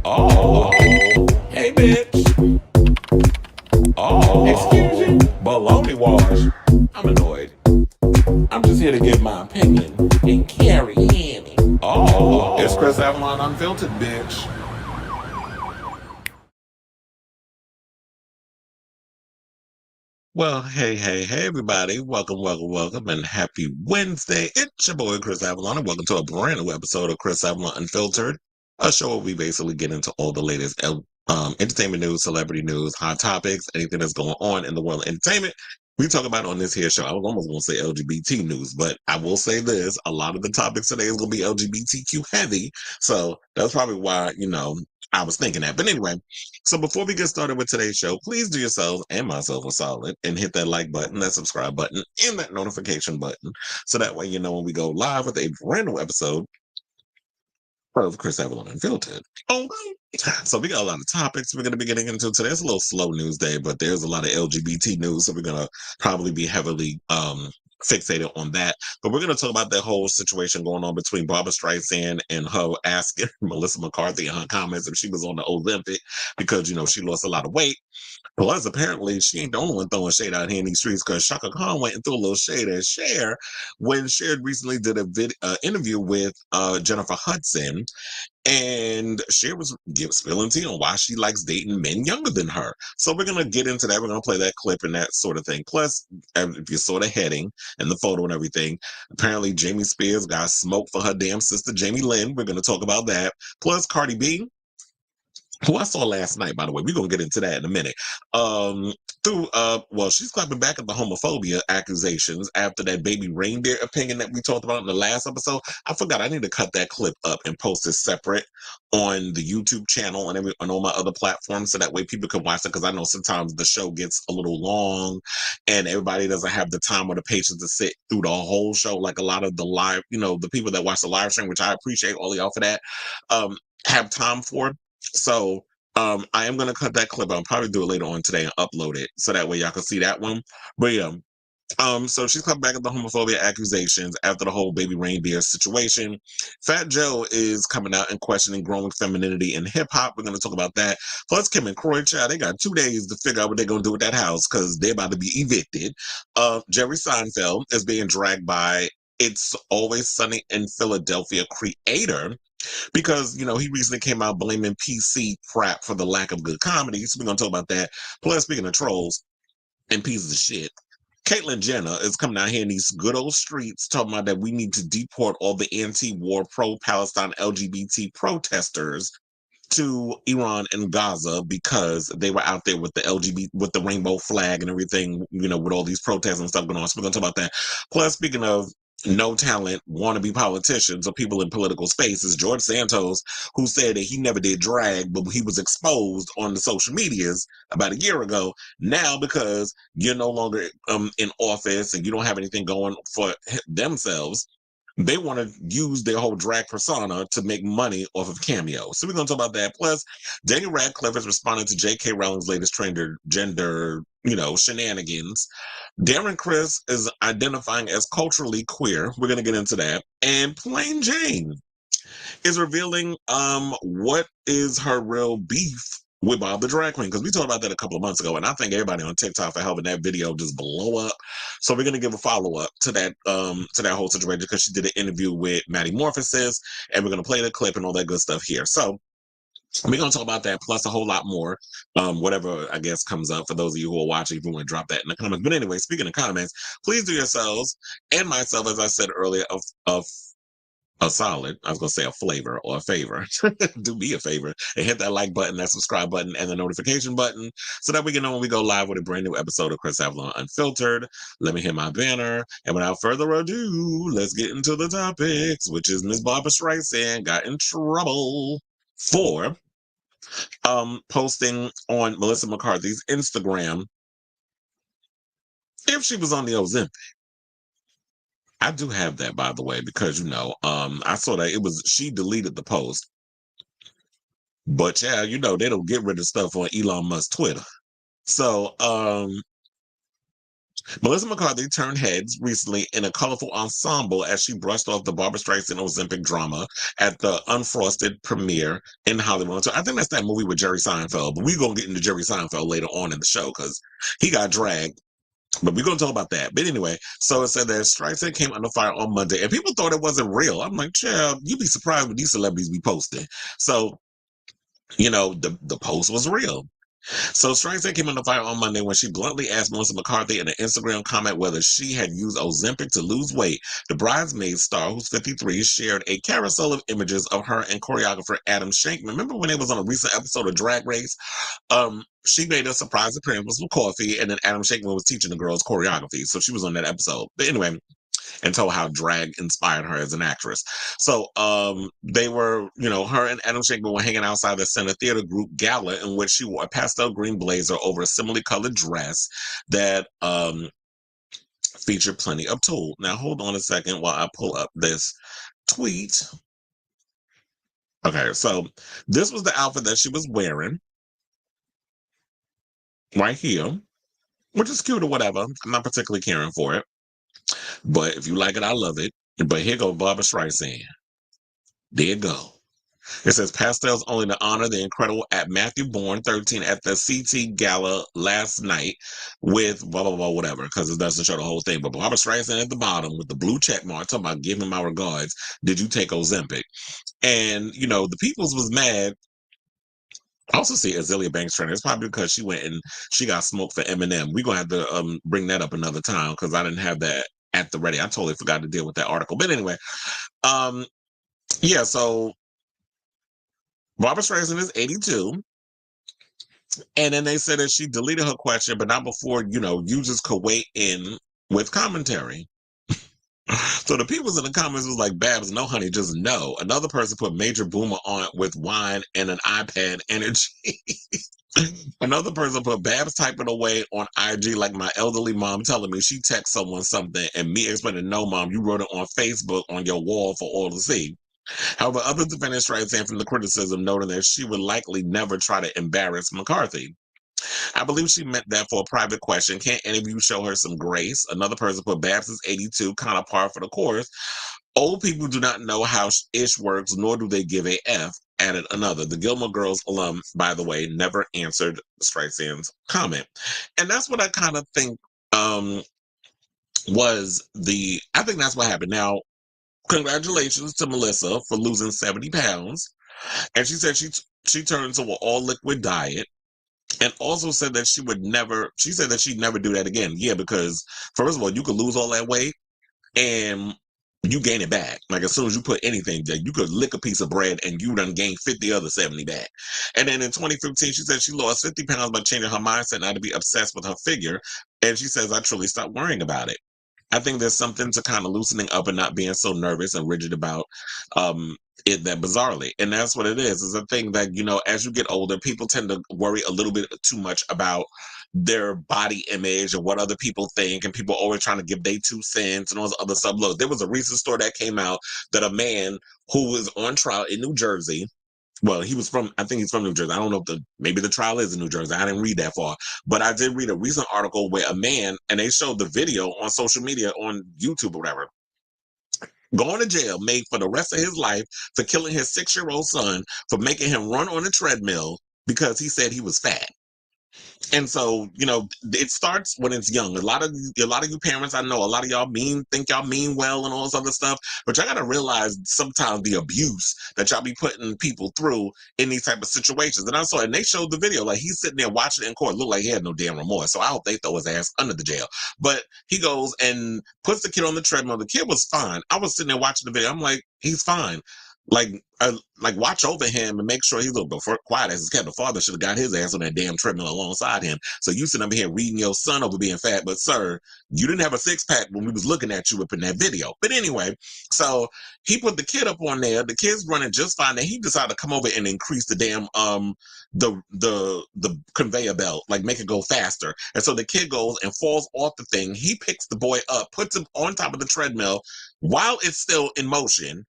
Oh, hey, bitch. Oh, excuse you. Baloney wash. I'm annoyed. I'm just here to give my opinion and carry in. Oh, it's Chris Avalon Unfiltered, bitch. Well, hey, everybody. Welcome, and happy Wednesday. It's your boy, Chris Avalon, and welcome to a brand new episode of Chris Avalon Unfiltered, a show where we basically get into all the latest entertainment news, celebrity news, hot topics, anything that's going on in the world of entertainment. We talk about on this here show. I was almost going to say LGBT news, but I will say this. A lot of the topics today is going to be LGBTQ heavy. So that's probably why, I was thinking that. But anyway, so before we get started with today's show, please do yourselves and myself a solid and hit that like button, that subscribe button, and that notification button. So that way you know when we go live with a brand new episode of Chris Avalon Unfiltered. Oh, so we got a lot of topics we're going to be getting into today. It's a little slow news day, but there's a lot of LGBT news, so we're going to probably be heavily fixated on that. But we're going to talk about that whole situation going on between Barbara Streisand and her asking Melissa McCarthy in her comments if she was on the Olympic because, she lost a lot of weight. Plus, apparently, she ain't the only one throwing shade out here in these streets because Chaka Khan went and threw a little shade at Cher when Cher recently did a interview with Jennifer Hudson, and Cher was spilling tea on why she likes dating men younger than her. So we're going to get into that. We're going to play that clip and that sort of thing. Plus, if you saw the heading and the photo and everything, apparently Jamie Spears got smoked for her damn sister, Jamie Lynn. We're going to talk about that. Plus, Cardi B, who I saw last night, by the way. We're gonna get into that in a minute. She's clapping back at the homophobia accusations after that baby reindeer opinion that we talked about in the last episode. I forgot I need to cut that clip up and post it separate on the YouTube channel and on all my other platforms so that way people can watch it, because I know sometimes the show gets a little long and everybody doesn't have the time or the patience to sit through the whole show like a lot of the live, the people that watch the live stream, which I appreciate all of y'all for that, have time for. So I am gonna cut that clip. I'll probably do it later on today and upload it so that way y'all can see that one. But yeah, so she's come back at the homophobia accusations after the whole baby reindeer situation. Fat Joe is coming out and questioning growing femininity in hip hop. We're gonna talk about that. Plus, Kim and Kroy, child, they got 2 days to figure out what they're gonna do with that house because they're about to be evicted. Jerry Seinfeld is being dragged by It's Always Sunny in Philadelphia creator because he recently came out blaming PC crap for the lack of good comedy. So we're gonna talk about that. Plus, speaking of trolls and pieces of shit, Caitlyn Jenner is coming out here in these good old streets talking about that we need to deport all the anti-war, pro-Palestine LGBT protesters to Iran and Gaza because they were out there with the LGBT, with the rainbow flag and everything, with all these protests and stuff going on. So we're going to talk about that. Plus, speaking of no talent, wannabe politicians or people in political spaces, George Santos, who said that he never did drag, but he was exposed on the social medias about a year ago. Now, because you're no longer in office and you don't have anything going for themselves, they want to use their whole drag persona to make money off of Cameo. So we're going to talk about that. Plus, Daniel Radcliffe is responding to J.K. Rowling's latest gender, shenanigans. Darren Chris is identifying as culturally queer. We're going to get into that. And Plain Jane is revealing what is her real beef with Bob the Drag Queen, because we talked about that a couple of months ago, and I think everybody on TikTok for helping that video just blow up. So we're gonna give a follow up to that whole situation because she did an interview with Maddie Morphosis, and we're gonna play the clip and all that good stuff here. So we're gonna talk about that plus a whole lot more, whatever I guess comes up for those of you who are watching. If you want to drop that in the comments, but anyway, speaking of comments, please do yourselves and myself, as I said earlier, of a solid, I was going to say a flavor or a favor. Do me a favor and hit that like button, that subscribe button, and the notification button so that we can know when we go live with a brand new episode of Chris Avalon Unfiltered. Let me hit my banner. And without further ado, let's get into the topics, which is Miss Barbara Streisand got in trouble for posting on Melissa McCarthy's Instagram if she was on the Ozempic. I do have that, by the way, because I saw that she deleted the post, but yeah, they don't get rid of stuff on Elon Musk's Twitter. So Melissa McCarthy turned heads recently in a colorful ensemble as she brushed off the Barbra Streisand Ozempic drama at the Unfrosted premiere in Hollywood. So I think that's that movie with Jerry Seinfeld, but we're going to get into Jerry Seinfeld later on in the show because he got dragged. But we're going to talk about that. But anyway, so it said that Streisand came under fire on Monday, and people thought it wasn't real. I'm like, child, you'd be surprised what these celebrities be posting. So, the post was real. So Streisand came under fire on Monday when she bluntly asked Melissa McCarthy in an Instagram comment whether she had used Ozempic to lose weight. The Bridesmaid star, who's 53, shared a carousel of images of her and choreographer Adam Shankman. Remember when they was on a recent episode of Drag Race? She made a surprise appearance with some coffee, and then Adam Shankman was teaching the girls choreography. So she was on that episode. But anyway, and told how drag inspired her as an actress. So they were, her and Adam Shankman were hanging outside the Center Theater Group gala in which she wore a pastel green blazer over a similarly colored dress that featured plenty of tulle. Now hold on a second while I pull up this tweet. Okay, so this was the outfit that she was wearing right here, which is cute or whatever. I'm not particularly caring for it. But if you like it, I love it. But here goes Barbra Streisand. There you go. It says pastels only to honor the incredible at Matthew Bourne 13 at the CT Gala last night with blah blah blah whatever because it doesn't show the whole thing. But Barbra Streisand at the bottom with the blue check mark talking about giving my regards. Did you take Ozempic? And the people's was mad. I also see Azealia Banks trainer. It's probably because she went and she got smoked for Eminem. We're gonna have to bring that up another time because I didn't have that at the ready. I totally forgot to deal with that article. But anyway, yeah, so Barbra Streisand is 82. And then they said that she deleted her question, but not before, users could weigh in with commentary. So the people in the comments was like, Babs, no, honey, just no. Another person put Major Boomer on with wine and an iPad energy. Another person put Babs typing away on IG like my elderly mom telling me she text someone something and me explaining, no, mom, you wrote it on Facebook on your wall for all to see. However, others defended Streisand from the criticism, noting that she would likely never try to embarrass McCarthy. I believe she meant that for a private question. Can't any of you show her some grace? Another person put Babs is 82, kind of par for the course. Old people do not know how ish works, nor do they give a F, added another. The Gilmore Girls alum, by the way, never answered Streisand's comment. And that's what I kind of think I think that's what happened. Now, congratulations to Melissa for losing 70 pounds. And she said she turned to an all liquid diet and also said that she'd never do that again. Yeah, because first of all, you could lose all that weight and you gain it back. Like as soon as you put anything there, you could lick a piece of bread and you done gain 50 other 70 back. And then in 2015, she said she lost 50 pounds by changing her mindset not to be obsessed with her figure. And she says, I truly stopped worrying about it. I think there's something to kind of loosening up and not being so nervous and rigid about it that bizarrely. And that's what it is. It's a thing that, as you get older, people tend to worry a little bit too much about their body image and what other people think. And people always trying to give their 2 cents and all this other stuff. Look, there was a recent story that came out that a man who was on trial in New Jersey. Well, I think he's from New Jersey. I don't know if maybe the trial is in New Jersey. I didn't read that far. But I did read a recent article where a man, and they showed the video on social media, on YouTube or whatever, going to jail, made for the rest of his life for killing his 6-year-old son, for making him run on a treadmill because he said he was fat. And so, it starts when it's young. A lot of you parents, I know, a lot of y'all think y'all mean well and all this other stuff, but y'all gotta realize sometimes the abuse that y'all be putting people through in these type of situations. And they showed the video, like he's sitting there watching it in court, looked like he had no damn remorse. So I hope they throw his ass under the jail. But he goes and puts the kid on the treadmill. The kid was fine. I was sitting there watching the video. I'm like, he's fine. Like watch over him and make sure he's a little quiet as his cat. The father should have got his ass on that damn treadmill alongside him. So you sitting over here reading your son over being fat, but sir, you didn't have a 6-pack when we was looking at you up in that video. But anyway, so he put the kid up on there. The kid's running just fine. And he decided to come over and increase the damn the conveyor belt, like make it go faster. And so the kid goes and falls off the thing. He picks the boy up, puts him on top of the treadmill while it's still in motion.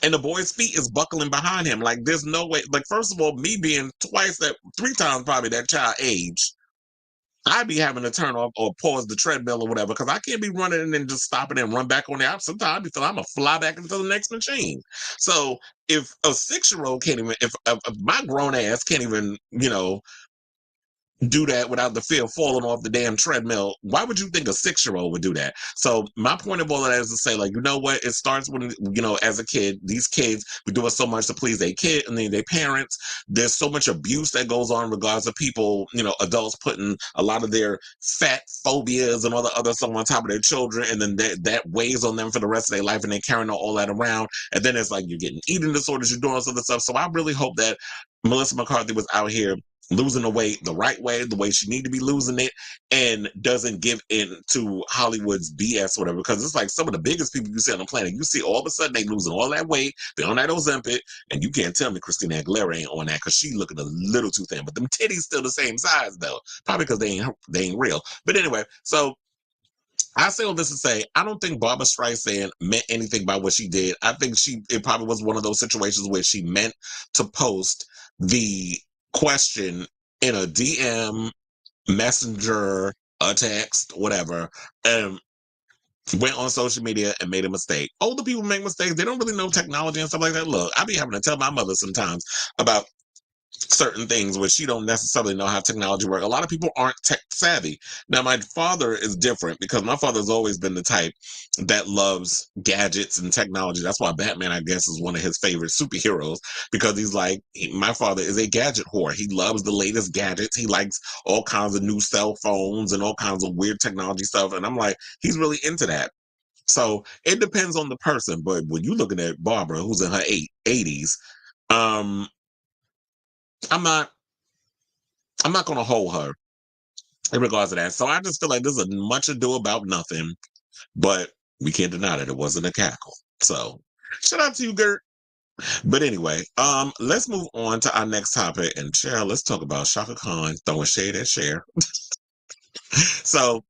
And the boy's feet is buckling behind him. Like, there's no way. Like, first of all, me being 3 times probably that child age, I'd be having to turn off or pause the treadmill or whatever because I can't be running and then just stopping and run back on the app. Sometimes I be feeling I'm gonna fly back into the next machine. So if a 6-year-old can't even, if my grown ass can't even, do that without the fear of falling off the damn treadmill, why would you think a 6-year-old would do that? So my point of all of that is to say, like, you know what? It starts when, as a kid, these kids be doing so much to please their kid and then their parents. There's so much abuse that goes on regards to people, adults putting a lot of their fat phobias and all the other stuff on top of their children, and then that weighs on them for the rest of their life, and they're carrying all that around. And then it's like you're getting eating disorders, you're doing all this other stuff. So I really hope that Melissa McCarthy was out here losing the weight the right way, the way she need to be losing it, and doesn't give in to Hollywood's BS or whatever. Because it's like some of the biggest people you see on the planet, you see all of a sudden they losing all that weight, they on that Ozempic, and you can't tell me Christina Aguilera ain't on that because she looking a little too thin. But them titties still the same size though, probably because they ain't real. But anyway, so I say all this to say, I don't think Barbara Streisand meant anything by what she did. I think it probably was one of those situations where she meant to post the question in a DM, messenger, a text, whatever, and went on social media and made a mistake. Older people make mistakes. They don't really know technology and stuff like that. Look, I be having to tell my mother sometimes about certain things where she don't necessarily know how technology works. A lot of people aren't tech savvy. Now, my father is different because my father's always been the type that loves gadgets and technology. That's why Batman, I guess, is one of his favorite superheroes, because he's like, my father is a gadget whore. He loves the latest gadgets. He likes all kinds of new cell phones and all kinds of weird technology stuff. And I'm like, he's really into that. So it depends on the person. But when you're looking at Barbara, who's in her 80s, I'm not going to hold her in regards to that. So I just feel like there's a much ado about nothing, but we can't deny that it wasn't a cackle. So shout out to you, Gert. But anyway, let's move on to our next topic. And Cher, let's talk about Chaka Khan throwing shade at Cher. So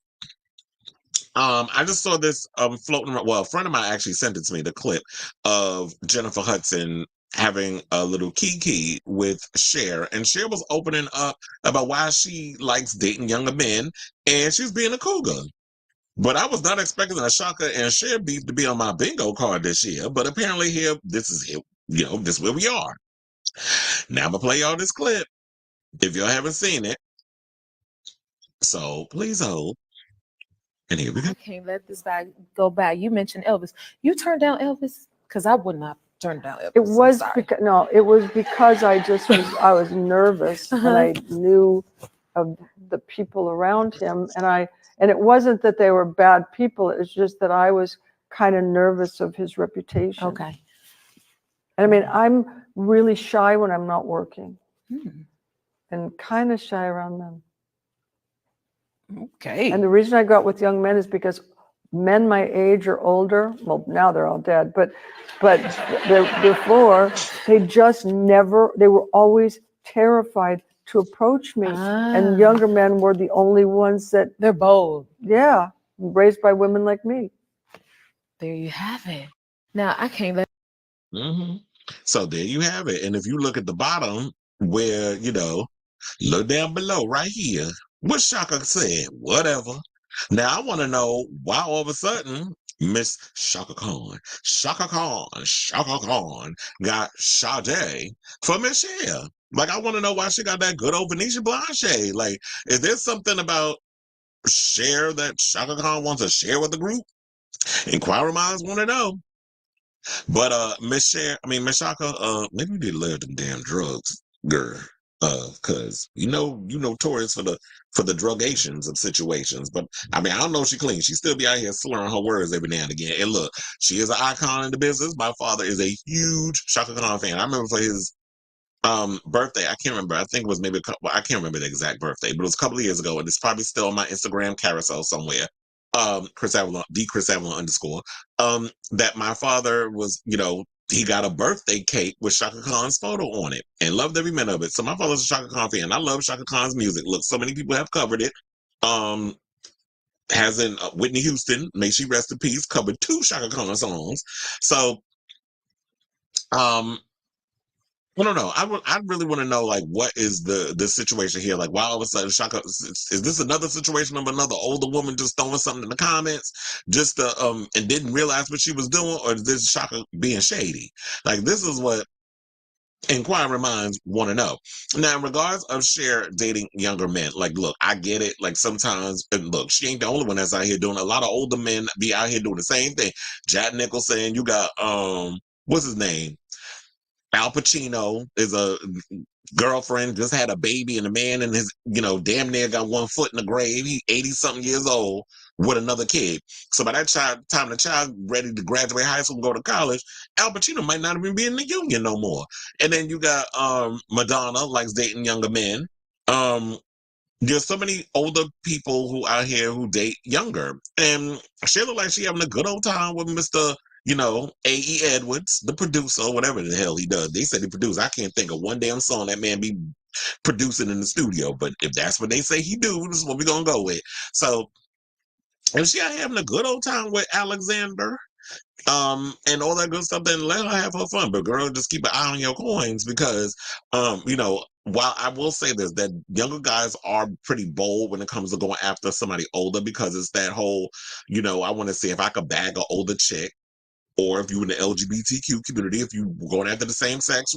I just saw this floating around. Well, a friend of mine actually sent it to me, the clip of Jennifer Hudson having a little kiki with Cher, and Cher was opening up about why she likes dating younger men, and she's being a cougar. But I was not expecting a Chaka and Cher beef to be on my bingo card this year. But apparently this is where we are. Now I'm gonna play y'all this clip if y'all haven't seen it. So please hold. And here we go. I can't let this go by. You mentioned Elvis. You turned down Elvis? Because I would not turn down Elvis. It was because I was nervous and I knew of the people around him, and it wasn't that they were bad people. It was just that I was kind of nervous of his reputation. Okay. And I mean, I'm really shy when I'm not working, and kind of shy around men. Okay. And the reason I got with young men is because men my age or older, well, now they're all dead, but before, they were always terrified to approach me. And younger men were the only ones that... They're bold. Yeah, raised by women like me. There you have it. Now, I can't let... So there you have it. And if you look at the bottom where, look down below right here, what Chaka said, whatever. Now I want to know why all of a sudden Miss Chaka Khan got Sade for Miss Cher. Like, I want to know why she got that good old Venetian blonde shade. Like, is there something about Cher that Chaka Khan wants to share with the group? Inquiring minds want to know. But Miss Chaka, maybe you did live them damn drugs, girl. Cause you notorious for the drugations of situations. But I mean, I don't know if she clean. She still be out here slurring her words every now and again. And look, she is an icon in the business. My father is a huge Chaka Khan fan. I remember for his birthday, I can't remember. I think it was maybe I can't remember the exact birthday, but it was a couple of years ago, and it's probably still on my Instagram carousel somewhere. Chris Avalon, the Chris Avalon _ that my father was, he got a birthday cake with Chaka Khan's photo on it and loved every minute of it. So my father's a Chaka Khan fan. I love Chaka Khan's music. Look, so many people have covered it. Hasn't Whitney Houston, may she rest in peace, covered 2 Chaka Khan songs. So, I don't know. I really want to know, like, what is the situation here? Like, why all of a sudden Shaka is this another situation of another older woman just throwing something in the comments just to and didn't realize what she was doing, or is this Shaka being shady? Like, this is what inquiring minds want to know. Now, in regards of Cher dating younger men, like, look, I get it. Like, sometimes, and look, she ain't the only one that's out here doing. A lot of older men be out here doing the same thing. Jack Nicholson, you got what's his name? Al Pacino is a girlfriend, just had a baby, and the man and his, damn near got one foot in the grave. He 80 something years old with another kid. So by that time the child ready to graduate high school and go to college, Al Pacino might not even be in the union no more. And then you got Madonna likes dating younger men. Um, there's so many older people who out here who date younger. And she look like she having a good old time with Mr. A.E. Edwards, the producer, or whatever the hell he does. They said he produced. I can't think of one damn song that man be producing in the studio. But if that's what they say he do, this is what we're going to go with. So if she out having a good old time with Alexander, and all that good stuff, then let her have her fun. But girl, just keep an eye on your coins because, while I will say this, that younger guys are pretty bold when it comes to going after somebody older because it's that whole, I want to see if I could bag an older chick. Or if you in the LGBTQ community, if you going after the same sex,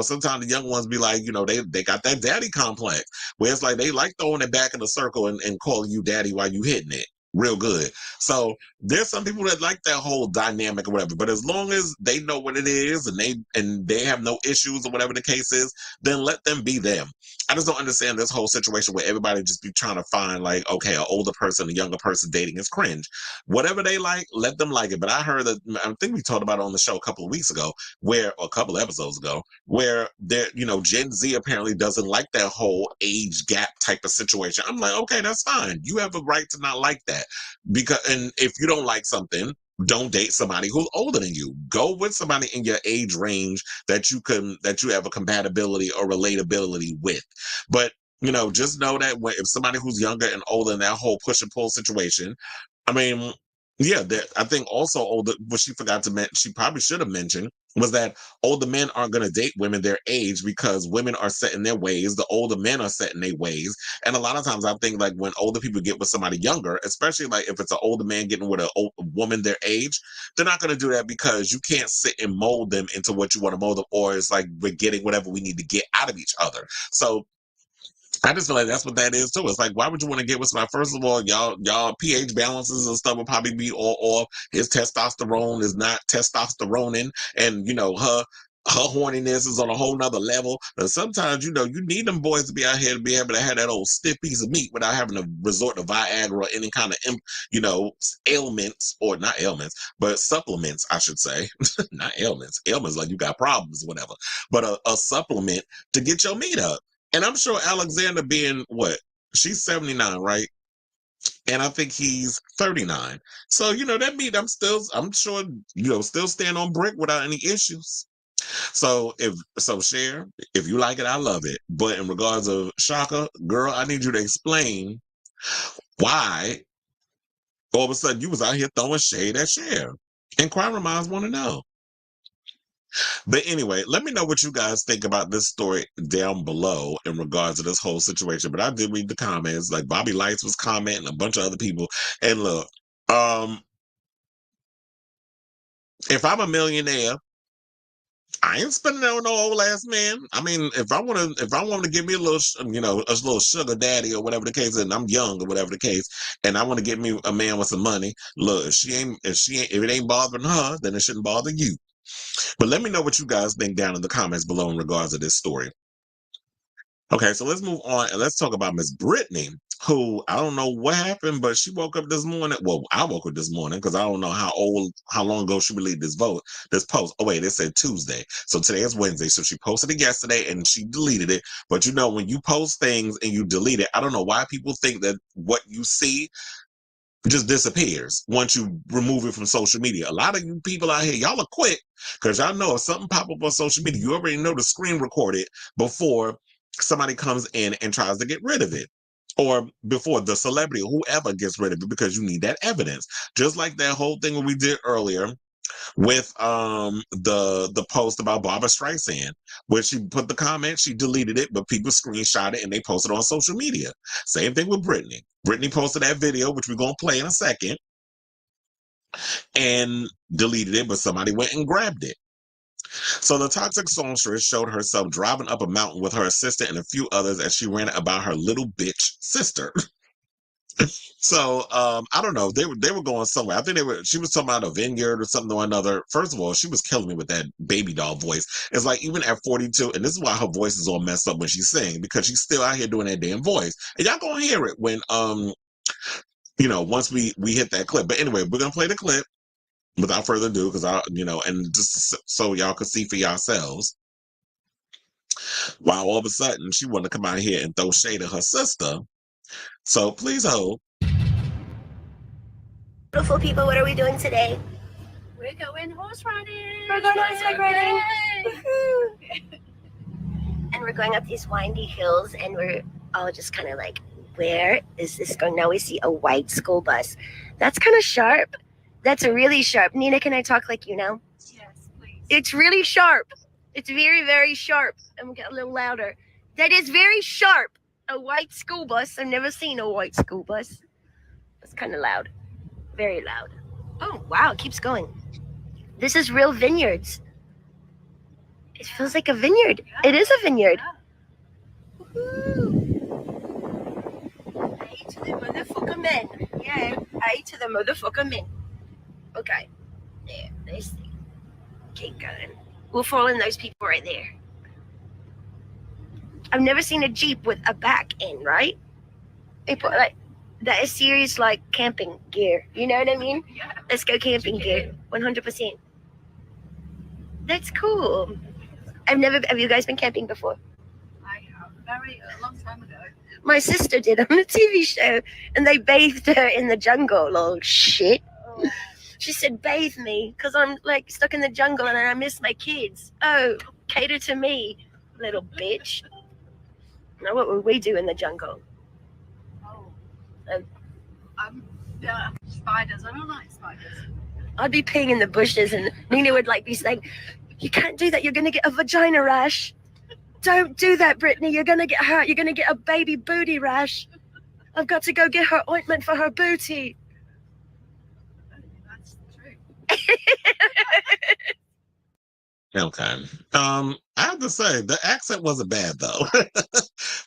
sometimes the young ones be like, they got that daddy complex where it's like they like throwing it back in the circle and calling you daddy while you hitting it real good. So there's some people that like that whole dynamic or whatever. But as long as they know what it is and they have no issues or whatever the case is, then let them be them. I just don't understand this whole situation where everybody just be trying to find like, okay, an older person, a younger person dating is cringe. Whatever they like, let them like it. But I heard that, I think we talked about it on the show a couple of weeks ago, or a couple episodes ago, where Gen Z apparently doesn't like that whole age gap type of situation. I'm like, okay, that's fine. You have a right to not like that. And if you don't like something, don't date somebody who's older than you. Go with somebody in your age range that you have a compatibility or relatability with. But just know that if somebody who's younger and older in that whole push and pull situation, I mean, yeah, I think also older, what she forgot to mention, she probably should have mentioned, was that older men aren't going to date women their age because women are set in their ways. The older men are set in their ways. And a lot of times I think like when older people get with somebody younger, especially like if it's an older man getting with a woman their age, they're not going to do that because you can't sit and mold them into what you want to mold them, or it's like we're getting whatever we need to get out of each other. So I just feel like that's what that is too. It's like, why would you want to get with somebody? First of all, y'all pH balances and stuff will probably be all off. His testosterone is not testosteroning, and her horniness is on a whole nother level. And sometimes, you need them boys to be out here to be able to have that old stiff piece of meat without having to resort to Viagra or any kind of, ailments, or not ailments, but supplements, I should say. Not ailments. Ailments like you got problems, whatever. But a supplement to get your meat up. And I'm sure Alexander being what? She's 79, right? And I think he's 39. So, that means I'm sure, still stand on brick without any issues. So Cher, if you like it, I love it. But in regards of Shaka, girl, I need you to explain why all of a sudden you was out here throwing shade at Cher. Inquiring minds want to know. But anyway, let me know what you guys think about this story down below in regards to this whole situation. But I did read the comments, like Bobby Lights was commenting, a bunch of other people. And look, if I'm a millionaire, I ain't spending it on no old ass man. I mean, if I want to give me a little, a little sugar daddy or whatever the case is, and I'm young or whatever the case, and I want to get me a man with some money. Look, if it ain't bothering her, then it shouldn't bother you. But let me know what you guys think down in the comments below in regards to this story. Okay, so let's move on and let's talk about Miss Britney, who I don't know what happened, but she woke up this morning. Well, I woke up this morning because I don't know how long ago she released this post. Oh wait, it said Tuesday. So today is Wednesday. So she posted it yesterday and she deleted it. But when you post things and you delete it, I don't know why people think that what you see just disappears once you remove it from social media. A lot of you people out here, y'all are quick because y'all know if something pop up on social media, you already know to screen record it before somebody comes in and tries to get rid of it, or before the celebrity or whoever gets rid of it, because you need that evidence. Just like that whole thing what we did earlier with the post about Barbara Streisand, where she put the comment, she deleted it, but people screenshot it and they posted it on social media. Same thing with Britney. Britney posted that video, which we're gonna play in a second, and deleted it, but somebody went and grabbed it. So the toxic songstress showed herself driving up a mountain with her assistant and a few others as she ran about her little bitch sister. So I don't know. They were going somewhere. I think she was talking about a vineyard or something or another. First of all, she was killing me with that baby doll voice. It's like even at 42, and this is why her voice is all messed up when she's singing, because she's still out here doing that damn voice. And y'all gonna hear it when once we hit that clip. But anyway, we're gonna play the clip without further ado, because and just so y'all can see for yourselves. Why all of a sudden she wanted to come out here and throw shade at her sister. So please hold. Beautiful people, what are we doing today? We're going horse riding. We're going horseback riding. Woohoo! And we're going up these windy hills, and we're all just kind of like, where is this going? Now we see a white school bus. That's kind of sharp. That's really sharp. Nina, can I talk like you now? Yes, please. It's really sharp. It's very, very sharp. I'm going to get a little louder. That is very sharp. A white school bus. I've never seen a white school bus. It's kind of loud. Very loud. Oh, wow. It keeps going. This is real vineyards. It feels like a vineyard. Yeah. It is a vineyard. Yeah. Woohoo. A to the motherfucker men. Yeah. A to the motherfucker men. Okay. There. Let's see. Keep going. We'll fall in those people right there. I've never seen a Jeep with a back end, right? People like that is serious, like camping gear. You know what I mean? Yeah. Let's go camping gear. 100%. That's cool. Have you guys been camping before? I have a long time ago. My sister did on a TV show, and they bathed her in the jungle. Oh shit! Oh. She said, "Bathe me, cause I'm like stuck in the jungle and I miss my kids." Oh, cater to me, little bitch. Now what would we do in the jungle? Oh. Oh. Yeah, spiders. I don't like spiders. I'd be peeing in the bushes, and Nina would like be saying, "You can't do that. You're gonna get a vagina rash. Don't do that, Britney. You're gonna get hurt. You're gonna get a baby booty rash. I've got to go get her ointment for her booty." That's true. Okay. I have to say the accent wasn't bad though.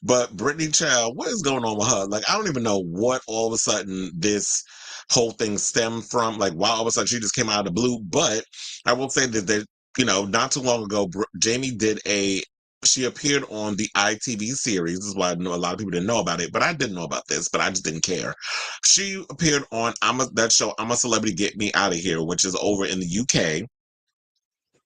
But Britney Child, what is going on with her? Like, I don't even know what all of a sudden this whole thing stemmed from. Like, why all of a sudden she just came out of the blue. But I will say that not too long ago, Jamie she appeared on the ITV series. This is why I know a lot of people didn't know about it, but I didn't know about this, but I just didn't care. She appeared on that show, I'm a Celebrity, Get Me Out of Here, which is over in the UK.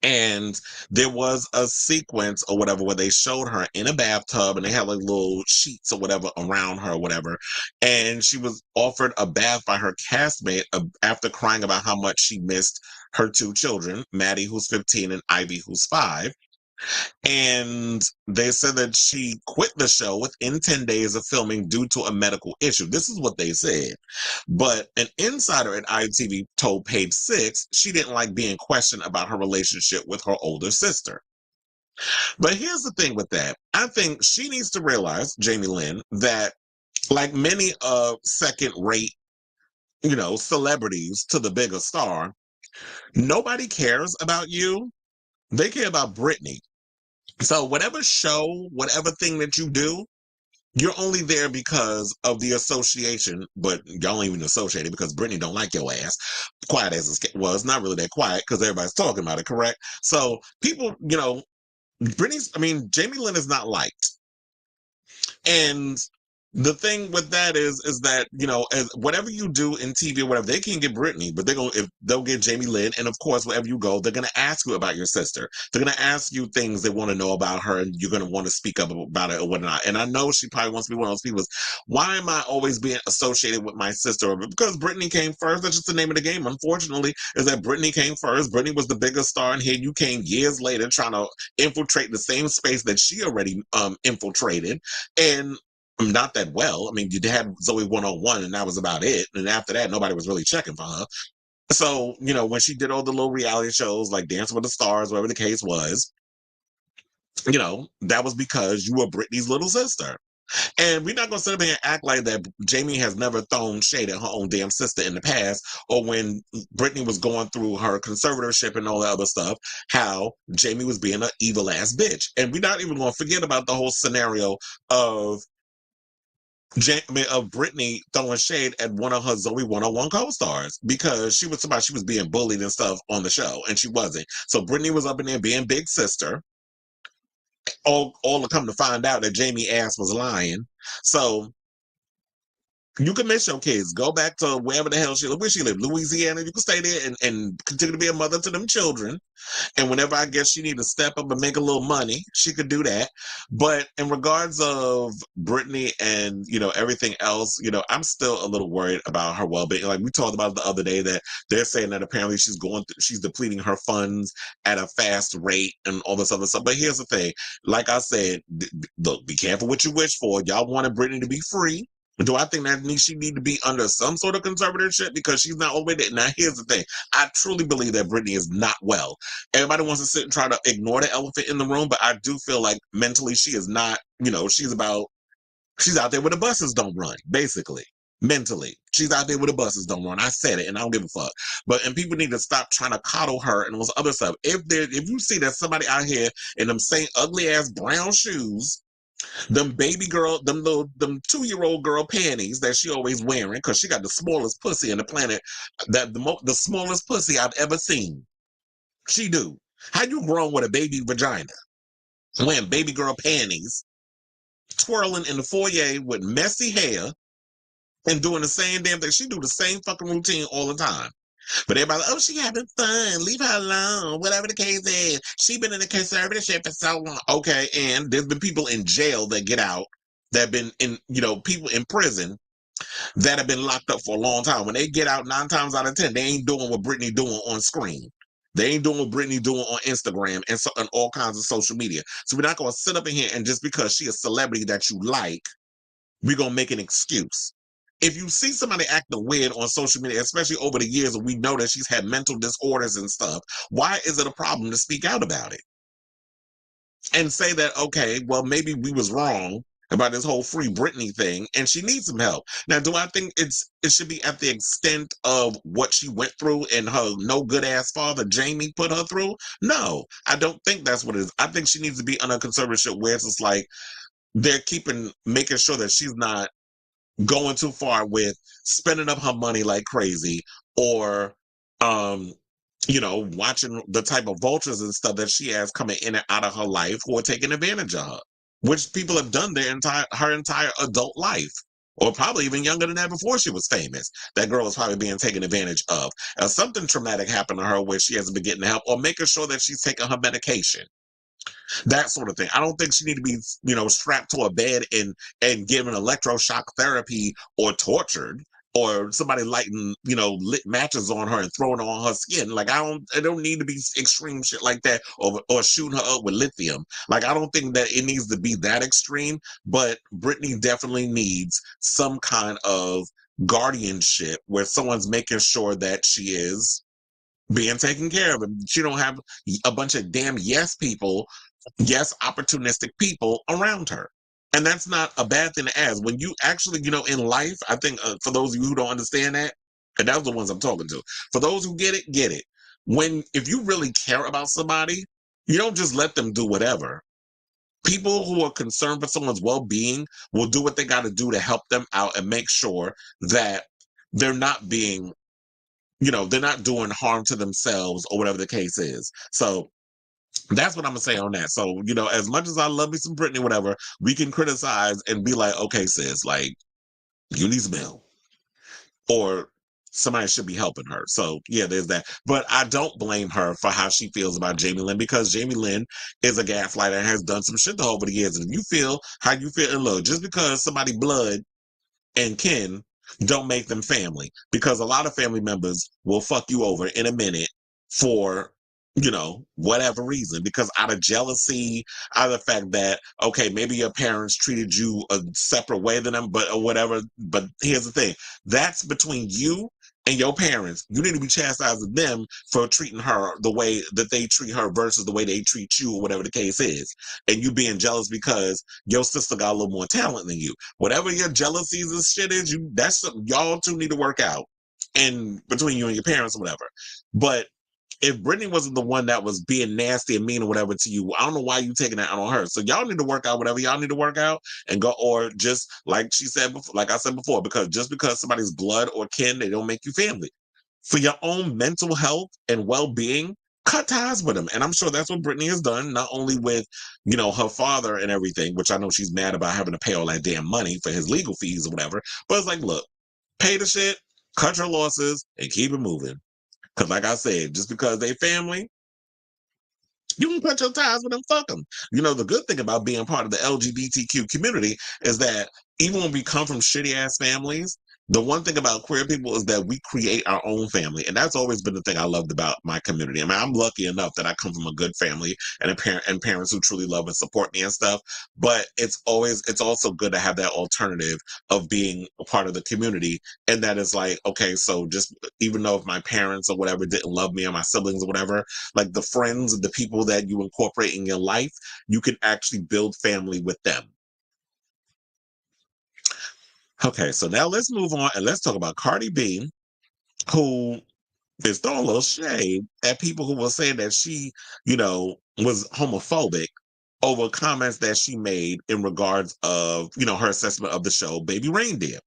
And there was a sequence or whatever where they showed her in a bathtub and they had like little sheets or whatever around her or whatever. And she was offered a bath by her castmate after crying about how much she missed her two children, Maddie, who's 15, and Ivy, who's 5. And they said that she quit the show within 10 days of filming due to a medical issue. This is what they said. But an insider at ITV told Page 6 she didn't like being questioned about her relationship with her older sister. But here's the thing with that. I think she needs to realize, Jamie Lynn, that like many second-rate, celebrities to the bigger star, nobody cares about you. They care about Britney. So whatever show, whatever thing that you do, you're only there because of the association, but y'all ain't even associated because Britney don't like your ass. Quiet as it's not really that quiet because everybody's talking about it, correct? So people, Jamie Lynn is not liked. And the thing with that is that, as whatever you do in TV or whatever, they can't get Britney, but they'll get Jamie Lynn. And of course, wherever you go, they're going to ask you about your sister. They're going to ask you things they want to know about her, and you're going to want to speak up about it or whatnot. And I know she probably wants to be one of those people. Why am I always being associated with my sister? Because Britney came first. That's just the name of the game. Unfortunately, is that Britney came first. Britney was the biggest star, and here you came years later trying to infiltrate the same space that she already infiltrated. And not that well. I mean, you had Zoe 101 and that was about it. And after that, nobody was really checking for her. So, when she did all the little reality shows like Dancing with the Stars, whatever the case was, that was because you were Britney's little sister. And we're not going to sit up here and act like that Jamie has never thrown shade at her own damn sister in the past, or when Britney was going through her conservatorship and all that other stuff, how Jamie was being an evil ass bitch. And we're not even going to forget about the whole scenario of Britney throwing shade at one of her Zoe 101 co-stars because she was being bullied and stuff on the show, and she wasn't. So Britney was up in there being big sister. All to come to find out that Jamie ass was lying. So you can miss your kids. Go back to wherever the hell where she lived, Louisiana. You can stay there and continue to be a mother to them children. And whenever I guess she need to step up and make a little money, she could do that. But in regards of Britney and, everything else, I'm still a little worried about her well-being. Like we talked about the other day that they're saying that apparently she's depleting her funds at a fast rate and all this other stuff. But here's the thing. Like I said, look, be careful what you wish for. Y'all wanted Britney to be free. Do I think that she need to be under some sort of conservatorship because she's not over there? Now, here's the thing. I truly believe that Britney is not well. Everybody wants to sit and try to ignore the elephant in the room, but I do feel like mentally she is not, she's out there where the buses don't run, basically. Mentally. She's out there where the buses don't run. I said it and I don't give a fuck. And people need to stop trying to coddle her and all this other stuff. If you see that somebody out here in them same ugly ass brown shoes, them baby girl, them 2-year-old girl panties that she always wearing because she got the smallest pussy in the planet, the smallest pussy I've ever seen. She do. How you grown with a baby vagina, wearing baby girl panties, twirling in the foyer with messy hair, and doing the same damn thing? She do the same fucking routine all the time. But everybody, like, oh, she having fun. Leave her alone. Whatever the case is. She been in a conservatorship for so long. Okay, and there's been people in jail that get out that have been in, people in prison that have been locked up for a long time. When they get out, 9 times out of 10, they ain't doing what Britney doing on screen. They ain't doing what Britney doing on Instagram and all kinds of social media. So we're not going to sit up in here and just because she a celebrity that you like, we're going to make an excuse. If you see somebody acting weird on social media, especially over the years, and we know that she's had mental disorders and stuff, why is it a problem to speak out about it? And say that, okay, well, maybe we was wrong about this whole free Britney thing, and she needs some help. Now, do I think it should be at the extent of what she went through and her no good ass father, Jamie, put her through? No, I don't think that's what it is. I think she needs to be under conservatorship where it's just like they're making sure that she's not going too far with spending up her money like crazy or watching the type of vultures and stuff that she has coming in and out of her life who are taking advantage of her, which people have done her entire adult life, or probably even younger than that before she was famous. That girl was probably being taken advantage of. Something traumatic happened to her where she hasn't been getting help or making sure that she's taking her medication. That sort of thing. I don't think she need to be, strapped to a bed and given electroshock therapy or tortured or somebody lighting, lit matches on her and throwing it on her skin. Like I don't need to be extreme shit like that or shooting her up with lithium. Like I don't think that it needs to be that extreme, but Britney definitely needs some kind of guardianship where someone's making sure that she is being taken care of and she don't have a bunch of damn opportunistic people around her. And that's not a bad thing to ask. When you actually, in life, I think for those of you who don't understand that, and that's the ones I'm talking to, for those who get it, get it. If you really care about somebody, you don't just let them do whatever. People who are concerned for someone's well-being will do what they got to do to help them out and make sure that they're not being, they're not doing harm to themselves or whatever the case is. So that's what I'm gonna say on that. So, as much as I love me some Britney, whatever, we can criticize and be like, okay, sis, like, you need some help. Or somebody should be helping her. So, yeah, there's that. But I don't blame her for how she feels about Jamie Lynn because Jamie Lynn is a gaslighter and has done some shit over the years. And if you feel how you feel, and look, just because somebody blood and kin don't make them family, because a lot of family members will fuck you over in a minute for whatever reason, because out of jealousy, out of the fact that, okay, maybe your parents treated you a separate way than them, or whatever. But here's the thing, that's between you and your parents, you need to be chastising them for treating her the way that they treat her versus the way they treat you, or whatever the case is. And you being jealous because your sister got a little more talent than you. Whatever your jealousies and shit is, that's something y'all two need to work out. And between you and your parents or whatever. But if Britney wasn't the one that was being nasty and mean or whatever to you, I don't know why you taking that out on her. So y'all need to work out whatever y'all need to work out and go, or just like she said before, like I said before, because just because somebody's blood or kin, they don't make you family. For your own mental health and well-being, cut ties with them. And I'm sure that's what Britney has done, not only with, her father and everything, which I know she's mad about having to pay all that damn money for his legal fees or whatever. But it's like, look, pay the shit, cut your losses, and keep it moving. Because like I said, just because they family, you can cut your ties with them, fuck them. The good thing about being part of the LGBTQ community is that even when we come from shitty ass families, the one thing about queer people is that we create our own family. And that's always been the thing I loved about my community. I mean, I'm lucky enough that I come from a good family and parents who truly love and support me and stuff. But it's also good to have that alternative of being a part of the community. And that is like, okay, so just even though if my parents or whatever didn't love me or my siblings or whatever, like the friends and the people that you incorporate in your life, you can actually build family with them. Okay, so now let's move on and let's talk about Cardi B, who is throwing a little shade at people who were saying that she, was homophobic over comments that she made in regards of, her assessment of the show Baby Reindeer,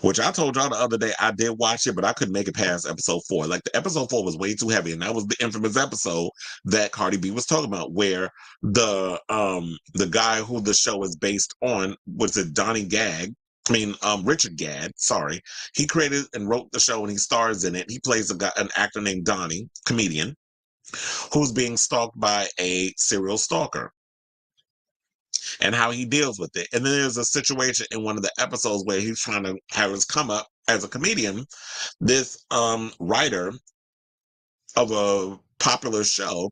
which I told y'all the other day I did watch it, but I couldn't make it past episode 4. Like the episode 4 was way too heavy, and that was the infamous episode that Cardi B was talking about, where the guy who the show is based on, was it Richard Gadd, sorry. He created and wrote the show and he stars in it. He plays an actor named Donnie, comedian, who's being stalked by a serial stalker and how he deals with it. And then there's a situation in one of the episodes where he's trying to have his come up as a comedian. This writer of a popular show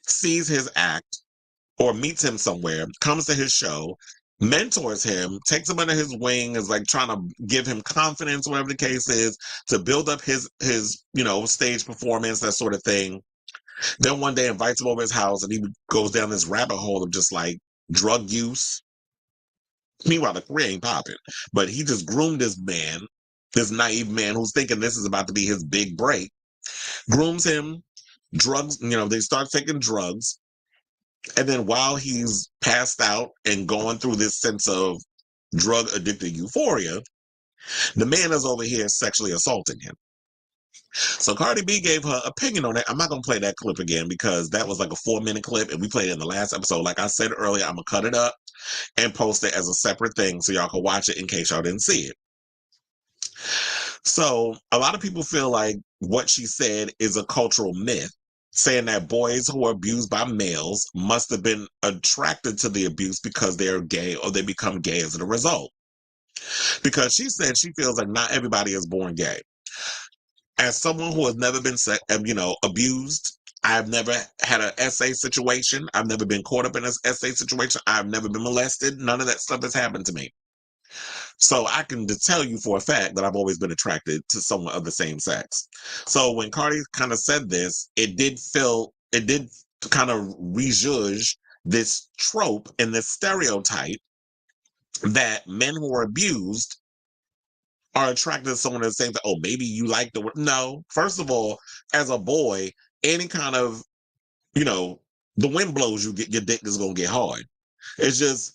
sees his act or meets him somewhere, comes to his show, mentors him, takes him under his wing, is like trying to give him confidence, whatever the case is, to build up his stage performance, that sort of thing. Then one day invites him over his house and he goes down this rabbit hole of just like drug use. Meanwhile, the career ain't popping, but he just groomed this man, this naive man who's thinking this is about to be his big break, grooms him, drugs, they start taking drugs. And then while he's passed out and going through this sense of drug addicted euphoria, the man is over here sexually assaulting him. So Cardi B gave her opinion on that. I'm not going to play that clip again because that was like a 4-minute clip and we played it in the last episode. Like I said earlier, I'm going to cut it up and post it as a separate thing so y'all can watch it in case y'all didn't see it. So a lot of people feel like what she said is a cultural myth, saying that boys who are abused by males must have been attracted to the abuse because they're gay or they become gay as a result. Because she said she feels like not everybody is born gay. As someone who has never been, abused, I've never had an SA situation. I've never been caught up in an SA situation. I've never been molested. None of that stuff has happened to me. So I can tell you for a fact that I've always been attracted to someone of the same sex. So when Cardi kind of said this, it did kind of rejudge this trope and this stereotype that men who are abused are attracted to someone of the same thing. Oh, maybe you like the word. No, first of all, as a boy, any kind of, the wind blows, your dick is going to get hard. It's just,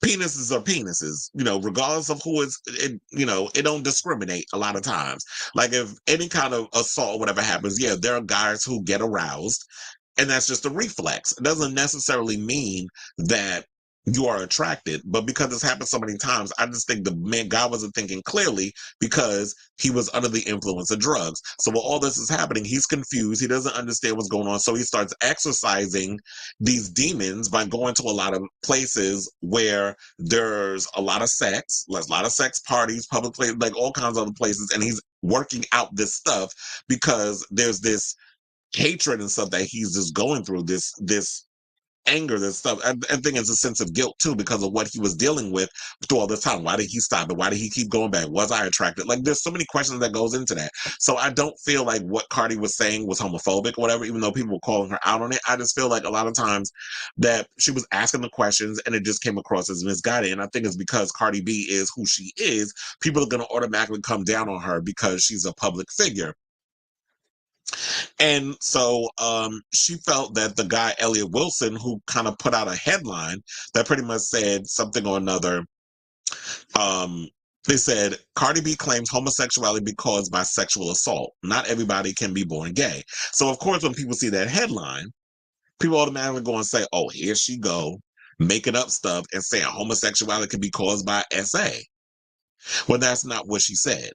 penises are penises, regardless of who it don't discriminate a lot of times. Like if any kind of assault or whatever happens, yeah, there are guys who get aroused and that's just a reflex. It doesn't necessarily mean that you are attracted, but because it's happened so many times, I just think God wasn't thinking clearly because he was under the influence of drugs. So while all this is happening, he's confused. He doesn't understand what's going on. So he starts exercising these demons by going to a lot of places where there's a lot of sex, parties, public places, like all kinds of other places. And he's working out this stuff because there's this hatred and stuff that he's just going through, this anger, this stuff. I think it's a sense of guilt too because of what he was dealing with through all this time. Why did he stop it? Why did he keep going back? Was I attracted? Like, there's so many questions that goes into that. So I don't feel like what Cardi was saying was homophobic or whatever, even though people were calling her out on it. I just feel like a lot of times that she was asking the questions and it just came across as misguided. And I think it's because Cardi B is who she is, people are going to automatically come down on her because she's a public figure. And so she felt that the guy, Elliot Wilson, who kind of put out a headline that pretty much said something or another. They said, Cardi B claims homosexuality be caused by sexual assault. Not everybody can be born gay. So, of course, when people see that headline, people automatically go and say, oh, here she go, making up stuff and saying homosexuality can be caused by SA. Well, that's not what she said.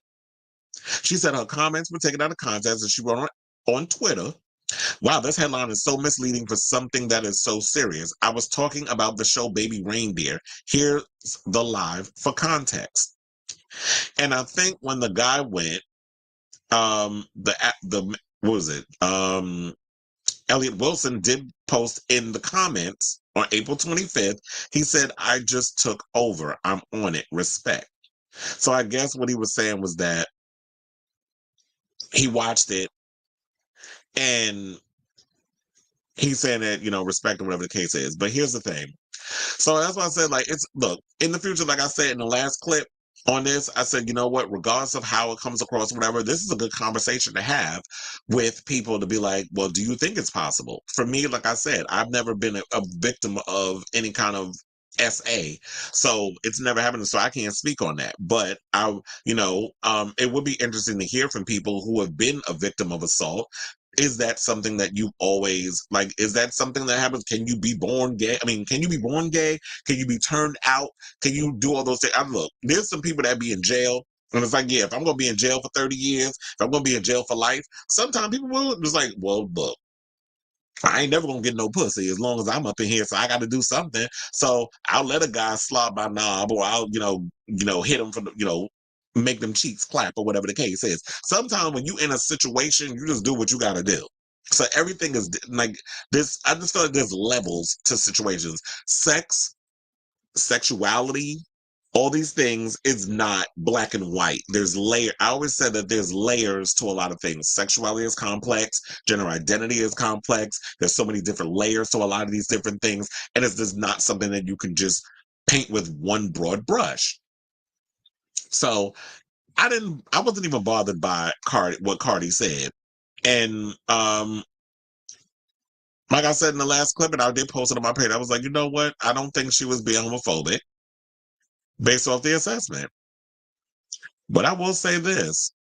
She said her comments were taken out of context and she wrote on Twitter, wow, this headline is so misleading for something that is so serious. I was talking about the show Baby Reindeer. Here's the live for context. And I think when the guy went, what was it? Elliot Wilson did post in the comments on April 25th. He said, I just took over. I'm on it. Respect. So I guess what he was saying was that he watched it and he's saying that, respect or whatever the case is. But here's the thing. So that's why I said, like, look, in the future, like I said in the last clip on this, I said, you know what, regardless of how it comes across, whatever, this is a good conversation to have with people to be like, well, do you think it's possible? For me, like I said, I've never been a victim of any kind of SA. So it's never happened. So I can't speak on that. But it would be interesting to hear from people who have been a victim of assault. Is that something that you always like? Is that something that happens? Can you be born gay? I mean, can you be born gay? Can you be turned out? Can you do all those things? Look, there's some people that be in jail. And it's like, yeah, if I'm going to be in jail for 30 years, if I'm going to be in jail for life, sometimes people will just like, well, look, I ain't never gonna get no pussy as long as I'm up in here, so I got to do something. So I'll let a guy slap my knob, or I'll, hit him for the, make them cheeks clap, or whatever the case is. Sometimes when you in a situation, you just do what you got to do. So everything is like this. I just feel like there's levels to situations. Sex, sexuality, all these things is not black and white. There's layer. I always said that there's layers to a lot of things. Sexuality is complex. Gender identity is complex. There's so many different layers to a lot of these different things. And it's just not something that you can just paint with one broad brush. So I wasn't even bothered by what Cardi said. And, like I said in the last clip, and I did post it on my page, I was like, you know what? I don't think she was being homophobic based off the assessment. But I will say this.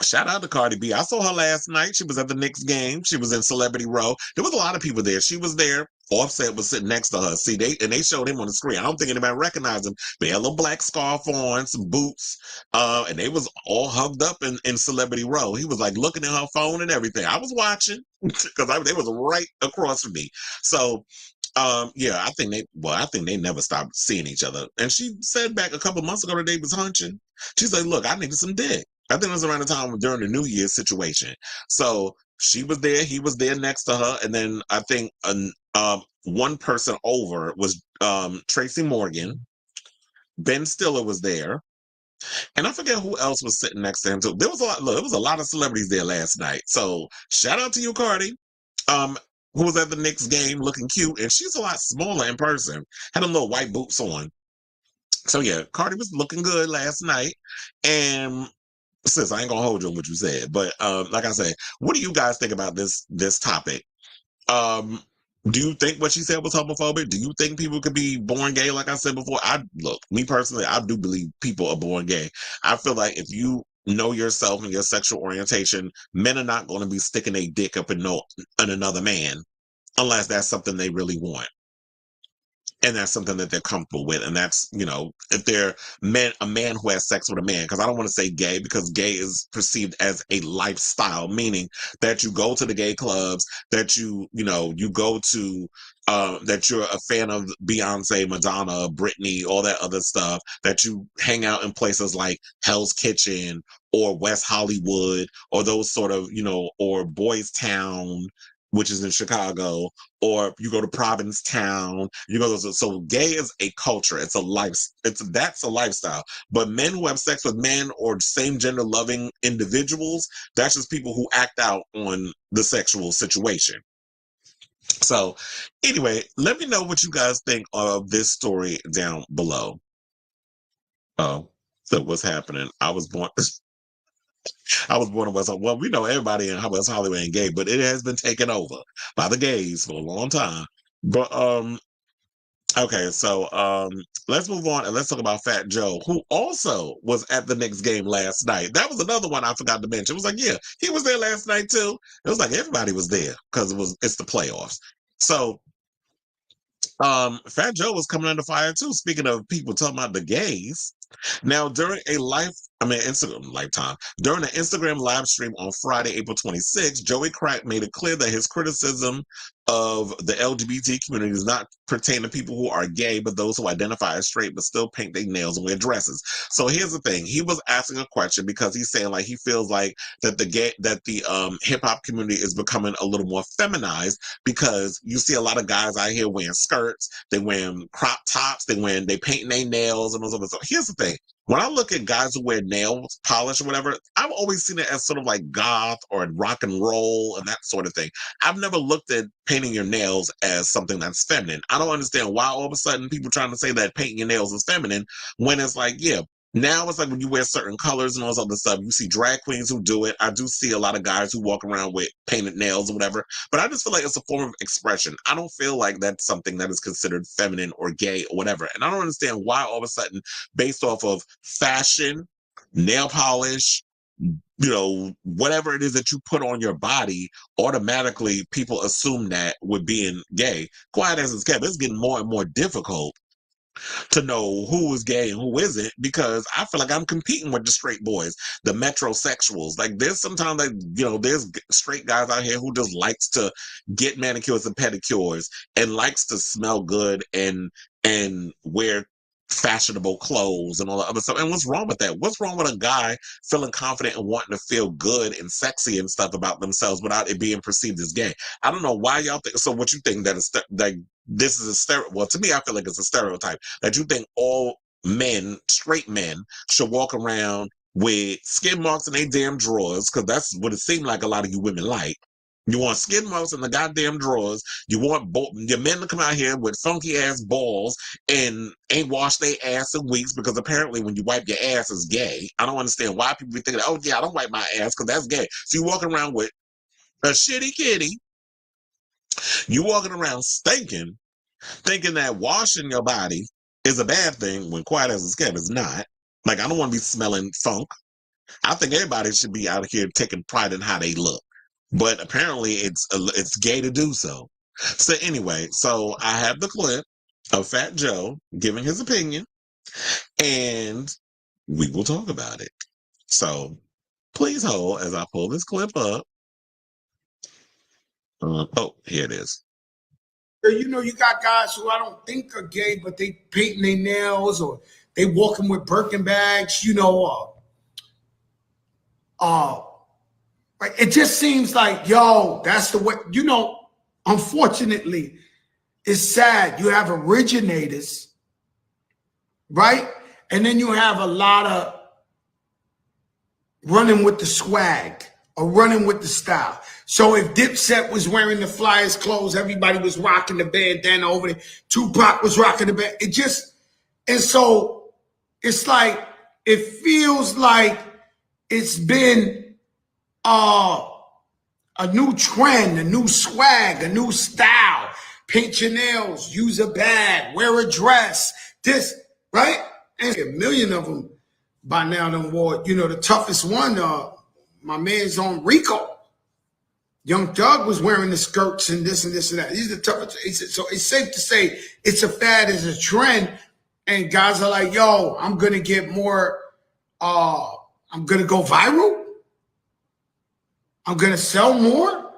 Shout out to Cardi B. I saw her last night. She was at the Knicks game. She was in Celebrity Row. There was a lot of people there. She was there. Offset was sitting next to her. See, they showed him on the screen. I don't think anybody recognized him. They had a little black scarf on, some boots, and they was all hugged up in Celebrity Row. He was like looking at her phone and everything. I was watching because they was right across from me. So yeah, I think they never stopped seeing each other. And she said back a couple months ago that they was hunching. She's like, look, I needed some dick. I think it was around the time during the New Year's situation. So she was there, he was there next to her, and then I think one person over was Tracy Morgan. Ben Stiller was there, and I forget who else was sitting next to him. So there was a lot of celebrities there last night. So shout out to you, Cardi. Who was at the Knicks game looking cute, and she's a lot smaller in person. Had a little white boots on. So yeah, Cardi was looking good last night, and sis, I ain't gonna hold you on what you said, but like I said, what do you guys think about this topic? Do you think what she said was homophobic? Do you think people could be born gay? Like I said before, me personally, I do believe people are born gay. I feel like if you know yourself and your sexual orientation, men are not going to be sticking a dick up in another man unless that's something they really want. And that's something that they're comfortable with. And that's, if they're a man who has sex with a man, because I don't want to say gay because gay is perceived as a lifestyle, meaning that you go to the gay clubs, that you go to, that you're a fan of Beyonce, Madonna, Britney, all that other stuff, that you hang out in places like Hell's Kitchen or West Hollywood or those sort of, or Boys Town, which is in Chicago, or you go to Provincetown, you go to, so gay is a culture. It's a that's a lifestyle. But men who have sex with men or same gender loving individuals, that's just people who act out on the sexual situation. So anyway, let me know what you guys think of this story down below. Oh, so what's happening? I was born in West Hollywood. Well, we know everybody in West Hollywood ain't gay, but it has been taken over by the gays for a long time. But okay, so let's move on and let's talk about Fat Joe, who also was at the Knicks game last night. That was another one I forgot to mention. It was like, yeah, he was there last night too. It was like everybody was there because it's the playoffs. So Fat Joe was coming under fire too. Speaking of people talking about the gays. Now, during Instagram lifetime, during an Instagram live stream on Friday, April 26th, Joey Crack made it clear that his criticism of the LGBT community does not pertain to people who are gay, but those who identify as straight but still paint their nails and wear dresses. So here's the thing: he was asking a question because he's saying like he feels like that the hip hop community is becoming a little more feminized because you see a lot of guys out here wearing skirts, they wearing crop tops, they painting their nails and those other stuff. Here's the thing: when I look at guys who wear nails polish or whatever, I've always seen it as sort of like goth or rock and roll and that sort of thing. I've never looked at painting your nails as something that's feminine. I don't understand why all of a sudden people trying to say that painting your nails is feminine when it's like, yeah, now it's like when you wear certain colors and all this other stuff, you see drag queens who do it. I do see a lot of guys who walk around with painted nails or whatever, but I just feel like it's a form of expression. I don't feel like that's something that is considered feminine or gay or whatever. And I don't understand why all of a sudden, based off of fashion, nail polish, whatever it is that you put on your body, automatically people assume that with being gay. Quiet as it's kept, it's getting more and more difficult to know who is gay and who isn't, because I feel like I'm competing with the straight boys, the metrosexuals. Like there's sometimes there's straight guys out here who just likes to get manicures and pedicures and likes to smell good and wear fashionable clothes and all that other stuff. And what's wrong with that? What's wrong with a guy feeling confident and wanting to feel good and sexy and stuff about themselves without it being perceived as gay? I don't know why y'all think. So what you think that is like this is a stereotype? Well, to me, I feel like it's a stereotype that you think all men, straight men, should walk around with skid marks in their damn drawers, because that's what it seemed like a lot of you women like. You want skid marks in the goddamn drawers. You want your men to come out here with funky ass balls and ain't washed their ass in weeks, because apparently when you wipe your ass is gay. I don't understand why people be thinking, oh yeah, I don't wipe my ass because that's gay. So you walking around with a shitty kitty. You walking around stinking, thinking that washing your body is a bad thing when quiet as it's kept is not. Like, I don't want to be smelling funk. I think everybody should be out here taking pride in how they look. But apparently it's gay to do so. So anyway, so I have the clip of Fat Joe giving his opinion, and we will talk about it. So please hold as I pull this clip up. Oh, here it is. You got guys who I don't think are gay, but they painting their nails or they walking with Birkin bags, it just seems like, yo, that's the way, unfortunately, it's sad. You have originators, right? And then you have a lot of running with the swag or running with the style. So if Dipset was wearing the Flyers clothes, everybody was rocking the bandana over there. Tupac was rocking the band. And so it's like, it feels like it's been a new trend, a new swag, a new style. Paint your nails, use a bag, wear a dress, this, right? And a million of them by now done wore, the toughest one, my man's on Rico. Young Thug was wearing the skirts and this and this and that. These are the toughest. So it's safe to say it's a fad, it's a trend. And guys are like, yo, I'm going to get more, I'm going to go viral. I'm going to sell more.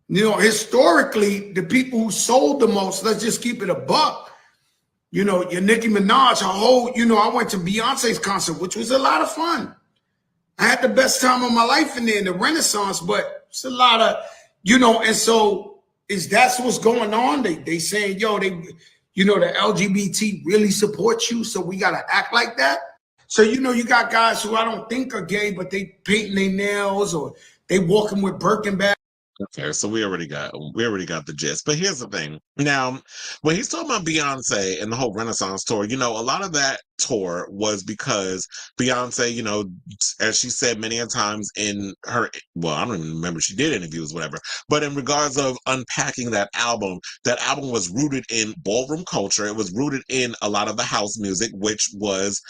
Historically, the people who sold the most, let's just keep it a buck. Your Nicki Minaj, I went to Beyonce's concert, which was a lot of fun. I had the best time of my life in there in the Renaissance, but it's a lot of, and so Is that's what's going on? They saying, yo, the LGBT really supports you, so we gotta act like that. So you got guys who I don't think are gay, but they painting their nails or they walking with Birkin bags. Okay, so we already got the gist. But here's the thing. Now, when he's talking about Beyonce and the whole Renaissance tour, a lot of that tour was because Beyonce, as she said many a times in her, well, I don't even remember, she did interviews, whatever. But in regards of unpacking that album was rooted in ballroom culture. It was rooted in a lot of the house music, which was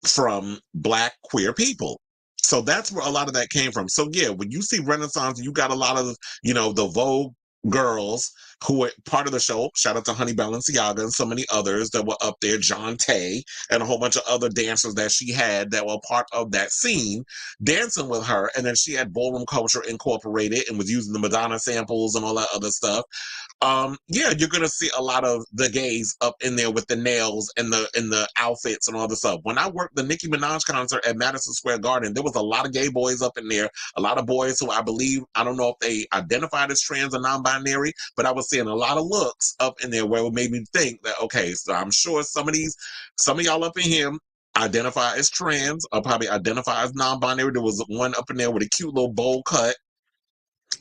from Black queer people. So that's where a lot of that came from. So yeah, when you see Renaissance, you got a lot of, the Vogue girls who were part of the show. Shout out to Honey Balenciaga and so many others that were up there, John Tay, and a whole bunch of other dancers that she had that were part of that scene dancing with her. And then she had ballroom culture incorporated and was using the Madonna samples and all that other stuff. Yeah, you're gonna see a lot of the gays up in there with the nails and the outfits and all this stuff. When I worked the Nicki Minaj concert at Madison Square Garden, there was a lot of gay boys up in there, a lot of boys who I don't know if they identified as trans or non-binary, but I was seeing a lot of looks up in there where it made me think that, okay, so I'm sure some of y'all up in here identify as trans or probably identify as non-binary. There was one up in there with a cute little bowl cut,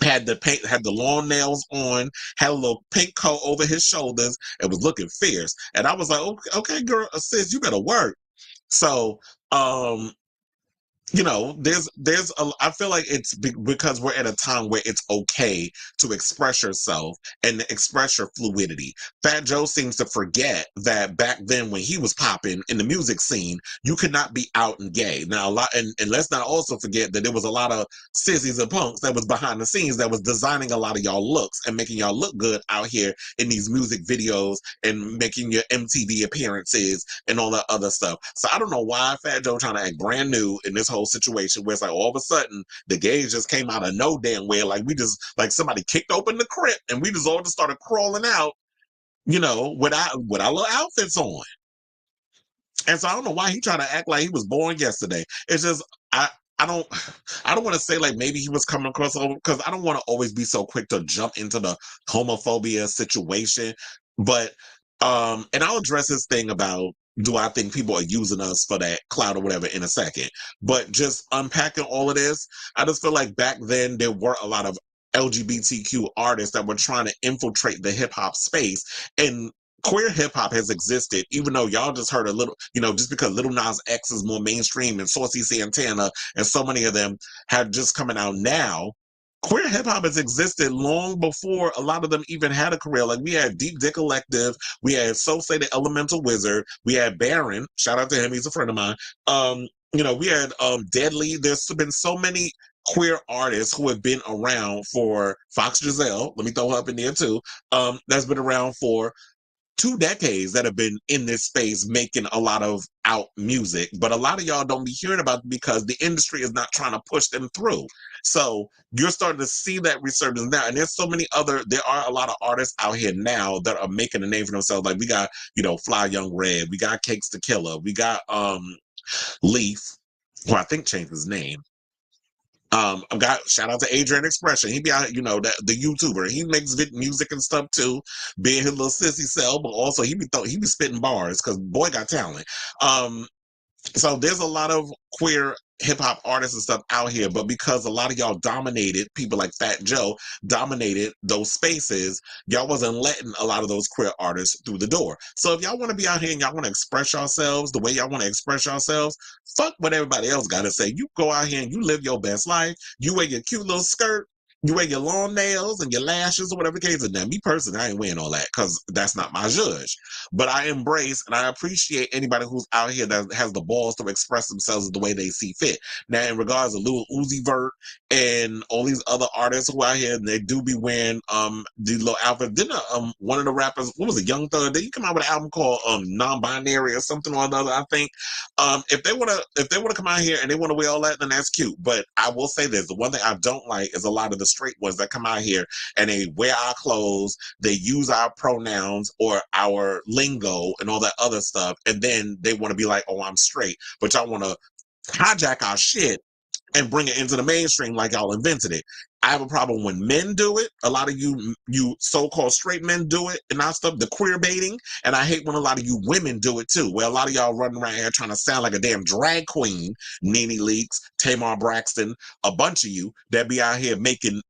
had the long nails on, had a little pink coat over his shoulders, and was looking fierce. And I was like, okay, girl, sis, you better work. So, I feel like it's because we're at a time where it's okay to express yourself and express your fluidity. Fat Joe seems to forget that back then when he was popping in the music scene, you could not be out and gay. Now, and let's not also forget that there was a lot of sissies and punks that was behind the scenes that was designing a lot of y'all looks and making y'all look good out here in these music videos and making your MTV appearances and all that other stuff. So I don't know why Fat Joe trying to act brand new in this whole situation where it's like all of a sudden the gays just came out of no damn way, like somebody kicked open the crypt and we just all just started crawling out, with our little outfits on. And so I don't know why he trying to act like he was born yesterday. It's just I don't want to say like maybe he was coming across, because I don't want to always be so quick to jump into the homophobia situation. But and I'll address this thing about, do I think people are using us for that clout or whatever in a second. But just unpacking all of this, I just feel like back then there were a lot of LGBTQ artists that were trying to infiltrate the hip hop space, and queer hip hop has existed, even though y'all just heard a little, just because Little Nas X is more mainstream and Saucy Santana and so many of them have just coming out now. Queer hip hop has existed long before a lot of them even had a career. Like we had Deep Dick Collective, we had So Say the Elemental Wizard, we had Baron, shout out to him, he's a friend of mine. We had Deadly. There's been so many queer artists who have been around for Fox Giselle, let me throw her up in there too, that's been around for 2 decades that have been in this space making a lot of out music, but a lot of y'all don't be hearing about it because the industry is not trying to push them through. So you're starting to see that resurgence now, and there are a lot of artists out here now that are making a name for themselves. Like we got, Fly Young Red, we got Cakes the Killer, we got Leaf, who I think changed his name. I've got shout out to Adrian Expression. He be out, the YouTuber. He makes music and stuff too, being his little sissy self, but also he be spitting bars because boy got talent. So there's a lot of queer hip hop artists and stuff out here, but because a lot of y'all dominated, people like Fat Joe dominated those spaces, y'all wasn't letting a lot of those queer artists through the door. So if y'all want to be out here and y'all want to express yourselves the way y'all want to express yourselves, fuck what everybody else got to say. You go out here and you live your best life. You wear your cute little skirt. You wear your long nails and your lashes or whatever the case is. Now, me personally, I ain't wearing all that because that's not my judge. But I embrace and I appreciate anybody who's out here that has the balls to express themselves the way they see fit. Now, in regards to Lil Uzi Vert and all these other artists who out here, they do be wearing the little outfits. Didn't one of the rappers, what was it, Young Thug? Did he come out with an album called Non-Binary or something or another? I think if they wanna come out here and they want to wear all that, then that's cute. But I will say this: the one thing I don't like is a lot of the straight ones that come out here and they wear our clothes, they use our pronouns or our lingo and all that other stuff, and then they want to be like, oh, I'm straight, but y'all want to hijack our shit and bring it into the mainstream like y'all invented it. I have a problem when men do it. A lot of you so-called straight men do it and that stuff, the queer baiting. And I hate when a lot of you women do it too, where a lot of y'all running around here trying to sound like a damn drag queen. Nene Leakes, Tamar Braxton, a bunch of you that be out here making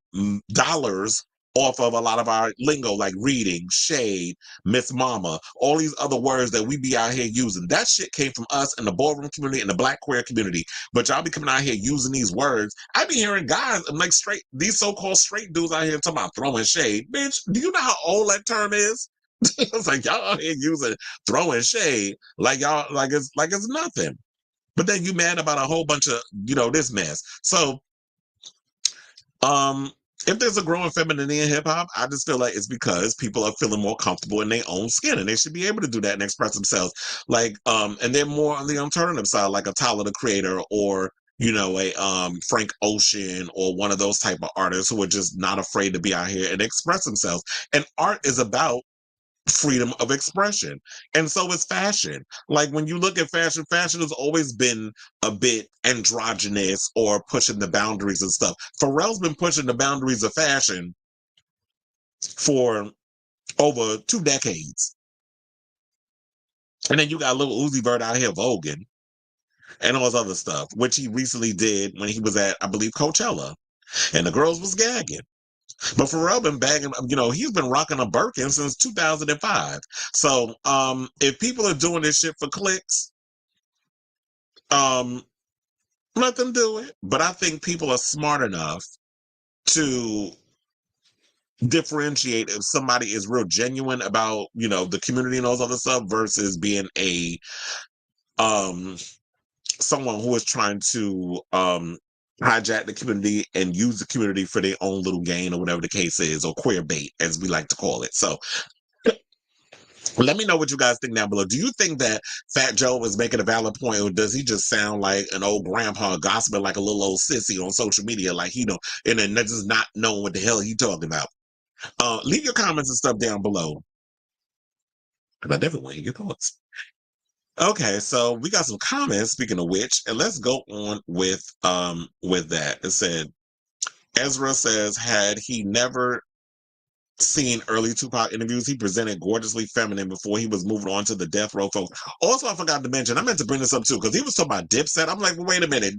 dollars off of a lot of our lingo, like reading, shade, Miss Mama, all these other words that we be out here using. That shit came from us in the ballroom community and the black queer community. But y'all be coming out here using these words. I be hearing guys, like straight, these so-called straight dudes out here talking about throwing shade. Bitch, do you know how old that term is? It's like y'all out here using throwing shade like y'all like it's nothing. But then you mad about a whole bunch of, this mess. So if there's a growing femininity in hip hop, I just feel like it's because people are feeling more comfortable in their own skin, and they should be able to do that and express themselves. Like, and they're more on the alternative side, like a Tyler the Creator, or a Frank Ocean, or one of those type of artists who are just not afraid to be out here and express themselves. And art is about freedom of expression, and so is fashion. Like when you look at fashion has always been a bit androgynous or pushing the boundaries and stuff. Pharrell's been pushing the boundaries of fashion for over 2 decades, and then you got little Uzi Vert out here voguing and all this other stuff, which he recently did when he was at, I believe, Coachella, and the girls was gagging. But Pharrell been bagging, he's been rocking a Birkin since 2005. So if people are doing this shit for clicks, let them do it. But I think people are smart enough to differentiate if somebody is real genuine about, the community and all this other stuff versus being a someone who is trying to hijack the community and use the community for their own little gain, or whatever the case is, or queer bait, as we like to call it. So let me know what you guys think down below. Do you think that Fat Joe was making a valid point, or does he just sound like an old grandpa gossiping like a little old sissy on social media, like and then just not knowing what the hell he talking about? Leave your comments and stuff down below, because I definitely want to hear your thoughts. Okay, so we got some comments, speaking of which, and let's go on with that. It said, Ezra says, had he never seen early Tupac interviews, he presented gorgeously feminine before he was moving on to the death row folks. Also, I forgot to mention, I meant to bring this up too, because he was talking about Dipset. I'm like, well, wait a minute.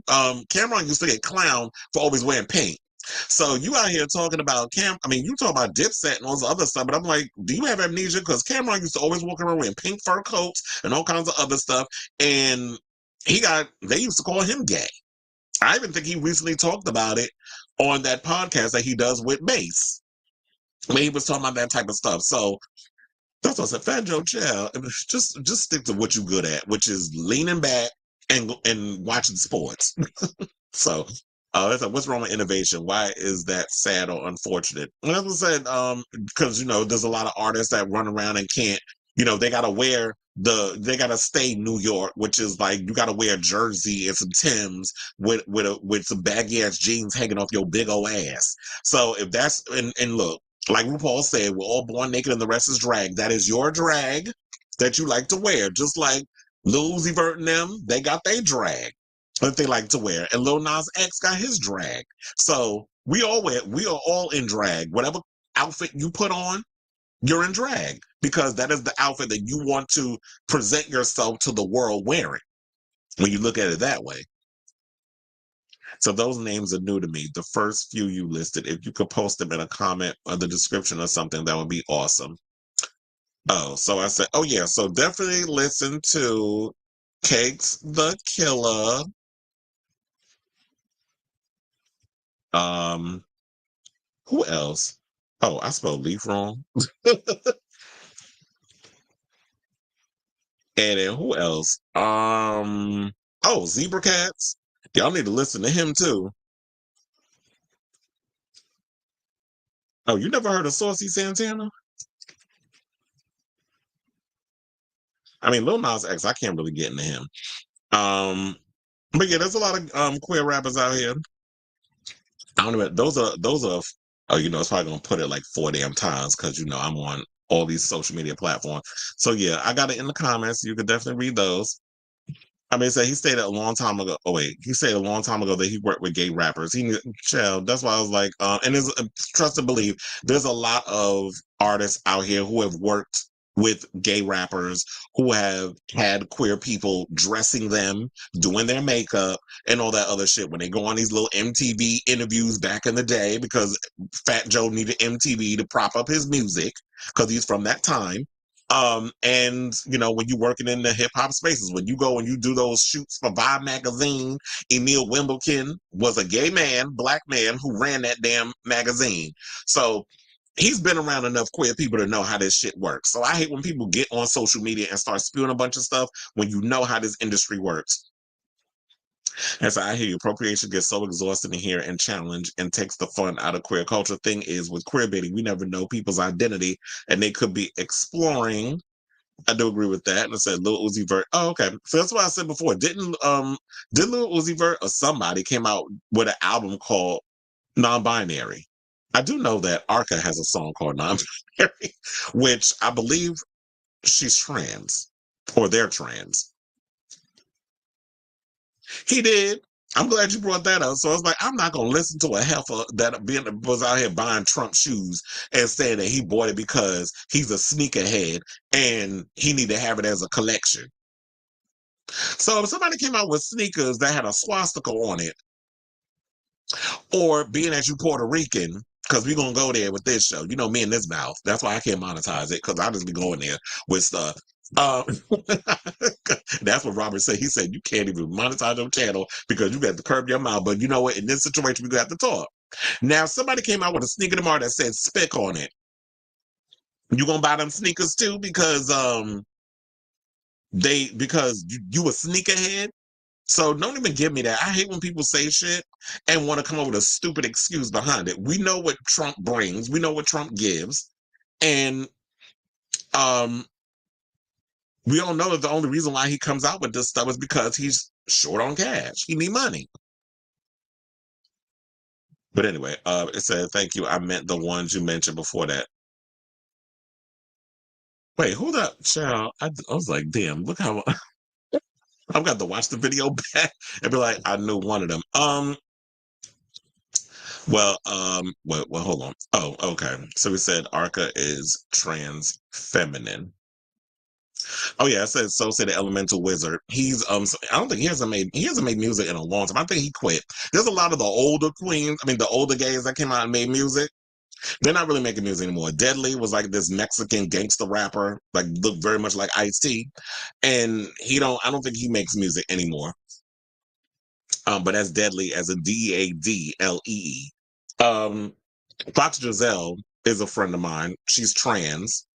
Cameron used to get clowned for always wearing pink. So you out here talking about you talk about Dipset and all this other stuff, but I'm like, do you have amnesia? Because Cameron used to always walk around wearing pink fur coats and all kinds of other stuff, and they used to call him gay. I even think he recently talked about it on that podcast that he does with Mace, when he was talking about that type of stuff. So that's what I said. Fat Joe, chill. Just stick to what you're good at, which is leaning back and watching sports. So what's wrong with innovation? Why is that sad or unfortunate? And as I said, because there's a lot of artists that run around and can't, they gotta stay New York, which is like you gotta wear a jersey and some Timbs with some baggy ass jeans hanging off your big old ass. So if that's and look, like RuPaul said, we're all born naked and the rest is drag. That is your drag that you like to wear, just like Lil Uzi Vert and them, they got their drag that they like to wear, and Lil Nas X got his drag. So we are all in drag. Whatever outfit you put on, you're in drag, because that is the outfit that you want to present yourself to the world wearing, when you look at it that way. So those names are new to me. The first few you listed, if you could post them in a comment or the description or something, that would be awesome. Oh, so I said, oh yeah, so definitely listen to Cakes the Killer. Who else? Oh, I spelled leaf wrong. And then who else? Zebra Cats. Y'all need to listen to him too. Oh, you never heard of Saucy Santana? I mean, Lil Nas X, I can't really get into him. But yeah, there's a lot of queer rappers out here. I don't know. Those are. Oh, it's probably gonna put it like 4 damn times, because I'm on all these social media platforms. So yeah, I got it in the comments. You could definitely read those. I mean, so he stated a long time ago. Oh wait, he said a long time ago that he worked with gay rappers. Child. That's why I was like, and it's trust and believe. There's a lot of artists out here who have worked with gay rappers, who have had queer people dressing them, doing their makeup, and all that other shit when they go on these little MTV interviews back in the day, because Fat Joe needed MTV to prop up his music because he's from that time. And you know, when you're working in the hip hop spaces, when you go and you do those shoots for Vibe magazine, Emil Wimbledon was a gay man, black man who ran that damn magazine. So he's been around enough queer people to know how this shit works. So I hate when people get on social media and start spewing a bunch of stuff when you know how this industry works. And so I hear you. Appropriation gets so exhausting in here and challenge and takes the fun out of queer culture. Thing is, with queer baiting, we never know people's identity, and they could be exploring. I do agree with that. And I said Lil Uzi Vert. Oh, okay. So that's what I said before. Did Lil Uzi Vert or somebody came out with an album called Non-Binary? I do know that Arca has a song called Non-Binary, which I believe she's trans, or they're trans. He did. I'm glad you brought that up. So I was like, I'm not gonna listen to a heifer that was out here buying Trump shoes and saying that he bought it because he's a sneakerhead and he need to have it as a collection. So if somebody came out with sneakers that had a swastika on it, or being that you Puerto Rican, because we're gonna go there with this show. You know me and this mouth. That's why I can't monetize it, because I just be going there with stuff. That's what Robert said. He said you can't even monetize your channel because you got to curb your mouth. But you know what? In this situation, we got to talk. Now, if somebody came out with a sneaker tomorrow that said "spick" on it, you gonna buy them sneakers too because you a sneakerhead. So don't even give me that. I hate when people say shit and want to come up with a stupid excuse behind it. We know what Trump brings. We know what Trump gives, and we all know that the only reason why he comes out with this stuff is because he's short on cash. He need money. But anyway, it said, thank you. I meant the ones you mentioned before that. Wait, hold up, child. I was like, damn, look how I've got to watch the video back and be like, I knew one of them. Well, hold on. Oh, okay. So we said Arca is trans feminine. Oh yeah, I said so. Said the Elemental Wizard. He's I don't think he hasn't made music in a long time. I think he quit. There's a lot of the older queens. I mean, the older gays that came out and made music. They're not really making music anymore. Deadly was like this Mexican gangster rapper, like looked very much like Ice-T, and I don't think he makes music anymore. But that's Deadly as a Deadlee. Fox Giselle is a friend of mine. She's trans.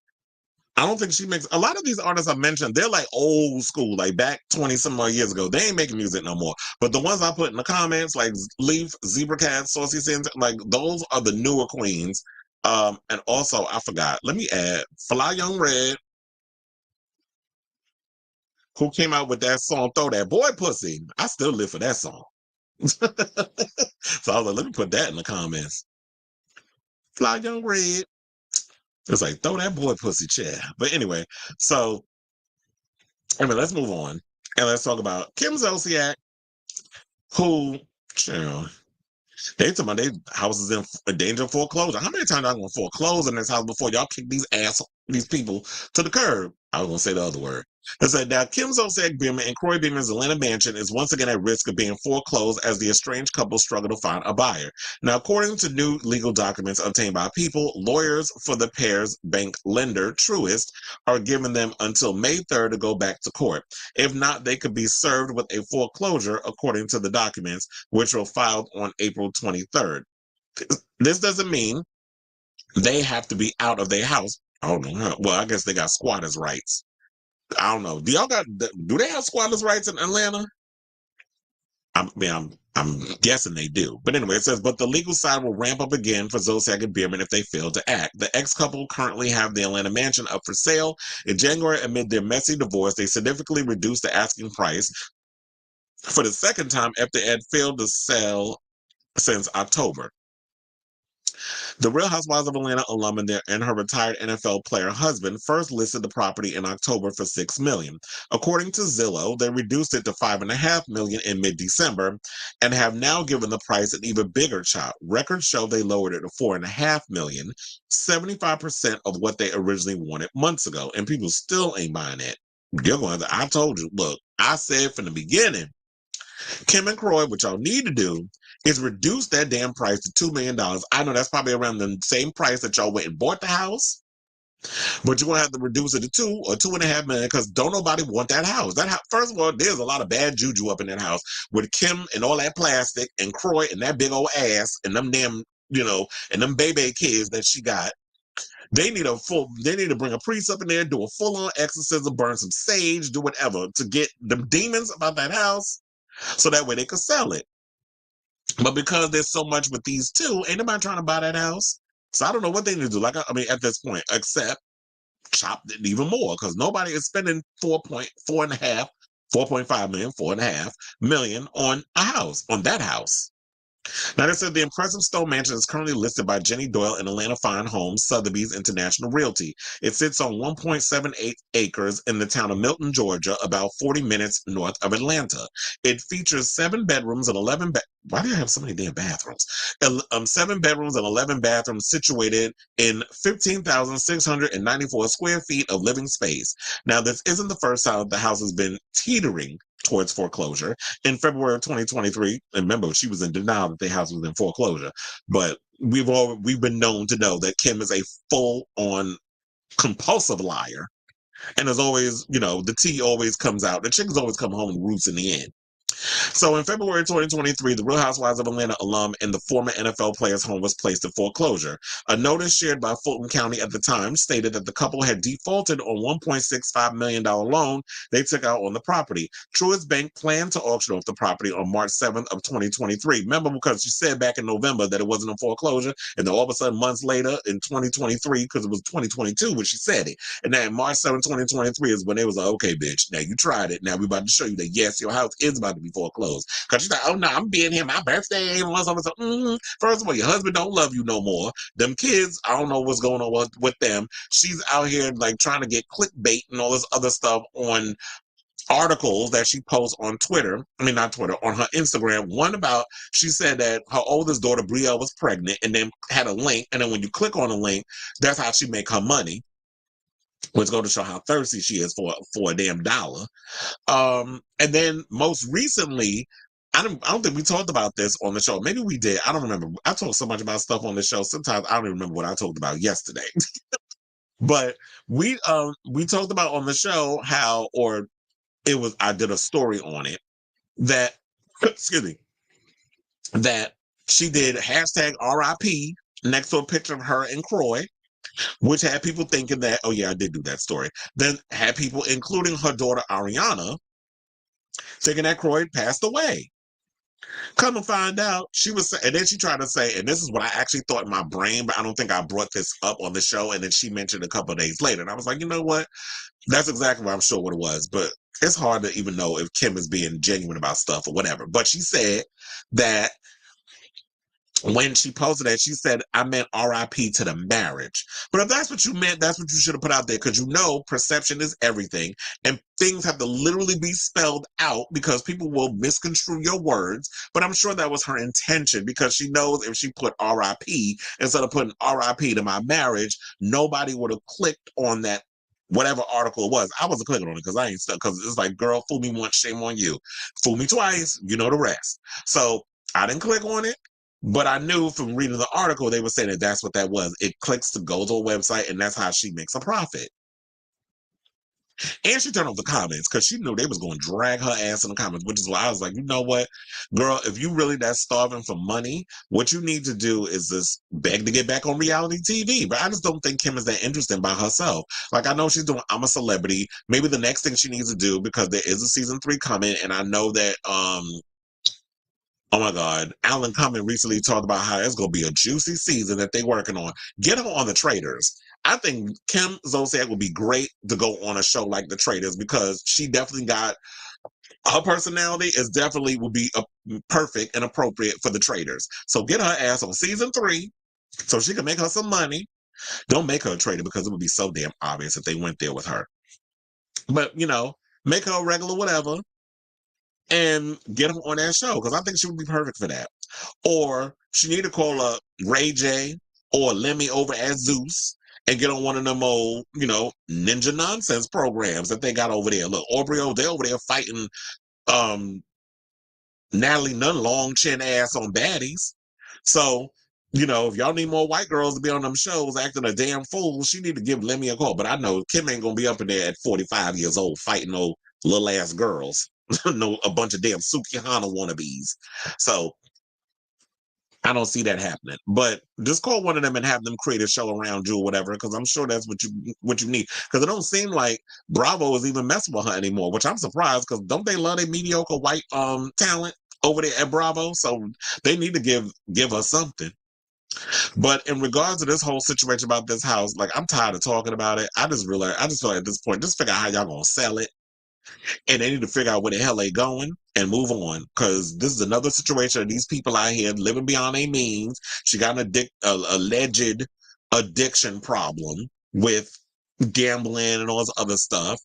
I don't think she makes a lot of these artists I mentioned. They're like old school, like back 20 some odd years ago. They ain't making music no more. But the ones I put in the comments, like Leaf, Zebra Cat, Saucy Sins, like those are the newer queens. And also I forgot. Let me add Fly Young Red, who came out with that song "Throw That Boy Pussy." I still live for that song. So I was like, let me put that in the comments. Fly Young Red. It's like, throw that boy pussy chair. But anyway, so let's move on. And let's talk about Kim Zolciak, who, child, they talking about their houses in danger of foreclosure. How many times are I going to foreclose in this house before y'all kick these people to the curb? I was going to say the other word. It said, now Kim Zolciak Biermann and Kroy Biermann's Atlanta mansion is once again at risk of being foreclosed as the estranged couple struggle to find a buyer. Now, according to new legal documents obtained by People, lawyers for the pair's bank lender, Truist, are giving them until May 3rd to go back to court. If not, they could be served with a foreclosure, according to the documents, which were filed on April 23rd. This doesn't mean they have to be out of their house. Oh no! Well, I guess they got squatters' rights. I don't know. Do they have squatters' rights in Atlanta? I'm guessing they do. But anyway, it says, but the legal side will ramp up again for Zolciak and Biermann if they fail to act. The ex-couple currently have the Atlanta mansion up for sale. In January, amid their messy divorce, they significantly reduced the asking price for the second time after it had failed to sell since October. The Real Housewives of Atlanta alum and her retired NFL player husband first listed the property in October for $6 million. According to Zillow, they reduced it to $5.5 million in mid-December and have now given the price an even bigger chop. Records show they lowered it to $4.5 million, 75% of what they originally wanted months ago, and people still ain't buying it. You're going to, I told you, look, I said from the beginning, Kim and Kroy, what y'all need to do is reduce that damn price to $2 million. I know that's probably around the same price that y'all went and bought the house, but you're going to have to reduce it to $2 or $2.5 million because don't nobody want that house. That house, first of all, there's a lot of bad juju up in that house with Kim and all that plastic and Kroy and that big old ass and them damn, and them baby kids that she got. They need to bring a priest up in there, do a full-on exorcism, burn some sage, do whatever to get them demons about that house so that way they could sell it. But because there's so much with these two, ain't nobody trying to buy that house. So I don't know what they need to do. Like, I mean, at this point, except chop it even more because nobody is spending 4.5 million, 4.5 million on a house, on that house. Now, they said the impressive stone mansion is currently listed by Jenny Doyle in Atlanta Fine Homes, Sotheby's International Realty. It sits on 1.78 acres in the town of Milton, Georgia, about 40 minutes north of Atlanta. It features 7 bedrooms and 11 why do you have so many damn bathrooms? 7 bedrooms and 11 bathrooms situated in 15,694 square feet of living space. Now, this isn't the first time the house has been teetering towards foreclosure. In February of 2023, and remember, she was in denial that the house was in foreclosure, but we've been known to know that Kim is a full-on compulsive liar, and as always, the tea always comes out. The chickens always come home and roots in the end. So in February 2023, the Real Housewives of Atlanta alum and the former NFL player's home was placed in foreclosure. A notice shared by Fulton County at the time stated that the couple had defaulted on $1.65 million loan they took out on the property. Truist Bank planned to auction off the property on March 7th of 2023. Remember, because she said back in November that it wasn't in foreclosure, and then all of a sudden months later in 2023, because it was 2022 when she said it, and then March 7th, 2023 is when they was like, okay, bitch, now you tried it. Now we about to show you that, yes, your house is about to be foreclosed. Because she's like, oh no, I'm being here, my birthday. First of all, your husband don't love you no more. Them kids, I don't know what's going on with them. She's out here like trying to get clickbait and all this other stuff on articles that she posts on Twitter. I mean, not Twitter, on her Instagram. One about, she said that her oldest daughter, Brielle, was pregnant and then had a link. And then when you click on a link, that's how she make her money. Which go to show how thirsty she is for a damn dollar. And then most recently, I don't think we talked about this on the show. Maybe we did. I don't remember. I talked so much about stuff on the show. Sometimes I don't even remember what I talked about yesterday. But we talked about on the show how, I did a story on it that, excuse me, that she did hashtag RIP next to a picture of her and Kroy, which had people thinking that, oh yeah, I did do that story. Then had people, including her daughter Ariana, thinking that Kroy passed away. Come to find out, she was, and then she tried to say, and this is what I actually thought in my brain, but I don't think I brought this up on the show. And then she mentioned a couple of days later, and I was like, you know what? That's exactly what I'm sure what it was. But it's hard to even know if Kim is being genuine about stuff or whatever. But she said that when she posted that, she said, I meant RIP to the marriage. But if that's what you meant, that's what you should have put out there, because perception is everything. And things have to literally be spelled out because people will misconstrue your words. But I'm sure that was her intention, because she knows if she put RIP instead of putting RIP to my marriage, nobody would have clicked on that, whatever article it was. I wasn't clicking on it because I ain't stuck, because it's like, girl, fool me once, shame on you. Fool me twice, you know the rest. So I didn't click on it. But I knew from reading the article, they were saying that that's what that was. It clicks to go to a website, and that's how she makes a profit. And she turned off the comments because she knew they was going to drag her ass in the comments, which is why I was like, you know what, girl, if you really that starving for money, what you need to do is just beg to get back on reality TV. But I just don't think Kim is that interesting by herself. Like, I know she's doing I'm a Celebrity. Maybe the next thing she needs to do, because there is a season 3 coming, and I know that, oh my God, Alan Cumming recently talked about how it's going to be a juicy season that they're working on. Get her on The Traitors. I think Kim Zolciak would be great to go on a show like The Traitors, because she definitely got, her personality is definitely would be perfect and appropriate for The Traitors. So get her ass on season 3 So she can make her some money. Don't make her a traitor because it would be so damn obvious if they went there with her. But, make her a regular whatever and get her on that show because I think she would be perfect for that. Or she need to call up Ray J or Lemmy over at Zeus and get on one of them old, ninja nonsense programs that they got over there. Look, Aubrey, they're over there fighting Natalie Nunn long chin ass on baddies. So, if y'all need more white girls to be on them shows acting a damn fool, she need to give Lemmy a call. But I know Kim ain't gonna be up in there at 45 years old fighting no little ass girls. No, a bunch of damn Sukihana wannabes. So I don't see that happening. But just call one of them and have them create a show around you or whatever, because I'm sure that's what you need. Because it don't seem like Bravo is even messing with her anymore, which I'm surprised because don't they love their mediocre white talent over there at Bravo? So they need to give us something. But in regards to this whole situation about this house, like I'm tired of talking about it. I just feel like at this point, just figure out how y'all gonna sell it. And they need to figure out where the hell they going and move on. Because this is another situation of these people out here living beyond their means. She got an alleged addiction problem with gambling and all this other stuff.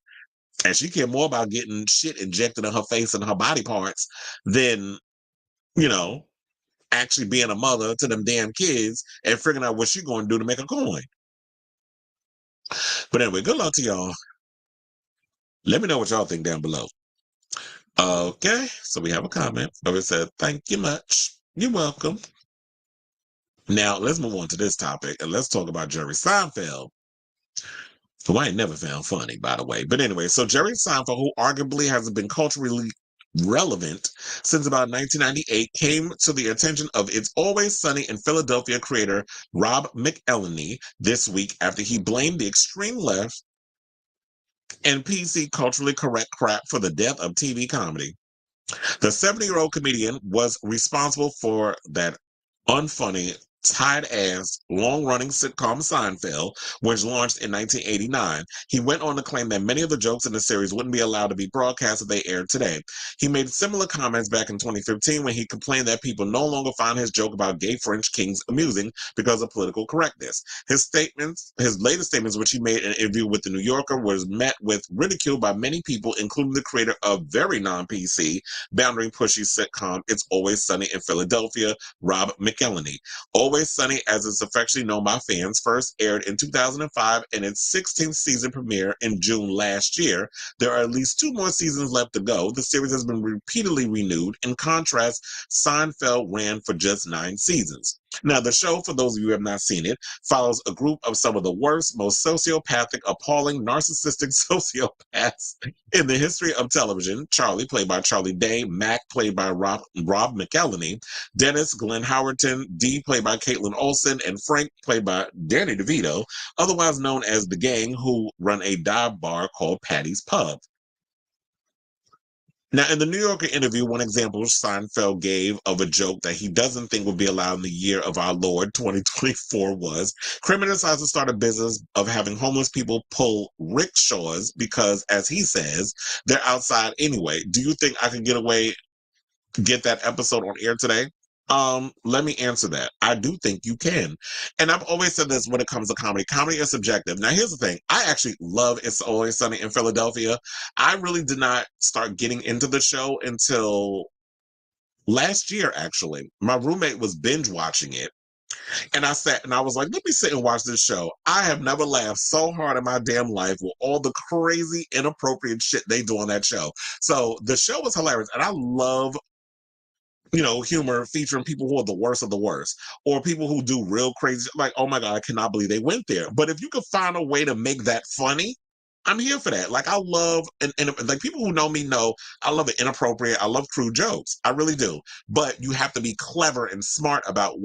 And she cared more about getting shit injected in her face and her body parts than, actually being a mother to them damn kids and figuring out what she's going to do to make a coin. But anyway, good luck to y'all. Let me know what y'all think down below. Okay, so we have a comment where it said, thank you much. You're welcome. Now, let's move on to this topic and let's talk about Jerry Seinfeld, who I ain't never found funny, by the way. But anyway, so Jerry Seinfeld, who arguably hasn't been culturally relevant since about 1998, came to the attention of It's Always Sunny in Philadelphia creator Rob McElhenney this week after he blamed the extreme left and PC culturally correct crap for the death of TV comedy. The 70-year-old comedian was responsible for that unfunny, tired-ass, long-running sitcom Seinfeld, which launched in 1989. He went on to claim that many of the jokes in the series wouldn't be allowed to be broadcast if they aired today. He made similar comments back in 2015 when he complained that people no longer find his joke about gay French kings amusing because of political correctness. His latest statements, which he made in an interview with The New Yorker, was met with ridicule by many people, including the creator of very non-PC, boundary pushy sitcom It's Always Sunny in Philadelphia, Rob McElhenney. Always Sunny, as it's affectionately known by fans, first aired in 2005 and its 16th season premiere in June last year. There are at least 2 more seasons left to go. The series has been repeatedly renewed. In contrast, Seinfeld ran for just 9 seasons. Now, the show, for those of you who have not seen it, follows a group of some of the worst, most sociopathic, appalling, narcissistic sociopaths in the history of television. Charlie, played by Charlie Day, Mac, played by Rob McElhenney, Dennis, Glenn Howerton, Dee, played by Caitlyn Olsen, and Frank, played by Danny DeVito, otherwise known as The Gang, who run a dive bar called Patty's Pub. Now, in the New Yorker interview, one example Seinfeld gave of a joke that he doesn't think will be allowed in the year of our Lord, 2024, was Kramer decides to start a business of having homeless people pull rickshaws because, as he says, they're outside anyway. Do you think I can get that episode on air today? Let me answer that. I do think you can. And I've always said this when it comes to comedy. Comedy is subjective. Now, here's the thing. I actually love It's Always Sunny in Philadelphia. I really did not start getting into the show until last year, actually. My roommate was binge watching it. And I sat and I was like, let me sit and watch this show. I have never laughed so hard in my damn life with all the crazy, inappropriate shit they do on that show. So the show was hilarious. And I love humor featuring people who are the worst of the worst, or people who do real crazy, like, oh my God, I cannot believe they went there. But if you could find a way to make that funny, I'm here for that. Like, I love, and like people who know me know, I love it inappropriate. I love crude jokes. I really do. But you have to be clever and smart about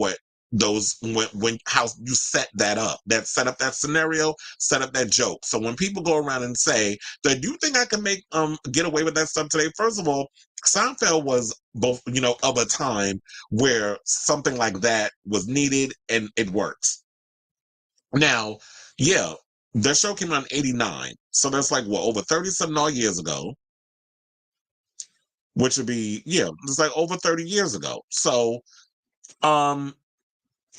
how you set that up, set up that scenario, set up that joke. So when people go around and say that, do you think I can get away with that stuff today? First of all, Seinfeld was both, of a time where something like that was needed and it works. Now, yeah, the show came out in 89. So that's like, over 30-something odd years ago, which would be, it's like over 30 years ago. So,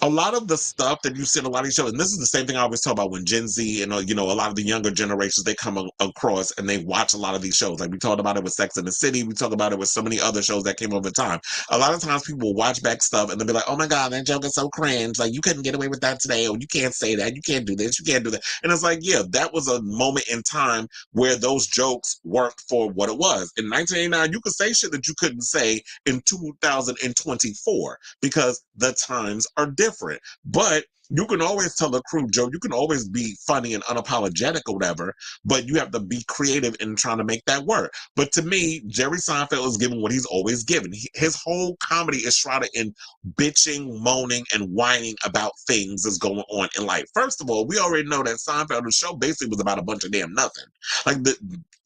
a lot of the stuff that you see in a lot of these shows, and this is the same thing I always talk about when Gen Z and a lot of the younger generations, they come across and they watch a lot of these shows. Like we talked about it with Sex and the City, we talk about it with so many other shows that came over time. A lot of times people will watch back stuff and they'll be like, "Oh my God, that joke is so cringe! Like you couldn't get away with that today, or you can't say that, you can't do this, you can't do that." And it's like, yeah, that was a moment in time where those jokes worked for what it was. In 1989, you could say shit that you couldn't say in 2024 because the times are different. But you can always tell a crude joke. You can always be funny and unapologetic or whatever, but you have to be creative in trying to make that work. But to me, Jerry Seinfeld is giving what he's always given. His whole comedy is shrouded in bitching, moaning, and whining about things that's going on in life. First of all, we already know that Seinfeld, the show basically was about a bunch of damn nothing. Like,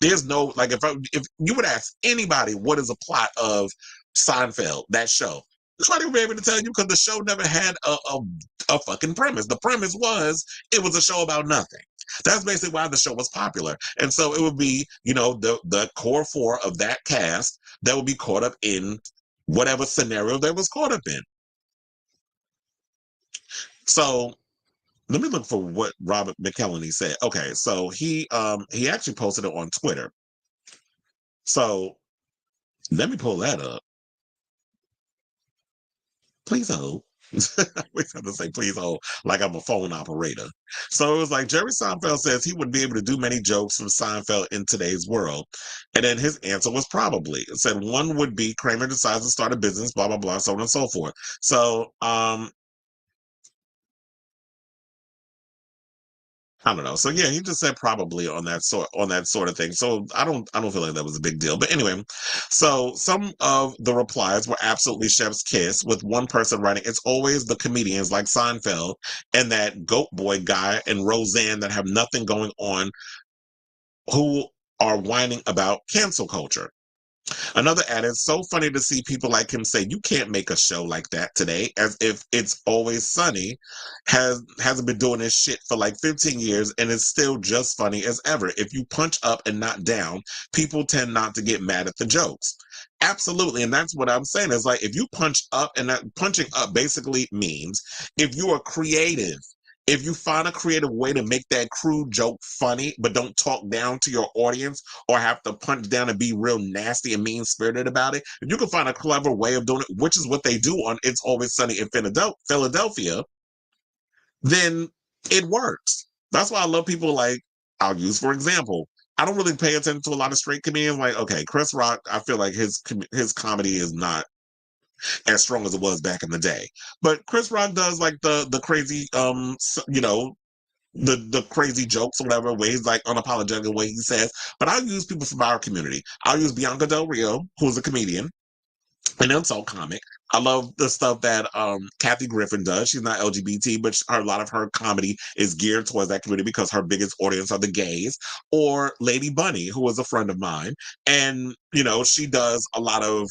there's no, like, if you would ask anybody what is a plot of Seinfeld, that show, nobody would be able to tell you because the show never had a fucking premise. The premise was it was a show about nothing. That's basically why the show was popular. And so it would be, the core four of that cast that would be caught up in whatever scenario they was caught up in. So let me look for what Robert McKellany said. Okay, so he actually posted it on Twitter. So let me pull that up. Please hold. I always have to say please hold like I'm a phone operator. So it was like Jerry Seinfeld says he wouldn't be able to do many jokes from Seinfeld in today's world. And then his answer was probably. It said one would be Kramer decides to start a business, blah, blah, blah, so on and so forth. So I don't know. So yeah, he just said probably on that sort of thing. So I don't feel like that was a big deal. But anyway, so some of the replies were absolutely chef's kiss, with one person writing, "It's always the comedians like Seinfeld and that Goat Boy guy and Roseanne that have nothing going on who are whining about cancel culture." Another added, "So funny to see people like him say you can't make a show like that today, as if It's Always Sunny hasn't been doing this shit for like 15 years and it's still just funny as ever. If you punch up and not down, people tend not to get mad at the jokes." Absolutely, and that's what I'm saying. Is like if you punch up, and that punching up basically means if you are creative. If you find a creative way to make that crude joke funny, but don't talk down to your audience or have to punch down and be real nasty and mean-spirited about it, if you can find a clever way of doing it, which is what they do on It's Always Sunny in Philadelphia, then it works. That's why I love people like, I'll use, for example, I don't really pay attention to a lot of straight comedians. Like, okay, Chris Rock, I feel like his comedy is not as strong as it was back in the day. But Chris Rock does like the crazy, the crazy jokes or whatever ways, like unapologetic way he says. But I'll use people from our community. I'll use Bianca Del Rio, who's a comedian, an insult comic. I love the stuff that Kathy Griffin does. She's not LGBT, but a lot of her comedy is geared towards that community because her biggest audience are the gays. Or Lady Bunny, who is a friend of mine. And, she does a lot of,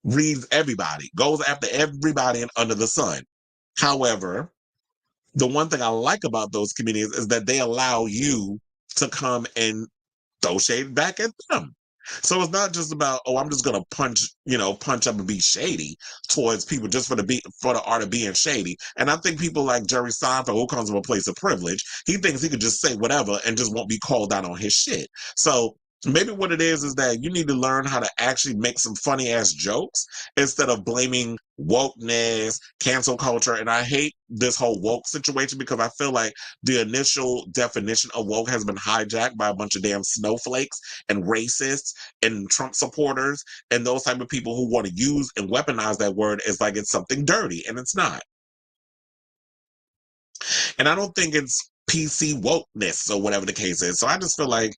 reads everybody, goes after everybody and under the sun. However, the one thing I like about those comedians is that they allow you to come and throw shade back at them. So it's not just about, oh, I'm just gonna punch up and be shady towards people just for the art of being shady. And I think people like Jerry Seinfeld, who comes from a place of privilege, he thinks he could just say whatever and just won't be called out on his shit. So maybe what it is that you need to learn how to actually make some funny ass jokes instead of blaming wokeness, cancel culture. And I hate this whole woke situation because I feel like the initial definition of woke has been hijacked by a bunch of damn snowflakes and racists and Trump supporters and those type of people who want to use and weaponize that word as like it's something dirty, and it's not. And I don't think it's PC wokeness or whatever the case is. So I just feel like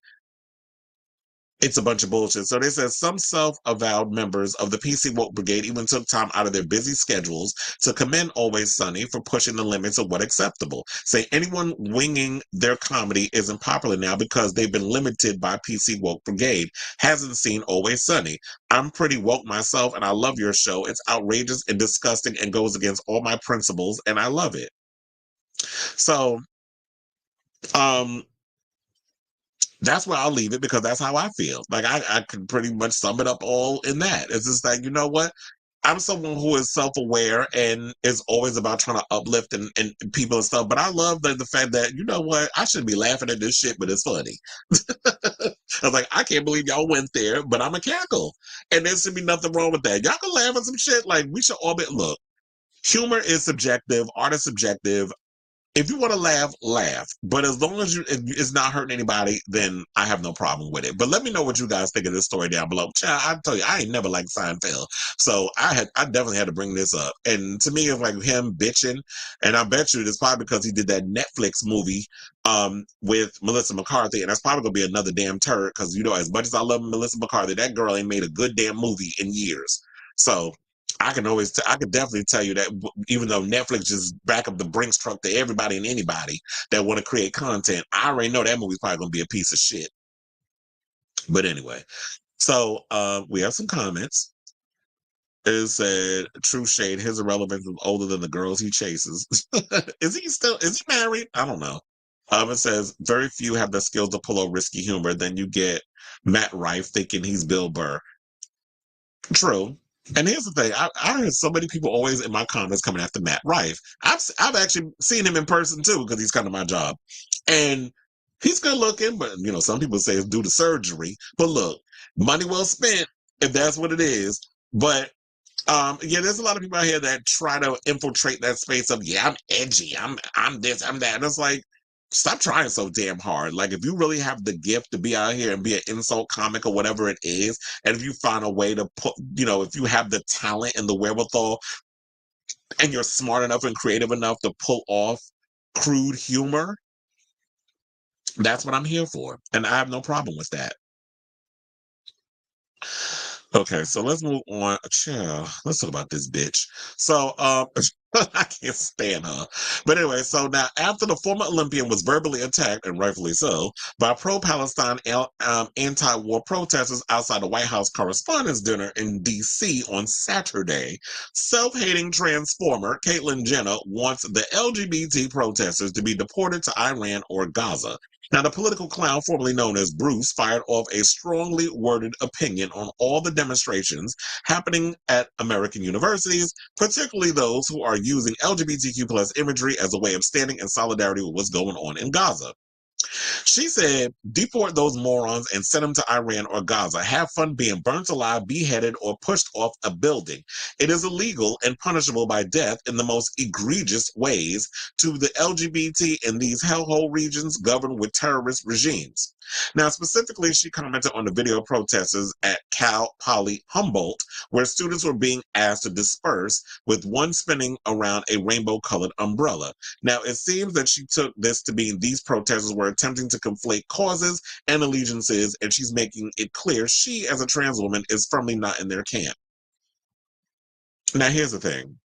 it's a bunch of bullshit. So they said some self-avowed members of the PC Woke Brigade even took time out of their busy schedules to commend Always Sunny for pushing the limits of what's acceptable. Say anyone winging their comedy isn't popular now because they've been limited by PC Woke Brigade. Hasn't seen Always Sunny. I'm pretty woke myself and I love your show. It's outrageous and disgusting and goes against all my principles and I love it. So, that's where I'll leave it because that's how I feel. Like I can pretty much sum it up all in that. It's just like, you know what? I'm someone who is self-aware and is always about trying to uplift and people and stuff. But I love the fact that, you know what, I shouldn't be laughing at this shit, but it's funny. I was like, I can't believe y'all went there, but I'm a cackle. And there should be nothing wrong with that. Y'all can laugh at some shit. Like, we should all be, look, humor is subjective, art is subjective. If you want to laugh, laugh. But as long as it's not hurting anybody, then I have no problem with it. But let me know what you guys think of this story down below. Child, I tell you, I ain't never liked Seinfeld. So I definitely had to bring this up. And to me, it's like him bitching. And I bet you it's probably because he did that Netflix movie with Melissa McCarthy. And that's probably going to be another damn turd. Because, you know, as much as I love Melissa McCarthy, that girl ain't made a good damn movie in years. So I can definitely tell you that even though Netflix just back up the Brinks truck to everybody and anybody that want to create content, I already know that movie's probably going to be a piece of shit. But anyway, so we have some comments. It said, True Shade, his irrelevance is older than the girls he chases. Is he married? I don't know. It says, very few have the skills to pull a risky humor. Then you get Matt Rife thinking he's Bill Burr. True. And here's the thing, I heard so many people always in my comments coming after Matt Rife. I've actually seen him in person too, because he's kind of my job. And he's good looking, but you know, some people say it's due to surgery. But look, money well spent, if that's what it is. But yeah, there's a lot of people out here that try to infiltrate that space of, yeah, I'm edgy, I'm this, I'm that. And it's like, stop trying so damn hard. Like, if you really have the gift to be out here and be an insult comic or whatever it is, and if you find a way to put, you know, if you have the talent and the wherewithal and you're smart enough and creative enough to pull off crude humor, that's what I'm here for. And I have no problem with that. Okay, so let's move on. Chill. Let's talk about this bitch. So, I can't stand her. But anyway, so now after the former Olympian was verbally attacked, and rightfully so, by pro-Palestine anti-war protesters outside the White House Correspondents' Dinner in D.C. on Saturday, self-hating transformer Caitlyn Jenner wants the LGBT protesters to be deported to Iran or Gaza. Now, the political clown formerly known as Bruce fired off a strongly worded opinion on all the demonstrations happening at American universities, particularly those who are using LGBTQ plus imagery as a way of standing in solidarity with what's going on in Gaza. She said, deport those morons and send them to Iran or Gaza. Have fun being burnt alive, beheaded, or pushed off a building. It is illegal and punishable by death in the most egregious ways to the LGBT in these hellhole regions governed with terrorist regimes. Now, specifically, she commented on the video of protesters at Cal Poly Humboldt, where students were being asked to disperse with one spinning around a rainbow-colored umbrella. Now, it seems that she took this to mean these protesters were attempting to conflate causes and allegiances, and she's making it clear she, as a trans woman, is firmly not in their camp. Now, here's the thing.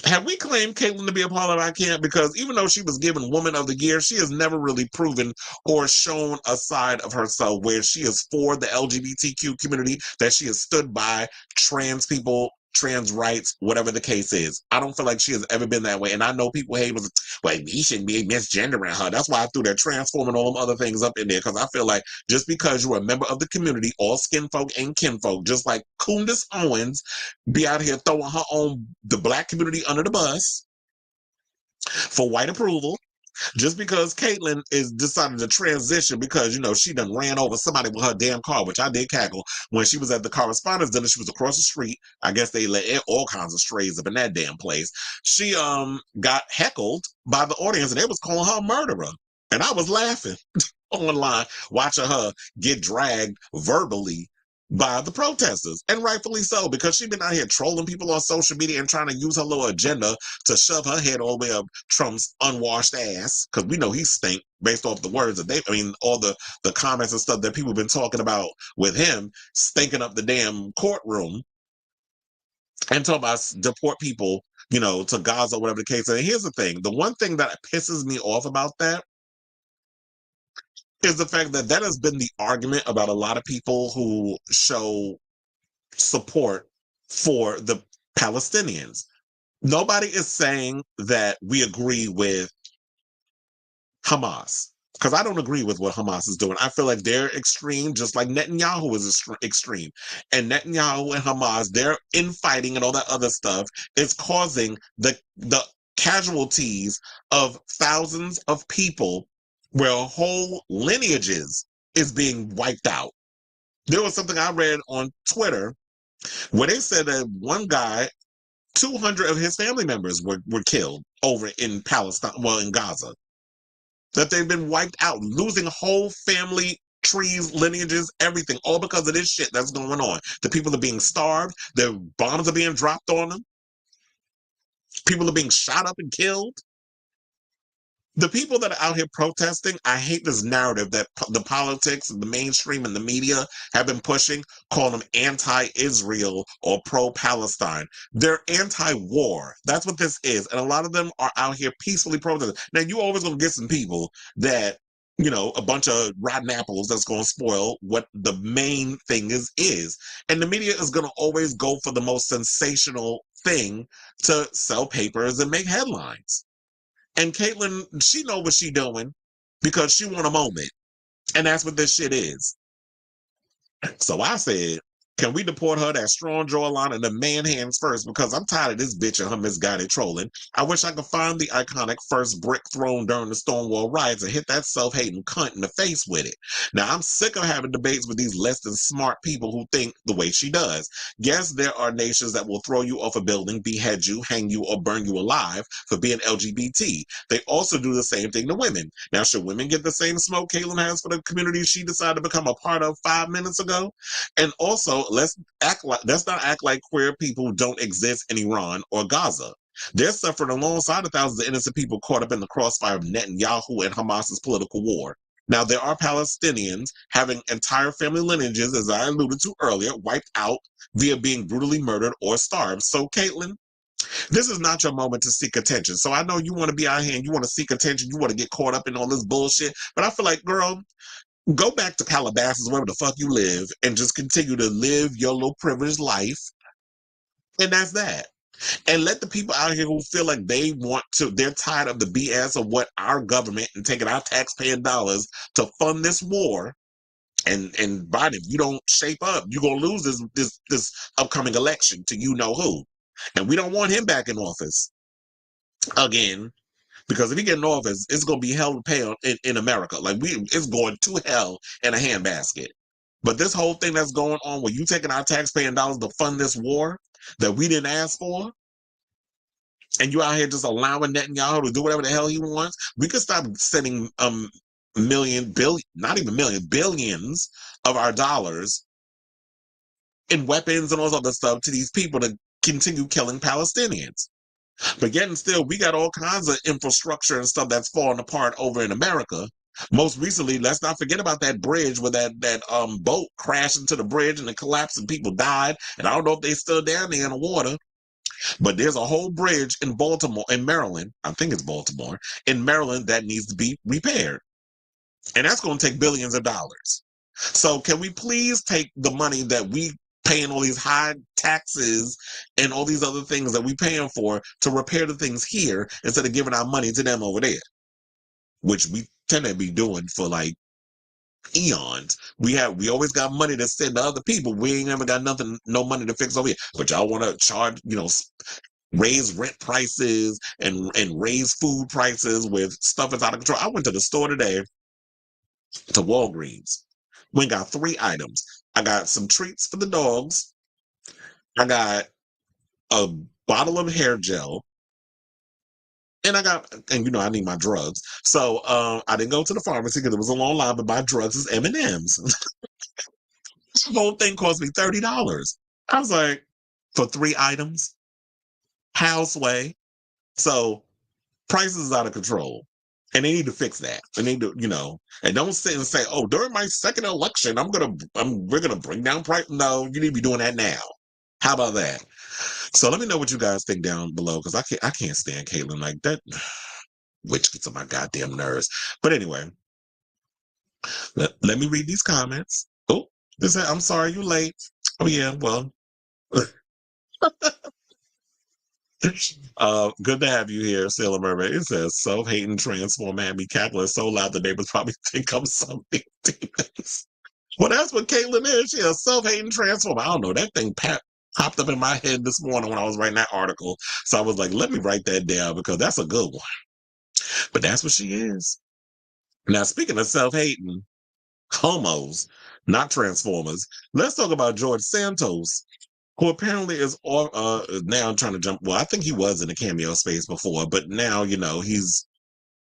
Have we claimed Caitlyn to be a part of our camp? Because even though she was given Woman of the Year, she has never really proven or shown a side of herself where she is for the LGBTQ community, that she has stood by trans people, trans rights, whatever the case is. I don't feel like she has ever been that way. And I know people hate, well, he shouldn't be misgendering her. That's why I threw that transform and all them other things up in there, because I feel like just because you're a member of the community, all skin folk and kinfolk, just like Candace Owens be out here throwing the black community under the bus for white approval, just because Caitlyn is decided to transition because, you know, she done ran over somebody with her damn car, which I did cackle when she was at the Correspondents' Dinner. She was across the street. I guess they let all kinds of strays up in that damn place. She got heckled by the audience, and they was calling her a murderer. And I was laughing online watching her get dragged verbally by the protesters, and rightfully so, because she's been out here trolling people on social media and trying to use her little agenda to shove her head all the way up Trump's unwashed ass, because we know he stink based off the words that all the comments and stuff that people have been talking about with him stinking up the damn courtroom, and talking about deport people, you know, to Gaza, whatever the case is. And here's the thing, the one thing that pisses me off about that is the fact that has been the argument about a lot of people who show support for the Palestinians. Nobody is saying that we agree with Hamas. Because I don't agree with what Hamas is doing. I feel like they're extreme, just like Netanyahu is extreme. And Netanyahu and Hamas, their infighting and all that other stuff is causing the casualties of thousands of people where whole lineages is being wiped out. There was something I read on Twitter where they said that one guy, 200 of his family members were killed over in Palestine, well, in Gaza. That they've been wiped out, losing whole family trees, lineages, everything, all because of this shit that's going on. The people are being starved, the bombs are being dropped on them, people are being shot up and killed. The people that are out here protesting, I hate this narrative that the politics, the mainstream, and the media have been pushing, calling them anti-Israel or pro-Palestine. They're anti-war. That's what this is. And a lot of them are out here peacefully protesting. Now, you always going to get some people that, you know, a bunch of rotten apples that's going to spoil what the main thing is. And the media is going to always go for the most sensational thing to sell papers and make headlines. And Caitlyn, she know what she doing because she want a moment. And that's what this shit is. So I said, can we deport her, that strong jawline, and the man hands first? Because I'm tired of this bitch and her misguided trolling. I wish I could find the iconic first brick thrown during the Stonewall riots and hit that self-hating cunt in the face with it. Now, I'm sick of having debates with these less than smart people who think the way she does. Yes, there are nations that will throw you off a building, behead you, hang you, or burn you alive for being LGBT. They also do the same thing to women. Now, should women get the same smoke Caitlyn has for the community she decided to become a part of 5 minutes ago? And also, let's not act like queer people don't exist in Iran or Gaza. They're suffering alongside of thousands of innocent people caught up in the crossfire of Netanyahu and Hamas's political war. Now, there are Palestinians having entire family lineages, as I alluded to earlier, wiped out via being brutally murdered or starved. So, Caitlyn, this is not your moment to seek attention. So I know you want to be out here and you want to seek attention, you want to get caught up in all this bullshit, but I feel like, girl, go back to Calabasas, wherever the fuck you live, and just continue to live your little privileged life. And that's that. And let the people out here who feel like they're tired of the BS of what our government and taking our taxpaying dollars to fund this war. And Biden, if you don't shape up, you're gonna lose this upcoming election to you know who. And we don't want him back in office again. Because if he get in office, it's gonna be hell to pay in America. Like it's going to hell in a handbasket. But this whole thing that's going on, where you taking our taxpaying dollars to fund this war that we didn't ask for, and you out here just allowing Netanyahu to do whatever the hell he wants, we could stop sending billions of our dollars in weapons and all this other stuff to these people to continue killing Palestinians. But yet and still, we got all kinds of infrastructure and stuff that's falling apart over in America. Most recently, let's not forget about that bridge where that boat crashed into the bridge and it collapsed and people died. And I don't know if they still down there in the water. But there's a whole bridge in Baltimore, in Maryland, I think it's Baltimore, in Maryland that needs to be repaired. And that's going to take billions of dollars. So can we please take the money that we paying all these high taxes and all these other things that we paying for to repair the things here instead of giving our money to them over there, which we tend to be doing for like eons. We always got money to send to other people. We ain't ever got no money to fix over here. But y'all want to charge, raise rent prices and raise food prices with stuff that's out of control. I went to the store today, to Walgreens. We got 3 items. I got some treats for the dogs. I got a bottle of hair gel. And I need my drugs. So I didn't go to the pharmacy because it was a long line, but my drugs is M&M's. The whole thing cost me $30. I was like, for 3 items? Houseway. So prices is out of control. And they need to fix that. And they do, and don't sit and say, oh, during my second election, we're gonna bring down price. No, you need to be doing that now. How about that? So let me know what you guys think down below, because I can't stand Caitlyn like that. Which gets on my goddamn nerves. But anyway, let me read these comments. Oh, I'm sorry, you late. Oh yeah, well. Good to have you here, Sailor Mermaid. It says self-hating transform had me cackling so loud the neighbors probably think I'm something demons. Well, that's what Caitlyn is. She's a self-hating transformer. I don't know. That thing popped up in my head this morning when I was writing that article. So I was like, let me write that down because that's a good one. But that's what she is. Now, speaking of self-hating homos, not transformers, let's talk about George Santos, who apparently is now trying to jump. Well, I think he was in the Cameo space before, but now, he's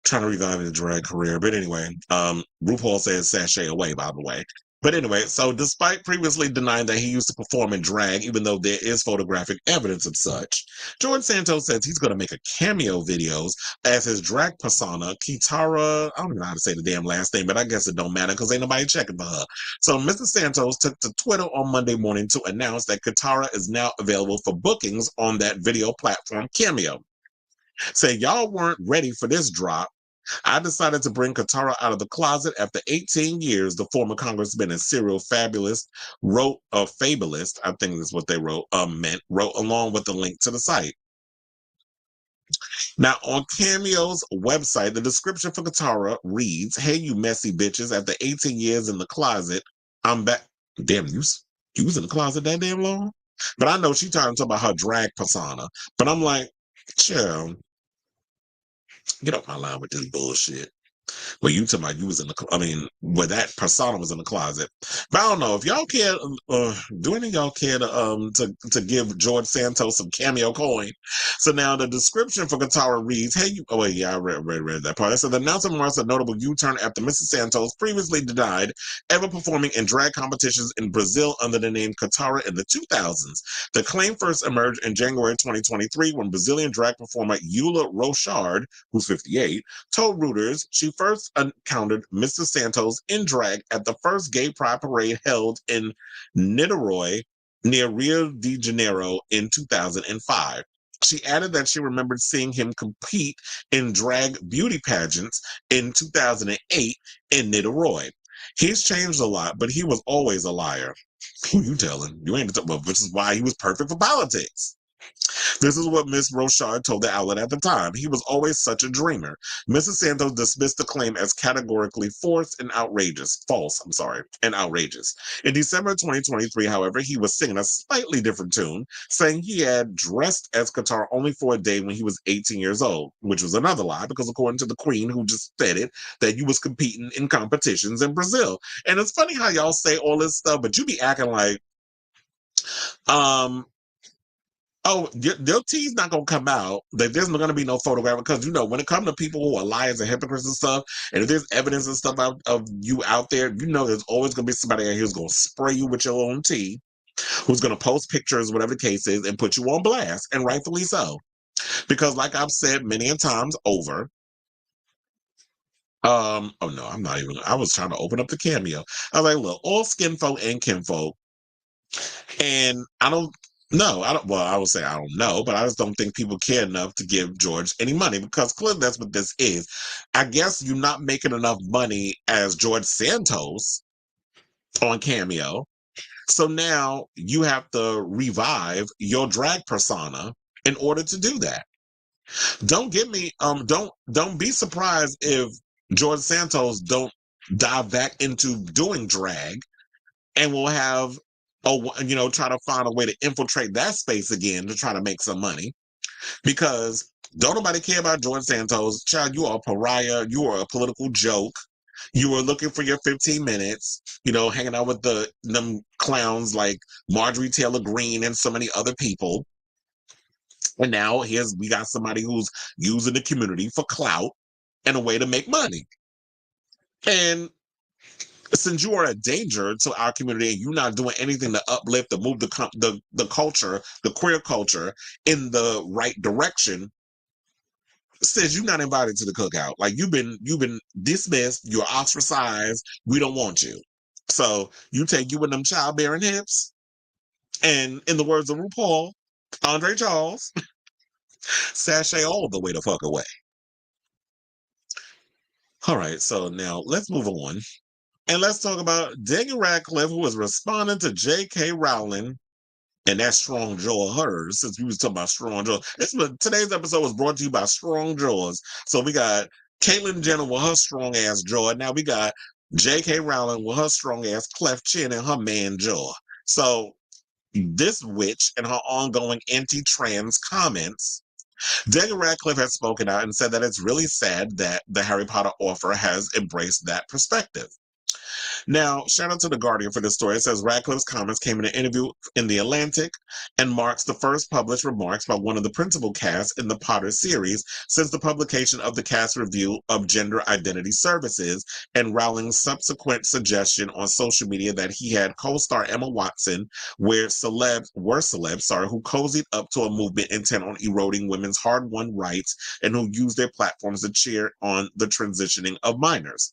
trying to revive his drag career. But anyway, RuPaul says sashay away, by the way. But anyway, so despite previously denying that he used to perform in drag, even though there is photographic evidence of such, George Santos says he's going to make a cameo videos as his drag persona, Kitara. I don't even know how to say the damn last name, but I guess it don't matter because ain't nobody checking for her. So Mr. Santos took to Twitter on Monday morning to announce that Kitara is now available for bookings on that video platform Cameo. Say y'all weren't ready for this drop. I decided to bring Kitara out of the closet after 18 years. The former congressman and serial fabulist wrote a fabulist, I think is what they wrote along with the link to the site. Now on Cameo's website, the description for Kitara reads, "Hey, you messy bitches! After 18 years in the closet, I'm back." Damn, you was in the closet that damn long? But I know she talking about her drag persona. But I'm like, chill, get off my line with this bullshit. Well, you talking about you was in where that persona was in the closet. But I don't know if y'all care. Do any of y'all care to give George Santos some cameo coin? So now the description for Kitara reads, "Hey, you." Oh wait, yeah, I read that part. So the announcement marks a notable U-turn after Mr. Santos previously denied ever performing in drag competitions in Brazil under the name Kitara in the 2000s. The claim first emerged in January 2023 when Brazilian drag performer Eula Rochard, who's 58, told Reuters she first encountered Mr. Santos in drag at the first gay pride parade held in Niterói near Rio de Janeiro in 2005. She added that she remembered seeing him compete in drag beauty pageants in 2008 in Niterói. He's changed a lot, but he was always a liar. Who you telling? You ain't talking about, which is why he was perfect for politics. This is what Ms. Rochard told the outlet at the time. He was always such a dreamer. Mrs. Santos dismissed the claim as categorically false, and outrageous. In December 2023, however, he was singing a slightly different tune, saying he had dressed as Kitara only for a day when he was 18 years old, which was another lie because according to the queen who just said it, that you was competing in competitions in Brazil. And it's funny how y'all say all this stuff, but you be acting like, oh, your tea's not gonna come out. That there's not gonna be no photograph because when it comes to people who are liars and hypocrites and stuff, and if there's evidence and stuff of you out there, there's always gonna be somebody out here who's gonna spray you with your own tea, who's gonna post pictures, whatever the case is, and put you on blast, and rightfully so. Because, like I've said many a times over, oh no, I'm not even. I was trying to open up the Cameo. I was like, look, all skin folk and kinfolk. And I don't know. Well, I would say I don't know, but I just don't think people care enough to give George any money because clearly that's what this is. I guess you're not making enough money as George Santos on Cameo. So now you have to revive your drag persona in order to do that. Don't get me, don't be surprised if George Santos don't dive back into doing drag and will have try to find a way to infiltrate that space again to try to make some money because don't nobody care about George Santos. Child, you are a pariah. You are a political joke. You were looking for your 15 minutes, hanging out with them clowns like Marjorie Taylor Greene and so many other people. And now we got somebody who's using the community for clout and a way to make money. And since you are a danger to our community and you're not doing anything to uplift or move the culture, the queer culture in the right direction, says you're not invited to the cookout. Like you've been dismissed, you're ostracized, we don't want you. So you and them childbearing hips, and in the words of RuPaul, Andre Charles, sashay all the way the fuck away. All right, so now let's move on. And let's talk about Daniel Radcliffe, who is responding to J.K. Rowling And that strong jaw of hers, since we was talking about strong jaws. Today's episode was brought to you by Strong Jaws. So we got Caitlyn Jenner with her strong ass jaw. And now we got J.K. Rowling with her strong ass cleft chin and her man jaw. So this witch and her ongoing anti-trans comments, Daniel Radcliffe has spoken out and said that it's really sad that the Harry Potter author has embraced that perspective. Now, shout out to The Guardian for this story. It says Radcliffe's comments came in an interview in The Atlantic and marks the first published remarks by one of the principal casts in the Potter series since the publication of the cast review of Gender Identity Services and Rowling's subsequent suggestion on social media that he had co-star Emma Watson, where celebs who cozied up to a movement intent on eroding women's hard-won rights and who used their platforms to cheer on the transitioning of minors.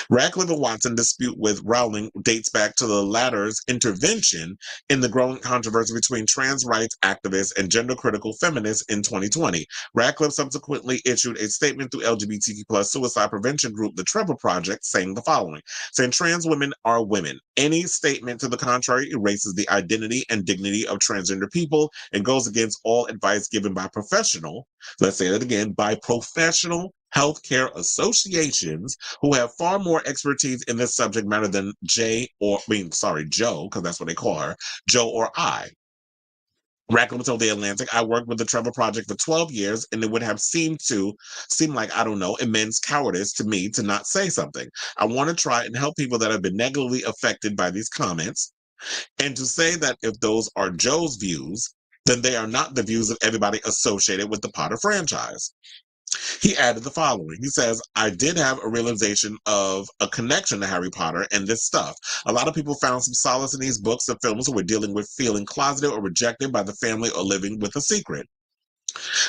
Radcliffe and Watson's dispute with Rowling dates back to the latter's intervention in the growing controversy between trans rights activists and gender-critical feminists in 2020. Radcliffe subsequently issued a statement through LGBTQ+ suicide prevention group, the Trevor Project, saying the following, saying trans women are women. Any statement to the contrary erases the identity and dignity of transgender people and goes against all advice given by professional, let's say that again, by professional healthcare associations who have far more expertise in this subject matter than Joe, because that's what they call her, Joe or I. Radcliffe told The Atlantic, I worked with the Trevor Project for 12 years, and it would have seemed like, I don't know, immense cowardice to me to not say something. I want to try and help people that have been negatively affected by these comments, and to say that if those are Joe's views, then they are not the views of everybody associated with the Potter franchise. He added the following. He says, I did have a realization of a connection to Harry Potter and this stuff. A lot of people found some solace in these books and films who were dealing with feeling closeted or rejected by the family or living with a secret.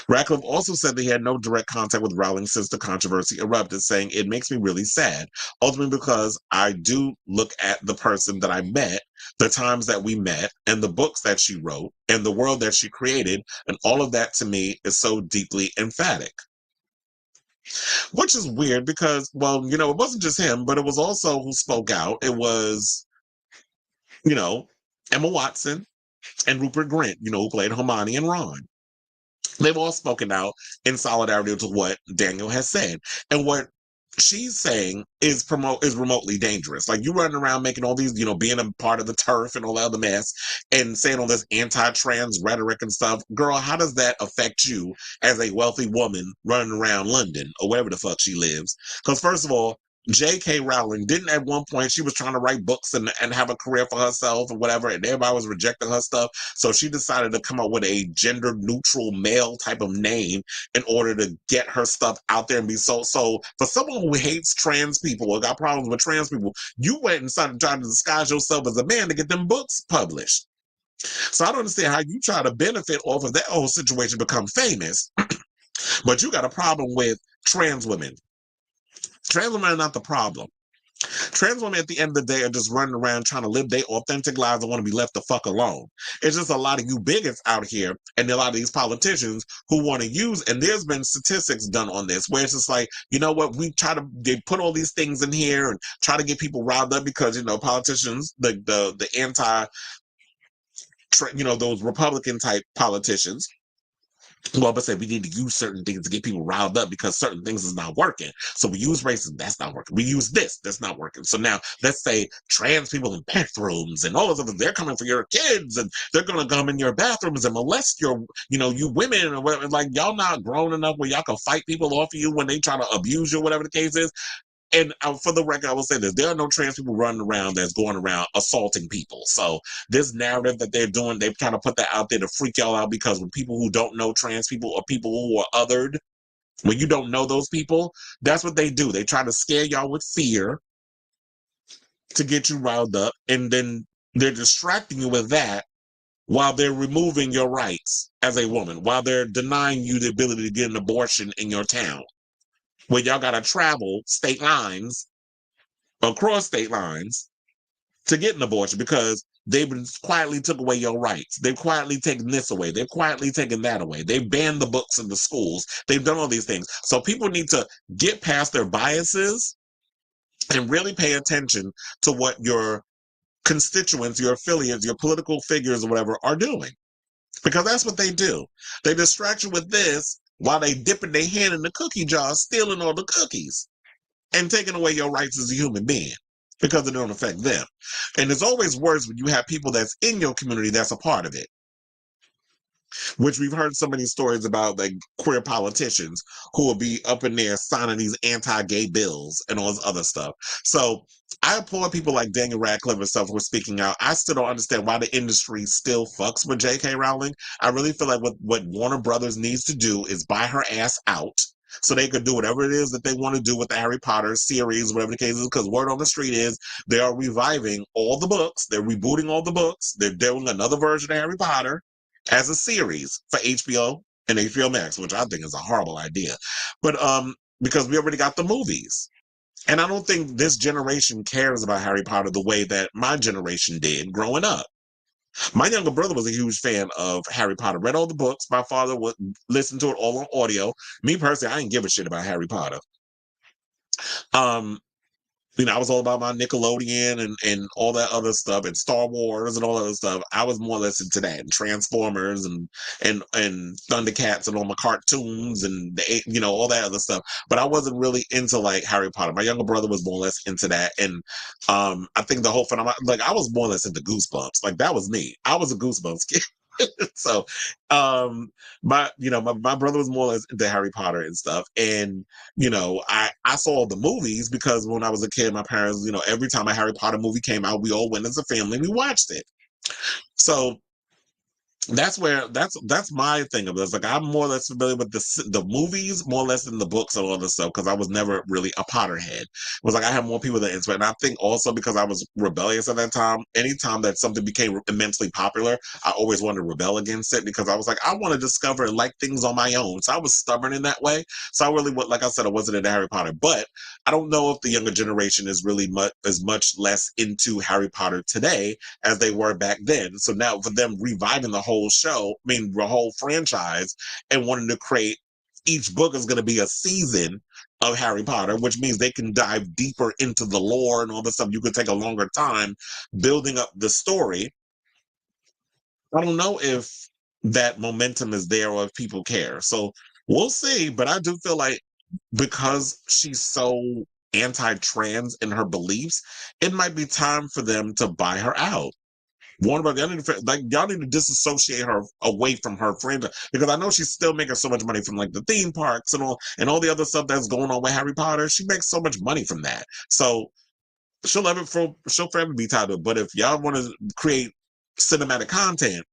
Radcliffe also said that he had no direct contact with Rowling since the controversy erupted, saying, it makes me really sad, ultimately because I do look at the person that I met, the times that we met, and the books that she wrote, and the world that she created, and all of that to me is so deeply emphatic. Which is weird because, well, it wasn't just him, but it was also who spoke out. It was, Emma Watson and Rupert Grint, who played Hermione and Ron. They've all spoken out in solidarity to what Daniel has said. And what she's saying is remotely dangerous. Like, you running around making all these, being a part of the turf and all that other mess and saying all this anti-trans rhetoric and stuff. Girl, how does that affect you as a wealthy woman running around London or wherever the fuck she lives? Because first of all, J.K. Rowling didn't at one point, she was trying to write books and have a career for herself or whatever, and everybody was rejecting her stuff. So she decided to come up with a gender neutral male type of name in order to get her stuff out there and be so for someone who hates trans people or got problems with trans people, you went and started trying to disguise yourself as a man to get them books published. So I don't understand how you try to benefit off of that whole situation, become famous, but you got a problem with trans women. Trans women are not the problem. Trans women at the end of the day are just running around trying to live their authentic lives and want to be left the fuck alone. It's just a lot of you bigots out here and a lot of these politicians who want to use, and there's been statistics done on this where it's just like, you know what, they put all these things in here and try to get people riled up because, politicians, the anti, those Republican type politicians, well, but say we need to use certain things to get people riled up because certain things is not working. So we use racism, that's not working. We use this, that's not working. So now let's say trans people in bathrooms and all those other, they're coming for your kids and they're gonna come in your bathrooms and molest your, you women or whatever. Like, y'all not grown enough where y'all can fight people off of you when they try to abuse you, whatever the case is. And for the record, I will say this, there are no trans people running around that's going around assaulting people. So this narrative that they're doing, they've kind of put that out there to freak y'all out, because when people who don't know trans people or people who are othered, when you don't know those people, that's what they do. They try to scare y'all with fear to get you riled up, and then they're distracting you with that while they're removing your rights as a woman, while they're denying you the ability to get an abortion in your town, where y'all got to travel state lines, across state lines, to get an abortion because they've been quietly took away your rights. They've quietly taken this away. They've quietly taken that away. They've banned the books in the schools. They've done all these things. So people need to get past their biases and really pay attention to what your constituents, your affiliates, your political figures or whatever are doing. Because that's what they do. They distract you with this while they dipping their hand in the cookie jar, stealing all the cookies and taking away your rights as a human being because it don't affect them. And it's always worse when you have people that's in your community that's a part of it. Which we've heard so many stories about, like queer politicians who will be up in there signing these anti-gay bills and all this other stuff. So I applaud people like Daniel Radcliffe and stuff who are speaking out. I still don't understand why the industry still fucks with J.K. Rowling. I really feel like what Warner Brothers needs to do is buy her ass out so they could do whatever it is that they want to do with the Harry Potter series, whatever the case is, because word on the street is they are reviving all the books. They're rebooting all the books. They're doing another version of Harry Potter as a series for HBO and HBO Max, which I think is a horrible idea. But because we already got the movies. And I don't think this generation cares about Harry Potter the way that my generation did growing up. My younger brother was a huge fan of Harry Potter, read all the books. My father would listen to it all on audio. Me personally, I didn't give a shit about Harry Potter. I was all about my Nickelodeon and all that other stuff and Star Wars and all that other stuff. I was more or less into that and Transformers and Thundercats and all my cartoons and all that other stuff. But I wasn't really into like Harry Potter. My younger brother was more or less into that. And I think the whole phenomenon, like I was more or less into Goosebumps. Like that was me. I was a Goosebumps kid. So my brother was more or less into Harry Potter and stuff. And I saw the movies because when I was a kid, my parents, every time a Harry Potter movie came out, we all went as a family and we watched it. So that's my thing of this. Like I'm more or less familiar with the movies more or less than the books and all this stuff because I was never really a Potterhead. It was like I had more people that into it. And I think also because I was rebellious at that time, anytime that something became immensely popular, I always wanted to rebel against it because I was like, I want to discover and like things on my own. So I was stubborn in that way. So I really, like I said, I wasn't into Harry Potter. But I don't know if the younger generation is really much less into Harry Potter today as they were back then. So now for them reviving the whole the whole franchise and wanting to create each book is going to be a season of Harry Potter, which means they can dive deeper into the lore and all this stuff. You could take a longer time building up the story. I don't know if that momentum is there or if people care. So we'll see. But I do feel like because she's so anti-trans in her beliefs, it might be time for them to buy her out. Warner Brothers, y'all need to disassociate her away from her franchise because I know she's still making so much money from like the theme parks and all the other stuff that's going on with Harry Potter. She makes so much money from that, so she'll forever be tied to it. But if y'all want to create cinematic content,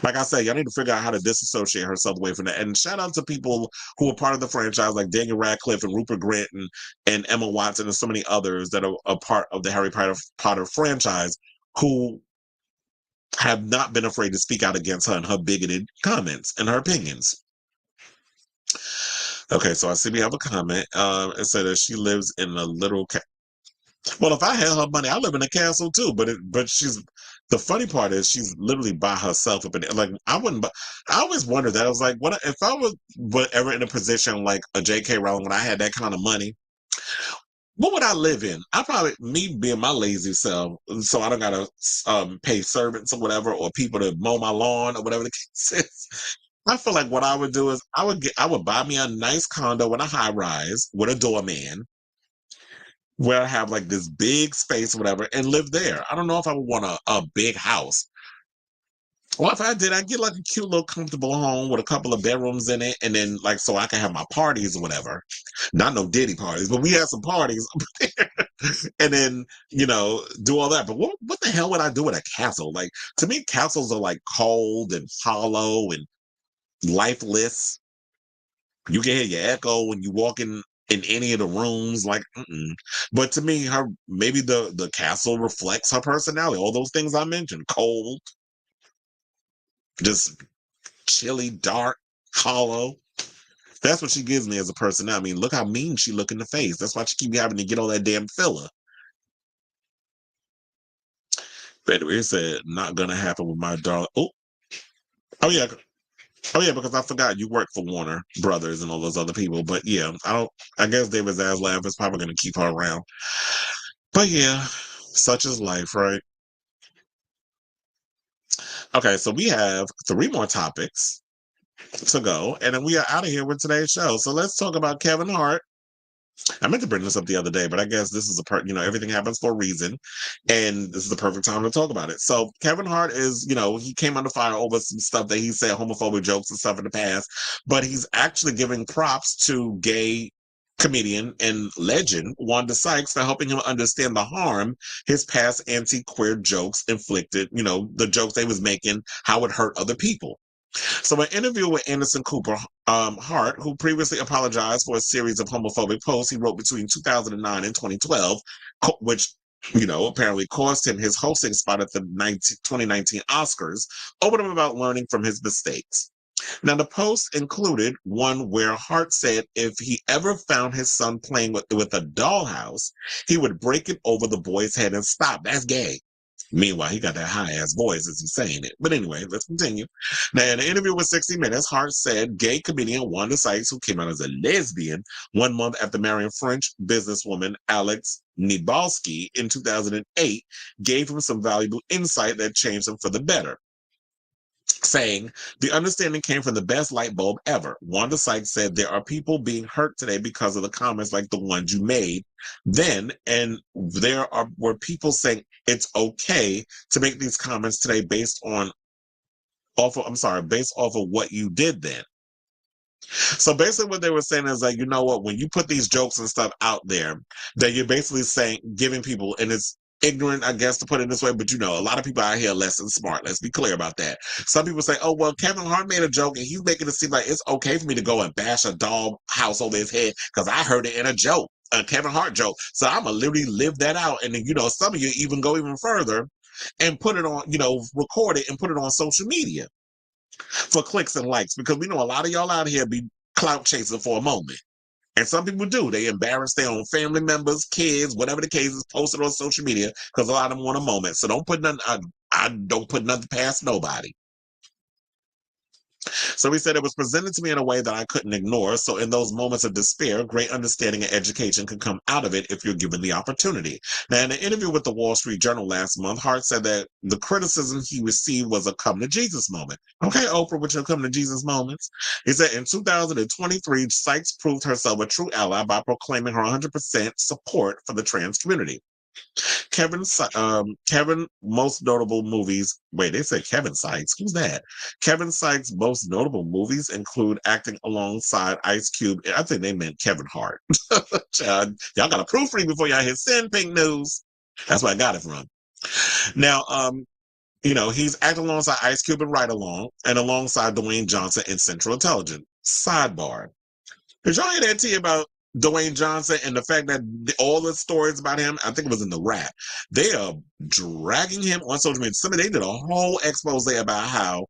like I said, y'all need to figure out how to disassociate herself away from that. And shout out to people who are part of the franchise, like Daniel Radcliffe and Rupert Grint and Emma Watson and so many others that are a part of the Harry Potter franchise who have not been afraid to speak out against her and her bigoted comments and her opinions. Okay, so I see we have a comment. It said that she lives in a little well, if I had her money, I live in a castle too. But she's the funny part is she's literally by herself up in it. Like I always wondered that. I was like, what if I was ever in a position like a J.K. Rowling when I had that kind of money? What would I live in? I probably, me being my lazy self, so I don't gotta pay servants or whatever, or people to mow my lawn or whatever the case is. I feel like what I would do is I would buy me a nice condo in a high rise with a doorman, where I have like this big space or whatever, and live there. I don't know if I would want a big house. Well, if I did, I'd get like a cute little comfortable home with a couple of bedrooms in it, and then like so I can have my parties or whatever. Not no Diddy parties, but we had some parties up there. And then, do all that. But what the hell would I do with a castle? Like to me, castles are like cold and hollow and lifeless. You can hear your echo when you walk in any of the rooms, like But to me, maybe the castle reflects her personality. All those things I mentioned. Cold. Just chilly, dark, hollow. That's what she gives me as a person. I mean, look how mean she look in the face. That's why she keep having to get all that damn filler. But anyway, it said not gonna happen with my darling. Oh yeah, because I forgot you work for Warner Brothers and all those other people. But yeah, I guess David Zaslav is probably gonna keep her around. But yeah, such is life, right? Okay, so we have 3 more topics to go, and then we are out of here with today's show. So let's talk about Kevin Hart. I meant to bring this up the other day, but I guess this is everything happens for a reason, and this is the perfect time to talk about it. So Kevin Hart is, he came under fire over some stuff that he said, homophobic jokes and stuff in the past, but he's actually giving props to gay comedian and legend Wanda Sykes for helping him understand the harm his past anti-queer jokes inflicted, the jokes they was making, how it hurt other people. So an interview with Anderson Cooper Hart, who previously apologized for a series of homophobic posts he wrote between 2009 and 2012, which, apparently cost him his hosting spot at the 2019 Oscars, opened up about learning from his mistakes. Now, the post included one where Hart said if he ever found his son playing with a dollhouse, he would break it over the boy's head and stop. That's gay. Meanwhile, he got that high-ass voice as he's saying it. But anyway, let's continue. Now, in an interview with 60 Minutes, Hart said gay comedian Wanda Sykes, who came out as a lesbian 1 month after marrying French businesswoman Alex Nibalski in 2008, gave him some valuable insight that changed him for the better. Saying, the understanding came from the best light bulb ever. Wanda Sykes said, there are people being hurt today because of the comments like the ones you made then, and were people saying it's okay to make these comments today based off of what you did then. So basically what they were saying is like, you know what, when you put these jokes and stuff out there, that you're basically saying, giving people, and it's ignorant, I guess, to put it this way, but a lot of people out here are less than smart. Let's be clear about that. Some people say, oh, well, Kevin Hart made a joke and he's making it seem like it's okay for me to go and bash a doll house over his head because I heard it in a joke, a Kevin Hart joke. So I'm going to literally live that out. And then, some of you even go even further and put it on, record it and put it on social media for clicks and likes, because we know a lot of y'all out here be clout chasing for a moment. And some people do. They embarrass their own family members, kids, whatever the case is, post it on social media because a lot of them want a moment. So don't put nothing, I don't put nothing past nobody. So he said it was presented to me in a way that I couldn't ignore. So in those moments of despair, great understanding and education can come out of it if you're given the opportunity. Now, in an interview with the Wall Street Journal last month, Hart said that the criticism he received was a come to Jesus moment. Okay, Oprah, with your come to Jesus moments. He said in 2023, Sykes proved herself a true ally by proclaiming her 100% support for the trans community. Kevin most notable movies. Wait, they said Kevin Sykes. Who's that? Kevin Sykes' most notable movies include acting alongside Ice Cube. I think they meant Kevin Hart. Y'all got to proofread before y'all hit send pink news. That's where I got it from. Now, he's acting alongside Ice Cube and Ride Along, and alongside Dwayne Johnson in Central Intelligence. Sidebar. Did y'all hear that tea about Dwayne Johnson and the fact that all the stories about him, I think it was in the rap, they are dragging him on social media. They did a whole expose about how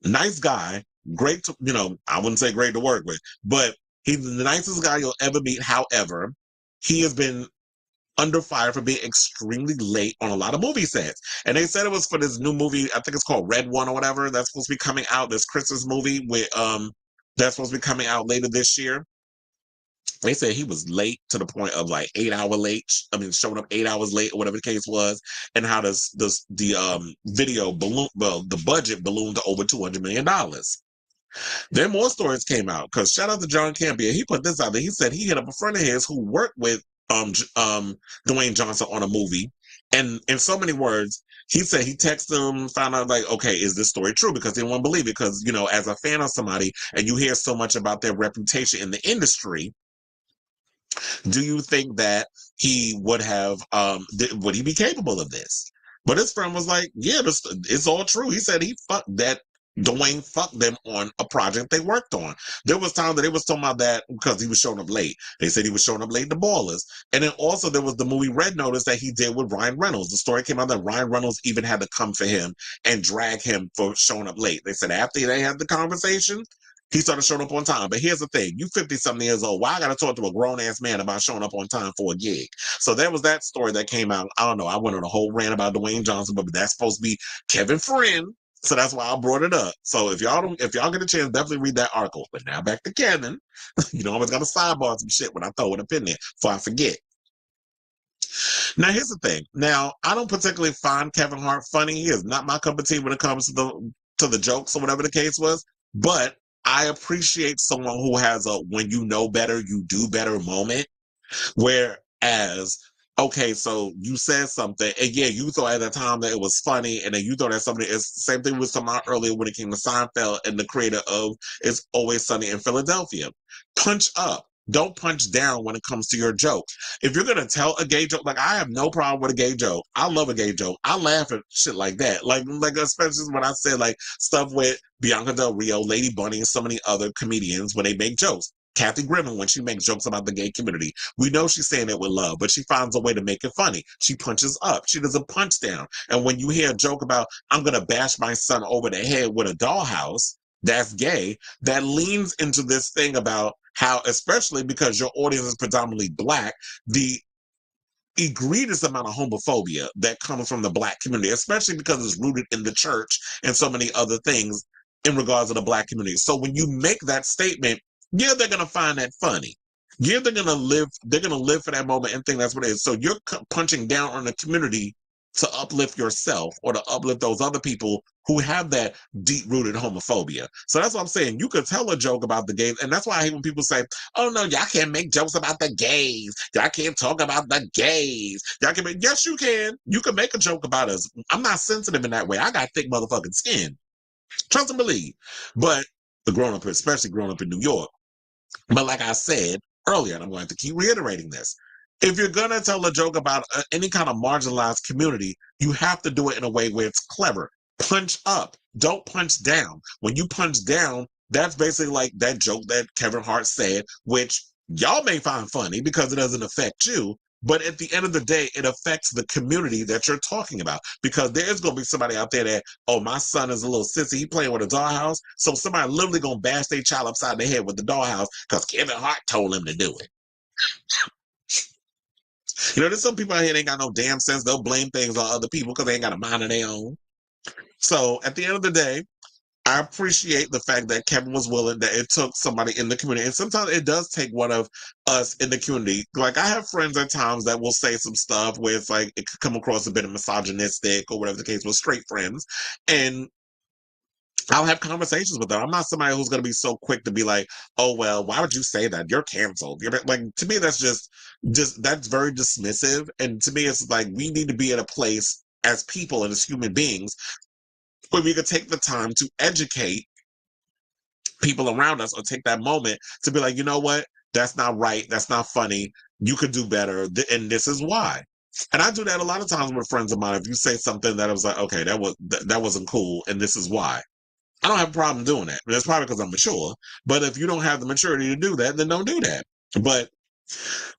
nice guy, great to, I wouldn't say great to work with, but he's the nicest guy you'll ever meet. However, he has been under fire for being extremely late on a lot of movie sets. And they said it was for this new movie, I think it's called Red One or whatever, that's supposed to be coming out, this Christmas movie with that's supposed to be coming out later this year. They said he was late to the point of like 8 hour late. Showing up 8 hours late or whatever the case was, and how the video balloon, the budget ballooned to over $200 million. Then more stories came out because shout out to John Campea. He put this out there. He said he hit up a friend of his who worked with Dwayne Johnson on a movie, and in so many words, he said he texted him, found out like, okay, is this story true? Because they didn't want to believe it. Because as a fan of somebody and you hear so much about their reputation in the industry, do you think that he would have, would he be capable of this? But his friend was like, yeah, it's all true. He said Dwayne fucked them on a project they worked on. There was time that they was talking about that because he was showing up late. They said he was showing up late to Ballers. And then also there was the movie Red Notice that he did with Ryan Reynolds. The story came out that Ryan Reynolds even had to come for him and drag him for showing up late. They said after they had the conversation, he started showing up on time. But here's the thing. You 50-something years old. Why I got to talk to a grown-ass man about showing up on time for a gig? So there was that story that came out. I don't know. I went on a whole rant about Dwayne Johnson, but that's supposed to be Kevin Friend. So that's why I brought it up. So if y'all get a chance, definitely read that article. But now back to Kevin. I always got to sidebar some shit when I throw it up in there before I forget. Now, here's the thing. Now, I don't particularly find Kevin Hart funny. He is not my cup of tea when it comes to the jokes or whatever the case was. But I appreciate someone who has a when you know better, you do better moment. Whereas, okay, so you said something, and yeah, you thought at the time that it was funny, and then you thought that something is the same thing we was talking about earlier when it came to Seinfeld and the creator of It's Always Sunny in Philadelphia. Punch up. Don't punch down when it comes to your joke. If you're gonna tell a gay joke, like I have no problem with a gay joke. I love a gay joke. I laugh at shit like that. Like especially when I say like stuff with Bianca Del Rio, Lady Bunny, and so many other comedians when they make jokes. Kathy Griffin, when she makes jokes about the gay community, we know she's saying it with love, but she finds a way to make it funny. She punches up. She doesn't punch down. And when you hear a joke about, I'm going to bash my son over the head with a dollhouse, that's gay, that leans into this thing about how, especially because your audience is predominantly Black, the egregious amount of homophobia that comes from the Black community, especially because it's rooted in the church and so many other things in regards to the Black community. So when you make that statement, yeah, they're gonna find that funny. Yeah, they're gonna live for that moment and think that's what it is. So you're punching down on the community to uplift yourself or to uplift those other people who have that deep-rooted homophobia. So that's what I'm saying. You could tell a joke about the gays, and that's why I hate when people say, oh no, y'all can't make jokes about the gays. Y'all can't talk about the gays. Y'all can make, yes, you can. You can make a joke about us. I'm not sensitive in that way. I got thick motherfucking skin. Trust and believe. But the grown-up, especially growing up in New York. But like I said earlier, and I'm going to keep reiterating this, if you're going to tell a joke about any kind of marginalized community, you have to do it in a way where it's clever. Punch up. Don't punch down. When you punch down, that's basically like that joke that Kevin Hart said, which y'all may find funny because it doesn't affect you. But at the end of the day, it affects the community that you're talking about, because there's going to be somebody out there that, oh, my son is a little sissy. He playing with a dollhouse. So somebody literally going to bash their child upside the head with the dollhouse because Kevin Hart told him to do it. You know, there's some people out here that ain't got no damn sense. They'll blame things on other people because they ain't got a mind of their own. So at the end of the day, I appreciate the fact that Kevin was willing, that it took somebody in the community. And sometimes it does take one of us in the community. Like I have friends at times that will say some stuff where it's like, it could come across a bit of misogynistic or whatever the case was, straight friends. And I'll have conversations with them. I'm not somebody who's going to be so quick to be like, oh, well, why would you say that? You're canceled. You're like, to me, that's just that's very dismissive. And to me, it's like, we need to be at a place as people and as human beings where we could take the time to educate people around us, or take that moment to be like, you know what? That's not right. That's not funny. You could do better. And this is why. And I do that a lot of times with friends of mine. If you say something that I was like, okay, that wasn't cool, and this is why. I don't have a problem doing that. That's probably because I'm mature. But if you don't have the maturity to do that, then don't do that. But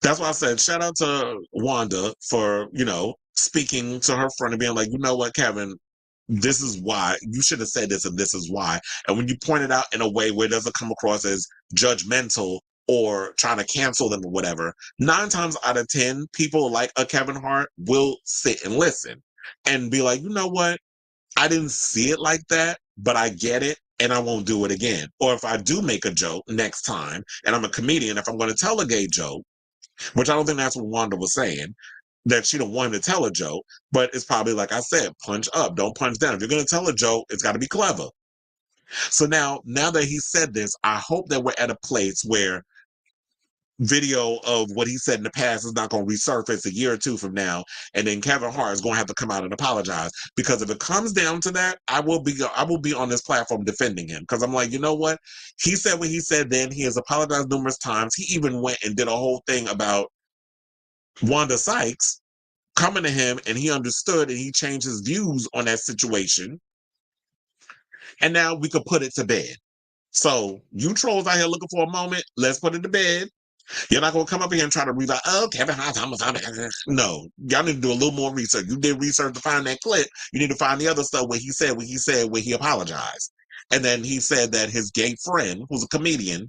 that's why I said, shout out to Wanda for, speaking to her friend and being like, you know what, Kevin, this is why. You should have said this, and this is why. And when you point it out in a way where it doesn't come across as judgmental or trying to cancel them or whatever, 9 times out of 10, people like a Kevin Hart will sit and listen and be like, you know what? I didn't see it like that, but I get it, and I won't do it again. Or if I do make a joke next time, and I'm a comedian, if I'm going to tell a gay joke, which I don't think that's what Wanda was saying, that she don't want him to tell a joke, but it's probably like I said, punch up, don't punch down. If you're going to tell a joke, it's got to be clever. So now that he said this, I hope that we're at a place where video of what he said in the past is not going to resurface a year or 2 from now, and then Kevin Hart is going to have to come out and apologize. Because if it comes down to that, I will be on this platform defending him, because I'm like, you know what, he said what he said then. He has apologized numerous times. He even went and did a whole thing about Wanda Sykes coming to him, and he understood, and he changed his views on that situation, and now we could put it to bed. So you trolls out here looking for a moment, let's put it to bed. You're not going to come up here and try to read like, oh, Kevin Hart's homophobic. No, y'all need to do a little more research. You did research to find that clip. You need to find the other stuff where he said where he apologized. And then he said that his gay friend, who's a comedian,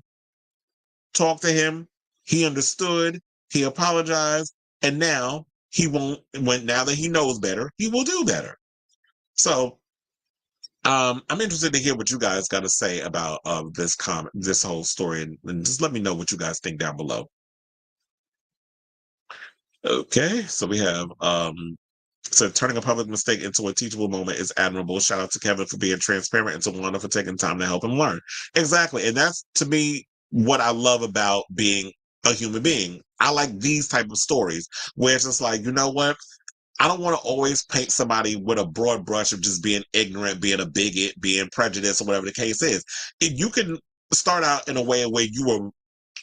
talked to him. He understood. He apologized. And now he won't, now that he knows better, he will do better. So I'm interested to hear what you guys got to say about this whole story, and just let me know what you guys think down below. Okay, so we have so turning a public mistake into a teachable moment is admirable. Shout out to Kevin for being transparent and to Wanda for taking time to help him learn. Exactly. And that's to me what I love about being a human being. I like these type of stories where it's just like, you know what? I don't want to always paint somebody with a broad brush of just being ignorant, being a bigot, being prejudiced, or whatever the case is. If you can start out in a way where you were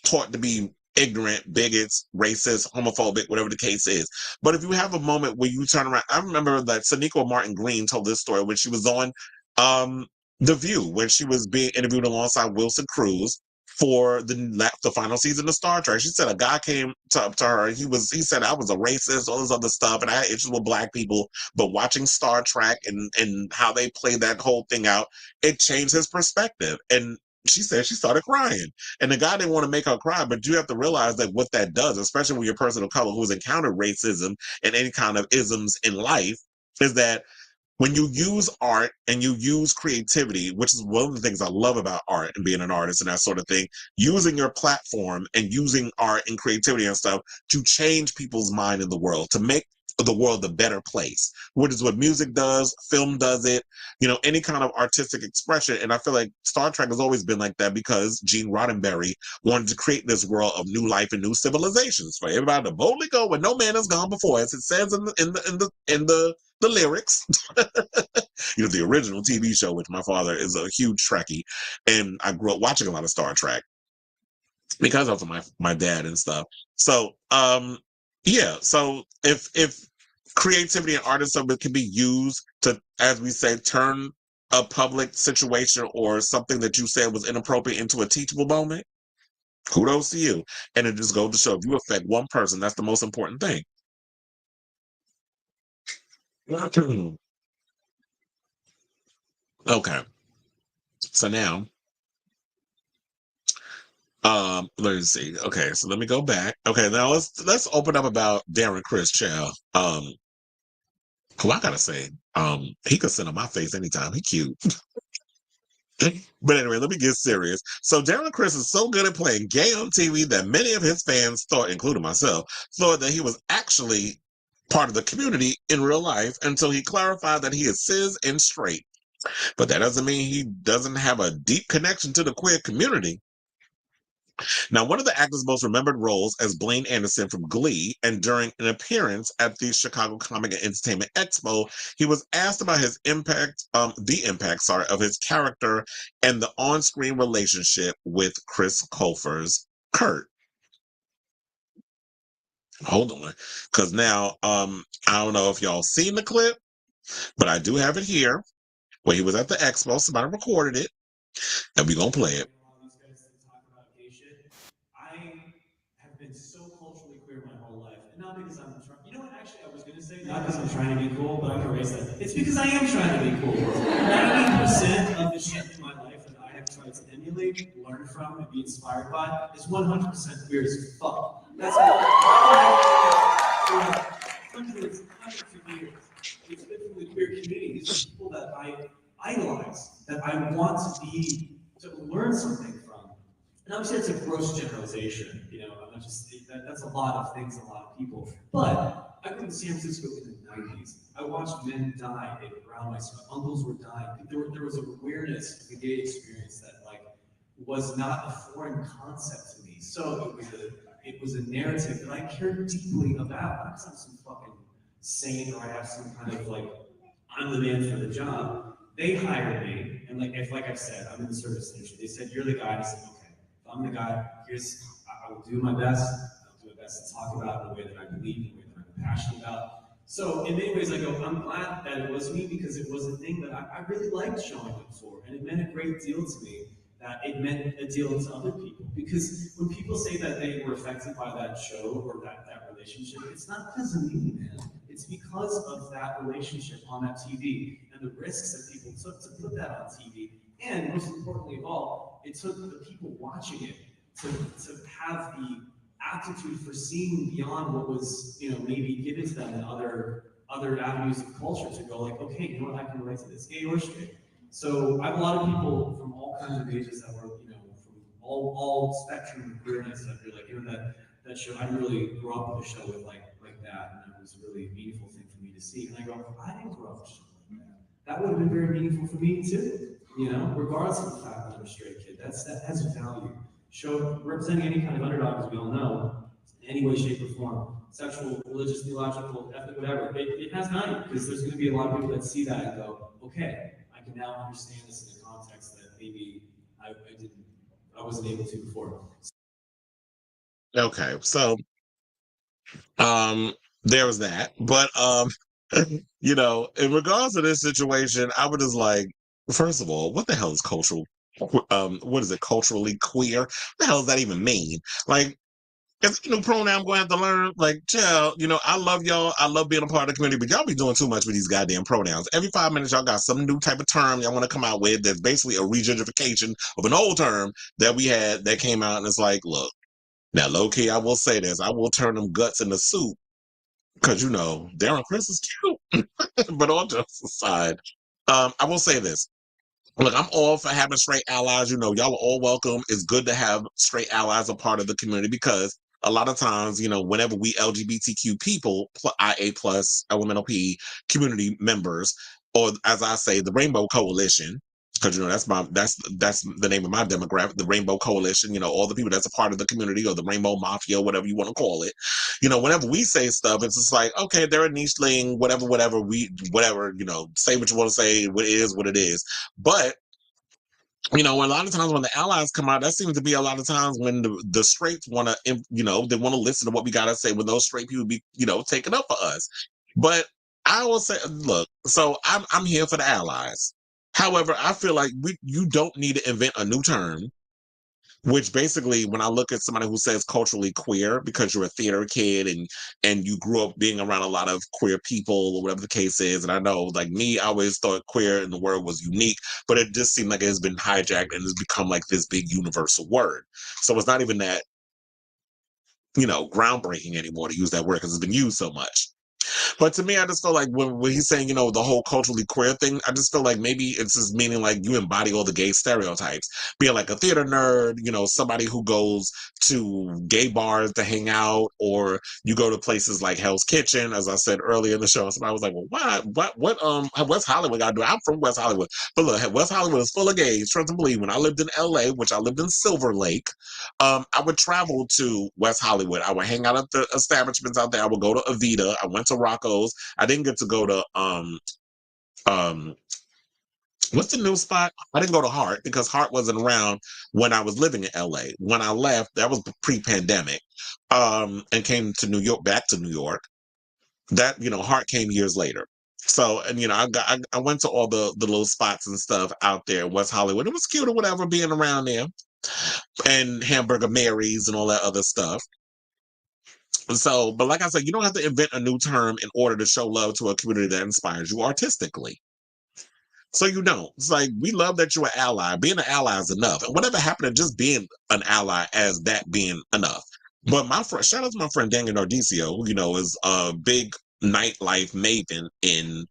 taught to be ignorant, bigots, racist, homophobic, whatever the case is. But if you have a moment where you turn around, I remember that Sonequa Martin Green told this story when she was on The View, when she was being interviewed alongside Wilson Cruz for the final season of Star Trek. She said a guy came to her. He said I was a racist, all this other stuff, and I had issues with black people. But watching Star Trek and how they play that whole thing out, it changed his perspective. And she said she started crying. And the guy didn't want to make her cry, but you have to realize that what that does, especially when you're a person of color who's encountered racism and any kind of isms in life, is that when you use art and you use creativity, which is one of the things I love about art and being an artist and that sort of thing, using your platform and using art and creativity and stuff to change people's mind in the world, to make the world a better place, which is what music does, film does it, any kind of artistic expression. And I feel like Star Trek has always been like that because Gene Roddenberry wanted to create this world of new life and new civilizations for everybody to boldly go where no man has gone before, as it says in the lyrics. The original TV show, which my father is a huge Trekkie, and I grew up watching a lot of Star Trek because of my dad and stuff. So yeah, so if creativity and artists can be used to, as we say, turn a public situation or something that you said was inappropriate into a teachable moment, kudos to you. And it just goes to show if you affect one person, that's the most important thing. Okay. So now, let's see. Okay, so let me go back. Okay, now let's open up about Darren Criss, child. Who I gotta say, he could sit on my face anytime. He cute. But anyway, let me get serious. So Darren Criss is so good at playing gay on TV that many of his fans thought, including myself, thought that he was actually part of the community in real life until he clarified that he is cis and straight. But that doesn't mean he doesn't have a deep connection to the queer community. Now, one of the actor's most remembered roles as Blaine Anderson from Glee, and during an appearance at the Chicago Comic and Entertainment Expo, he was asked about his impact, of his character and the on-screen relationship with Chris Colfer's Kurt. Hold on, because now I don't know if y'all seen the clip, but I do have it here where he was at the expo. Somebody recorded it, and we're gonna play it. I have been so culturally queer my whole life, and not because I'm trying. You know what? Actually, I was going to say not because I'm trying to be cool, but I'm going to erase that. It's because I am trying to be cool. 90% of the shit in my life that I have tried to emulate, learn from, and be inspired by is 100% queer as fuck. That's hundreds of years. It's been from the queer community. These are people that I idolize, that I want to learn something from. And obviously that's a gross generalization, I'm not just, that's a lot of things, a lot of people. But I grew up in San Francisco in the 90s. I watched men die around my uncles were dying. There was an awareness of the gay experience that was not a foreign concept to me. So it was a narrative that I cared deeply about. Not because I'm some fucking saint or I have some kind of I'm the man for the job. They hired me, and if I said, I'm in the service industry. They said, you're the guy. I said, okay. I'm the guy, I will do my best. I'll do my best to talk about the way that I believe, the way that I'm passionate about. So in many ways I go, I'm glad that it was me because it was a thing that I really liked showing up for. And it meant a great deal to me that it meant a deal to other people. Because when people say that they were affected by that show or that relationship, it's not because of me, man. It's because of that relationship on that TV and the risks that people took to put that on TV. And most importantly of all, it took the people watching it to have the aptitude for seeing beyond what was, maybe given to them in other avenues of culture to go okay, you know what, I can relate to this, gay or straight. So I have a lot of people from all kinds of ages that were, from all spectrum of queerness that are that show. I really grew up with a show with like that, and it was a really meaningful thing for me to see. And I go, if I didn't grow up with shit like that would have been very meaningful for me too. You know, regardless of the fact that I'm a straight kid, that has value. Representing any kind of underdog, as we all know, in any way, shape, or form, sexual, religious, theological, ethnic, whatever, it has value, because there's going to be a lot of people that see that and go, okay, I can now understand this in a context that maybe I wasn't able to before. Okay, so there was that. But you know, in regards to this situation, I would just like, first of all, what the hell is cultural? What is it? Culturally queer? What the hell does that even mean? Like, it's a new pronoun I'm going to have to learn. Like, child, you know, I love y'all. I love being a part of the community, but y'all be doing too much with these goddamn pronouns. Every 5 minutes, y'all got some new type of term y'all want to come out with that's basically a regentrification of an old term that we had that came out, and it's like, look, now, low key, I will say this. I will turn them guts into soup because, you know, Darren Chris is cute. But all jokes aside, I will say this. Look, I'm all for having straight allies. You know, y'all are all welcome. It's good to have straight allies a part of the community, because a lot of times, you know, whenever we LGBTQ people, IA plus, LMNOP community members, or as I say, the Rainbow Coalition, because, you know, that's the name of my demographic, the Rainbow Coalition, you know, all the people that's a part of the community, or the Rainbow Mafia, whatever you want to call it. You know, whenever we say stuff, it's just like, okay, they're a nicheling, whatever, you know, say what you want to say, what it is, what it is. But, you know, a lot of times when the allies come out, that seems to be a lot of times when the straights want to, you know, they want to listen to what we got to say, when those straight people be, you know, taking up for us. But I will say, look, so I'm here for the allies. However, I feel like you don't need to invent a new term, which basically, when I look at somebody who says culturally queer because you're a theater kid and you grew up being around a lot of queer people or whatever the case is, and I know, like me, I always thought queer in the word was unique, but it just seemed like it has been hijacked and has become like this big universal word. So it's not even that, you know, groundbreaking anymore to use that word because it's been used so much. But to me, I just feel like when he's saying, you know, the whole culturally queer thing, I just feel like maybe it's just meaning like you embody all the gay stereotypes. Being like a theater nerd, you know, somebody who goes to gay bars to hang out, or you go to places like Hell's Kitchen, as I said earlier in the show. Somebody was like, well, why? What West Hollywood got to do? I'm from West Hollywood. But look, West Hollywood is full of gays. Trust and believe. When I lived in LA, which I lived in Silver Lake, I would travel to West Hollywood. I would hang out at the establishments out there. I would go to Avita. I went to Rocco's. I didn't get to go to what's the new spot? I didn't go to Hart because Hart wasn't around when I was living in LA. When I left, that was pre-pandemic, and came to New York, back to New York. That, you know, Hart came years later. So, and you know, I went to all the little spots and stuff out there in West Hollywood. It was cute or whatever being around there, and Hamburger Mary's and all that other stuff. So, but like I said, you don't have to invent a new term in order to show love to a community that inspires you artistically. So you don't. It's like, we love that you're an ally. Being an ally is enough. And whatever happened to just being an ally as that being enough. But my friend, shout out to my friend Daniel Nardicio, who, you know, is a big nightlife maven in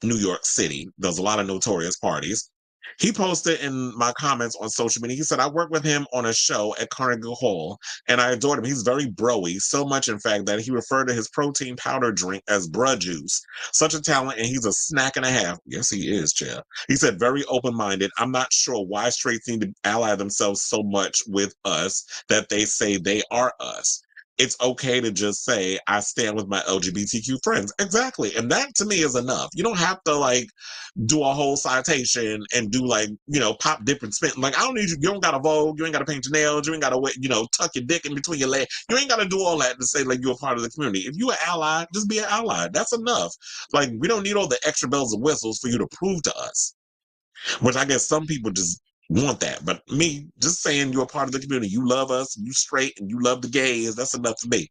New York City. Does a lot of notorious parties. He posted in my comments on social media, he said, I worked with him on a show at Carnegie Hall, and I adored him. He's very broy, so much, in fact, that he referred to his protein powder drink as bruh juice. Such a talent, and he's a snack and a half. Yes, he is, Chair. He said, very open-minded. I'm not sure why straights need to ally themselves so much with us that they say they are us. It's okay to just say, I stand with my LGBTQ friends. Exactly. And that to me is enough. You don't have to like do a whole citation and do like, you know, pop, dip, and spin. Like, I don't need you. You don't got to Vogue. You ain't got to paint your nails. You ain't got to, you know, tuck your dick in between your legs. You ain't got to do all that to say like you're a part of the community. If you're an ally, just be an ally. That's enough. Like, we don't need all the extra bells and whistles for you to prove to us, which I guess some people just want that. But me, just saying you're a part of the community, you love us, you straight, and you love the gays, that's enough for me.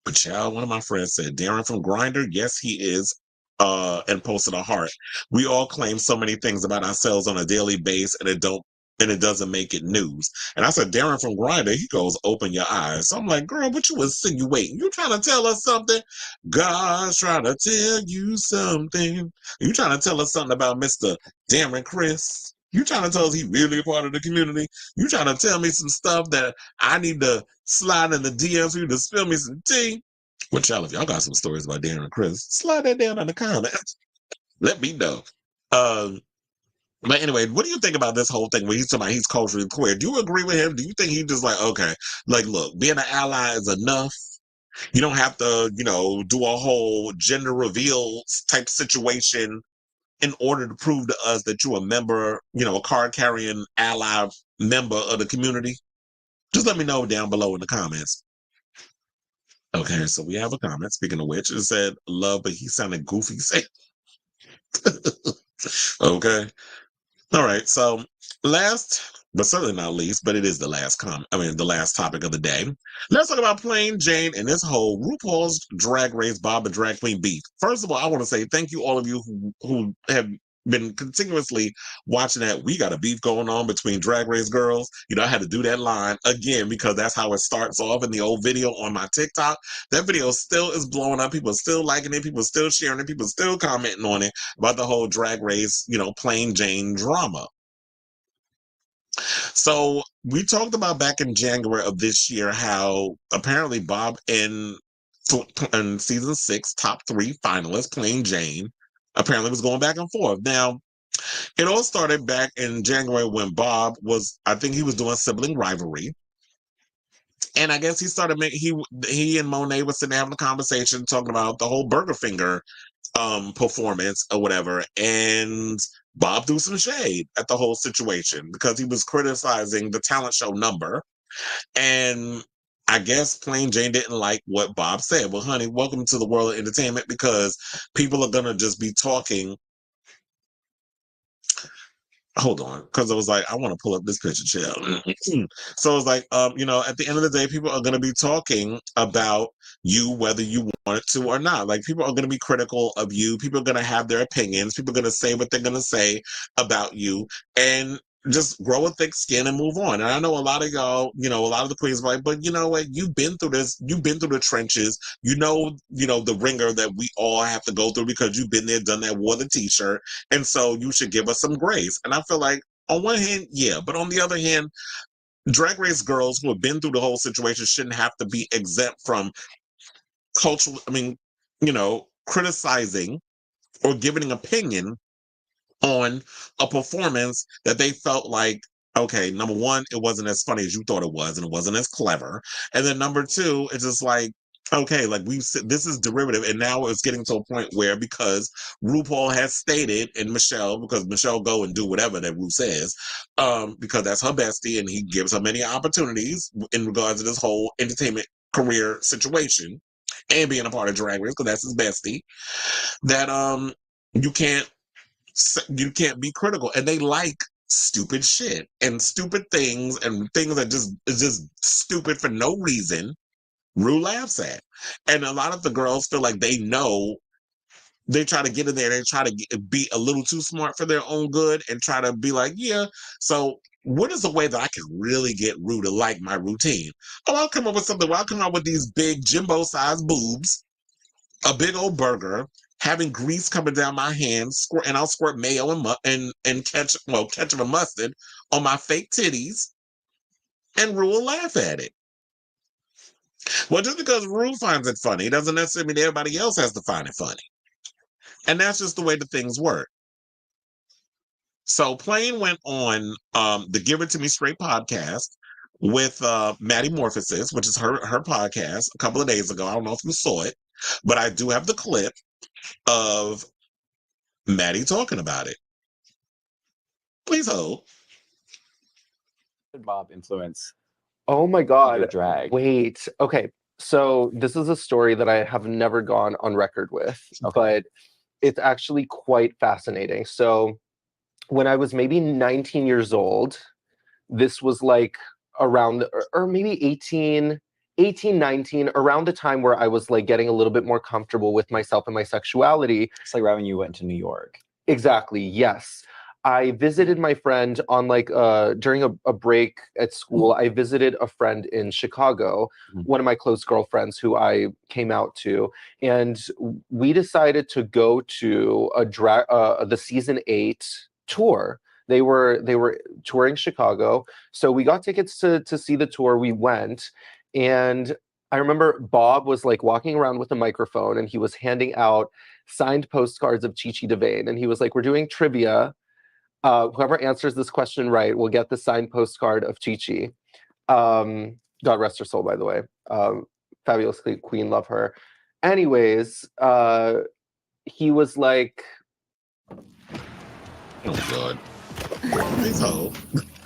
But child, one of my friends said, Darren from Grindr, yes, he is, and posted a heart. We all claim so many things about ourselves on a daily basis, and it doesn't make it news. And I said, Darren from Grindr, he goes, open your eyes. So I'm like, girl, what you insinuating? You trying to tell us something? God's trying to tell you something. You trying to tell us something about Mr. Darren Chris? You trying to tell us he really a part of the community? You trying to tell me some stuff that I need to slide in the DMs for you to spill me some tea? Well, child, if y'all got some stories about Darren and Chris, slide that down in the comments. Let me know. Um, but anyway, what do you think about this whole thing where he's talking about he's culturally queer? Do you agree with him? Do you think he just like, okay, like, look, being an ally is enough? You don't have to, do a whole gender reveal type situation in order to prove to us that you're a member, a card carrying ally member of the community? Just let me know down below in the comments. Okay, so we have a comment. Speaking of which, it said, love, but he sounded goofy. Say, okay. All right. So last, but certainly not least, but it is the last the last topic of the day. Let's talk about Plain Jane and this whole RuPaul's Drag Race Bob and Drag Queen beef. First of all, I want to say thank you all of you who have been continuously watching that. We got a beef going on between Drag Race girls. I had to do that line again because that's how it starts off in the old video on my TikTok. That video still is blowing up. People are still liking it. People are still sharing it. People are still commenting on it about the whole Drag Race, Plain Jane drama. So we talked about back in January of this year how apparently Bob in season 6 top 3 finalist Plain Jane apparently was going back and forth. Now it all started back in January when Bob I think he was doing sibling rivalry. And I guess he started he and Monet was sitting there having a conversation talking about the whole Burger Finger performance or whatever. And Bob threw some shade at the whole situation because he was criticizing the talent show number. And I guess Plain Jane didn't like what Bob said. Well, honey, welcome to the world of entertainment because people are going to just be talking. Hold on, because I was like, I want to pull up this picture, chill. So it's like, at the end of the day, people are going to be talking about you, whether you want it to or not. Like, people are going to be critical of you. People are going to have their opinions. People are going to say what they're going to say about you. And just grow a thick skin and move on. And I know a lot of y'all, a lot of the queens are like, but you know what? You've been through this. You've been through the trenches. The ringer that we all have to go through because you've been there, done that, wore the t-shirt. And so you should give us some grace. And I feel like on one hand, yeah. But on the other hand, Drag Race girls who have been through the whole situation shouldn't have to be exempt from cultural, criticizing or giving an opinion on a performance that they felt like, okay, number one, it wasn't as funny as you thought it was, and it wasn't as clever. And then number two, it's just like, okay, like this is derivative, and now it's getting to a point where because RuPaul has stated, and because Michelle go and do whatever that Ru says, because that's her bestie, and he gives her many opportunities in regards to this whole entertainment career situation and being a part of Drag Race, because that's his bestie, that you can't be critical. And they like stupid shit and stupid things and things that is just stupid for no reason. Ru laughs at. And a lot of the girls feel like they try to get in there, they try to be a little too smart for their own good and try to be like, yeah, so what is a way that I can really get Ru to like my routine? Oh, I'll come up with something. Well, I'll come up with these big Jimbo-sized boobs, a big old burger, having grease coming down my hands, and I'll squirt mayo and ketchup and mustard on my fake titties, and Ru will laugh at it. Well, just because Ru finds it funny doesn't necessarily mean everybody else has to find it funny. And that's just the way the things work. So Plain went on the Give It To Me Straight podcast with Maddie Morphosis, which is her podcast, a couple of days ago. I don't know if you saw it, but I do have the clip of Maddie talking about it. Please hold. Bob influence? Oh my God. Your drag. Wait. Okay. So this is a story that I have never gone on record with, but it's actually quite fascinating. So when I was maybe 19 years old, this was like around, or maybe 18, 19, around the time where I was like getting a little bit more comfortable with myself and my sexuality. It's like right when you went to New York. Exactly. Yes. I visited my friend on like during a break at school. I visited a friend in Chicago, one of my close girlfriends who I came out to, and we decided to go to the season 8 tour. They were touring Chicago, so we got tickets to see the tour. We went, and I remember Bob was like walking around with a microphone and he was handing out signed postcards of Chi Chi DeVane. And he was like, we're doing trivia. Whoever answers this question right will get the signed postcard of Chi Chi. God rest her soul, by the way. Fabulous queen, love her. Anyways, he was like, Oh God. This hoe.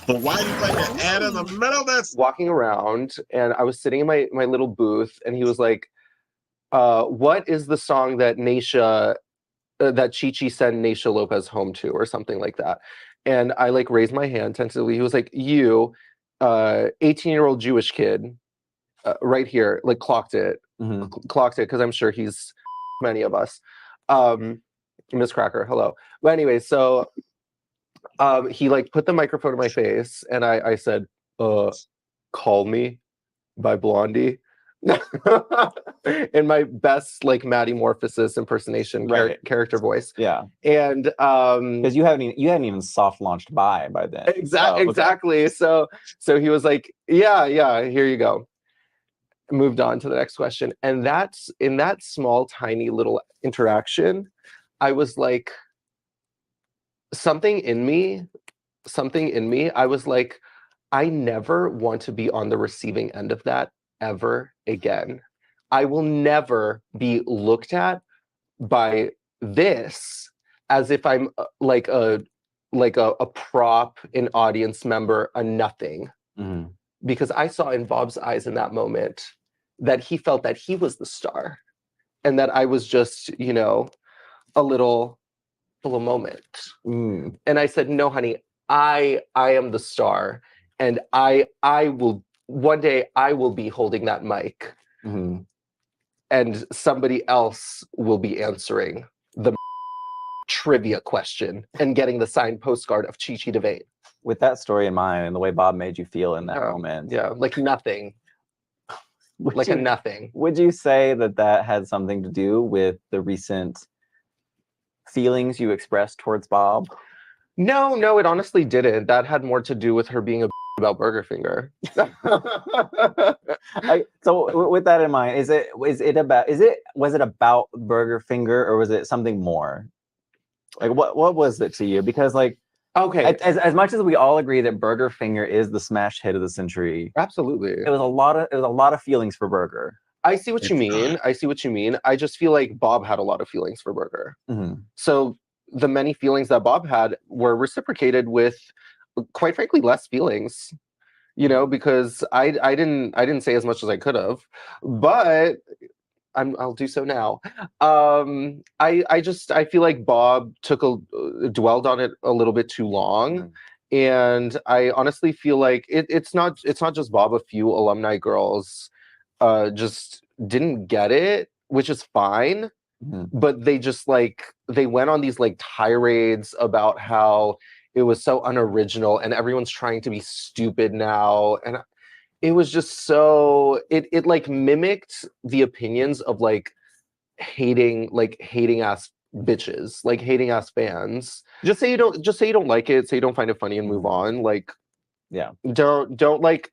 But why you like an ad in the middle of this? walking around, and I was sitting in my little booth, and he was like, what is the song that Naisha, that Chi Chi sent Naisha Lopez home to, or something like that? And I like raised my hand tentatively. He was like, you, 18-year-old Jewish kid, right here, like clocked it, because I'm sure he's many of us. Miss Cracker, hello. But anyway, so he like put the microphone in my face, and I said, "Call Me" by Blondie. In my best like Maddie Morphosis impersonation character voice. Yeah. And because you hadn't even soft launched by then. Exactly. So he was like, yeah, here you go. Moved on to the next question. And that's in that small, tiny little interaction, I was like, something in me, I was like, I never want to be on the receiving end of that ever again. I will never be looked at by this as if I'm like a prop, an audience member, a nothing. Mm-hmm. Because I saw in Bob's eyes in that moment that he felt that he was the star and that I was just, you know, a little moment. And I said, no, honey, I am the star, and I will one day I will be holding that mic, and somebody else will be answering the trivia question and getting the signed postcard of Chi Chi DeVane. With that story in mind and the way Bob made you feel in that moment. Yeah, like nothing. Like a nothing. Would you say that had something to do with the recent feelings you expressed towards Bob? No, it honestly didn't. That had more to do with her being a about Burger Finger. So with that in mind, was it about Burger Finger, or was it something more? Like what was it to you? Because like, okay, as much as we all agree that Burger Finger is the smash hit of the century, absolutely, it was a lot of feelings for Burger. I see what you mean. I just feel like Bob had a lot of feelings for Burger. So the many feelings that Bob had were reciprocated with, quite frankly, less feelings. You know, because I didn't say as much as I could have, but I'll do so now. I feel like Bob dwelled on it a little bit too long. And I honestly feel like it's not just Bob. A few alumni girls just didn't get it, which is fine. But they just they went on these like tirades about how it was so unoriginal and everyone's trying to be stupid now. And it was just so it like mimicked the opinions of like hating ass bitches, like hating ass fans. Just say you don't like it, say you don't find it funny and move on. Like, yeah. Don't like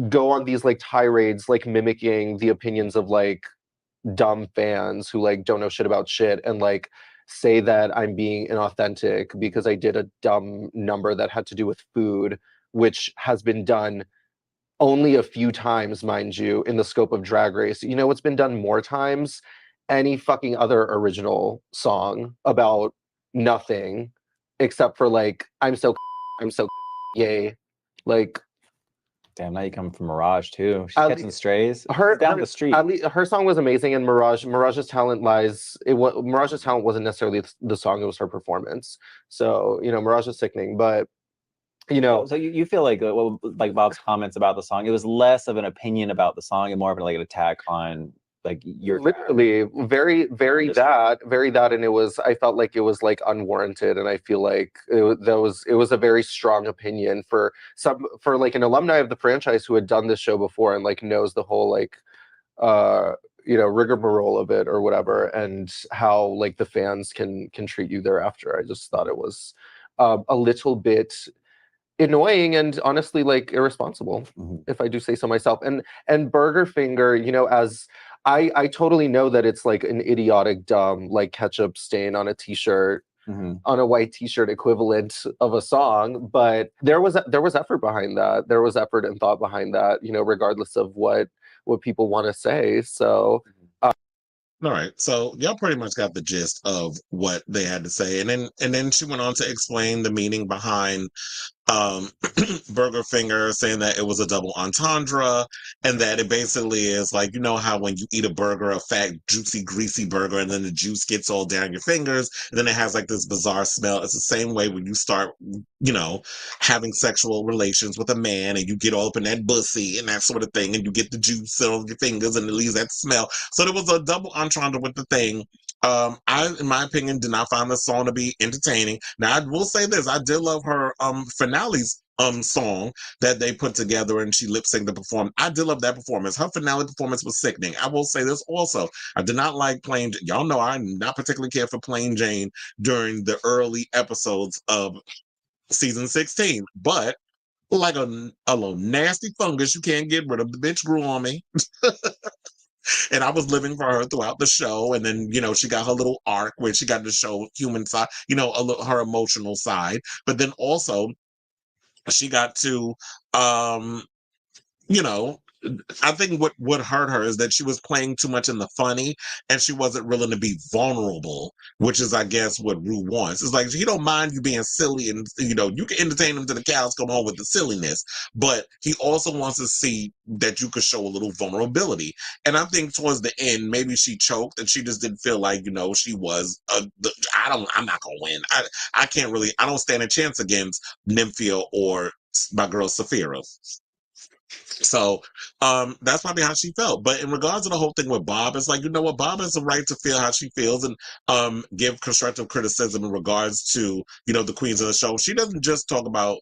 go on these like tirades, like mimicking the opinions of like dumb fans who like don't know shit about shit and like say that I'm being inauthentic because I did a dumb number that had to do with food, which has been done only a few times, mind you, in the scope of Drag Race. You know what's been done more times? Any fucking other original song about nothing except for like I'm so yay. Like, damn, now you come from Mirage too. She's catching strays. Down the street. Her song was amazing, and Mirage's talent Mirage's talent wasn't necessarily the song; it was her performance. So you know, Mirage is sickening, but you know. So you feel like Bob's comments about the song, it was less of an opinion about the song and more of like an attack on like your literally very that, and I felt like it was like unwarranted, and I feel like it was a very strong opinion for like an alumni of the franchise who had done this show before and like knows the whole like you know, rigmarole of it or whatever, and how like the fans can treat you thereafter. I just thought it was a little bit annoying and honestly like irresponsible, if I do say so myself. And burger finger, you know, as I totally know that it's like an idiotic, dumb, like ketchup stain on a t-shirt, on a white t-shirt equivalent of a song, but there was effort behind that. There was effort and thought behind that, you know, regardless of what people want to say. So all right, so y'all pretty much got the gist of what they had to say, and then she went on to explain the meaning behind Burger Finger, saying that it was a double entendre, and that it basically is like, you know how when you eat a burger, a fat, juicy, greasy burger, and then the juice gets all down your fingers, and then it has like this bizarre smell. It's the same way when you start, you know, having sexual relations with a man, and you get all up in that pussy and that sort of thing, and you get the juice on your fingers, and it leaves that smell. So there was a double entendre with the thing. I, in my opinion, did not find the song to be entertaining. Now, I will say this: I did love her finale's song that they put together, and she lip synced the performance. I did love that performance. Her finale performance was sickening. I will say this also: I did not like Plain. Y'all know I not particularly care for Plain Jane during the early episodes of season 16, but like a little nasty fungus you can't get rid of. The bitch grew on me. And I was living for her throughout the show. And then, you know, she got her little arc where she got to show human side, you know, her emotional side. But then also she got to, you know, I think what hurt her is that she was playing too much in the funny, and she wasn't willing to be vulnerable, which is, I guess, what Rue wants. It's like, he don't mind you being silly, and, you know, you can entertain him to the cows come home with the silliness, but he also wants to see that you could show a little vulnerability. And I think towards the end, maybe she choked, and she just didn't feel like, you know, she was, I'm not gonna win. I can't really, I don't stand a chance against Nymphia or my girl Saphira. So that's probably how she felt. But in regards to the whole thing with Bob, it's like, you know what, Bob has the right to feel how she feels, and give constructive criticism in regards to, you know, the queens of the show. She doesn't just talk about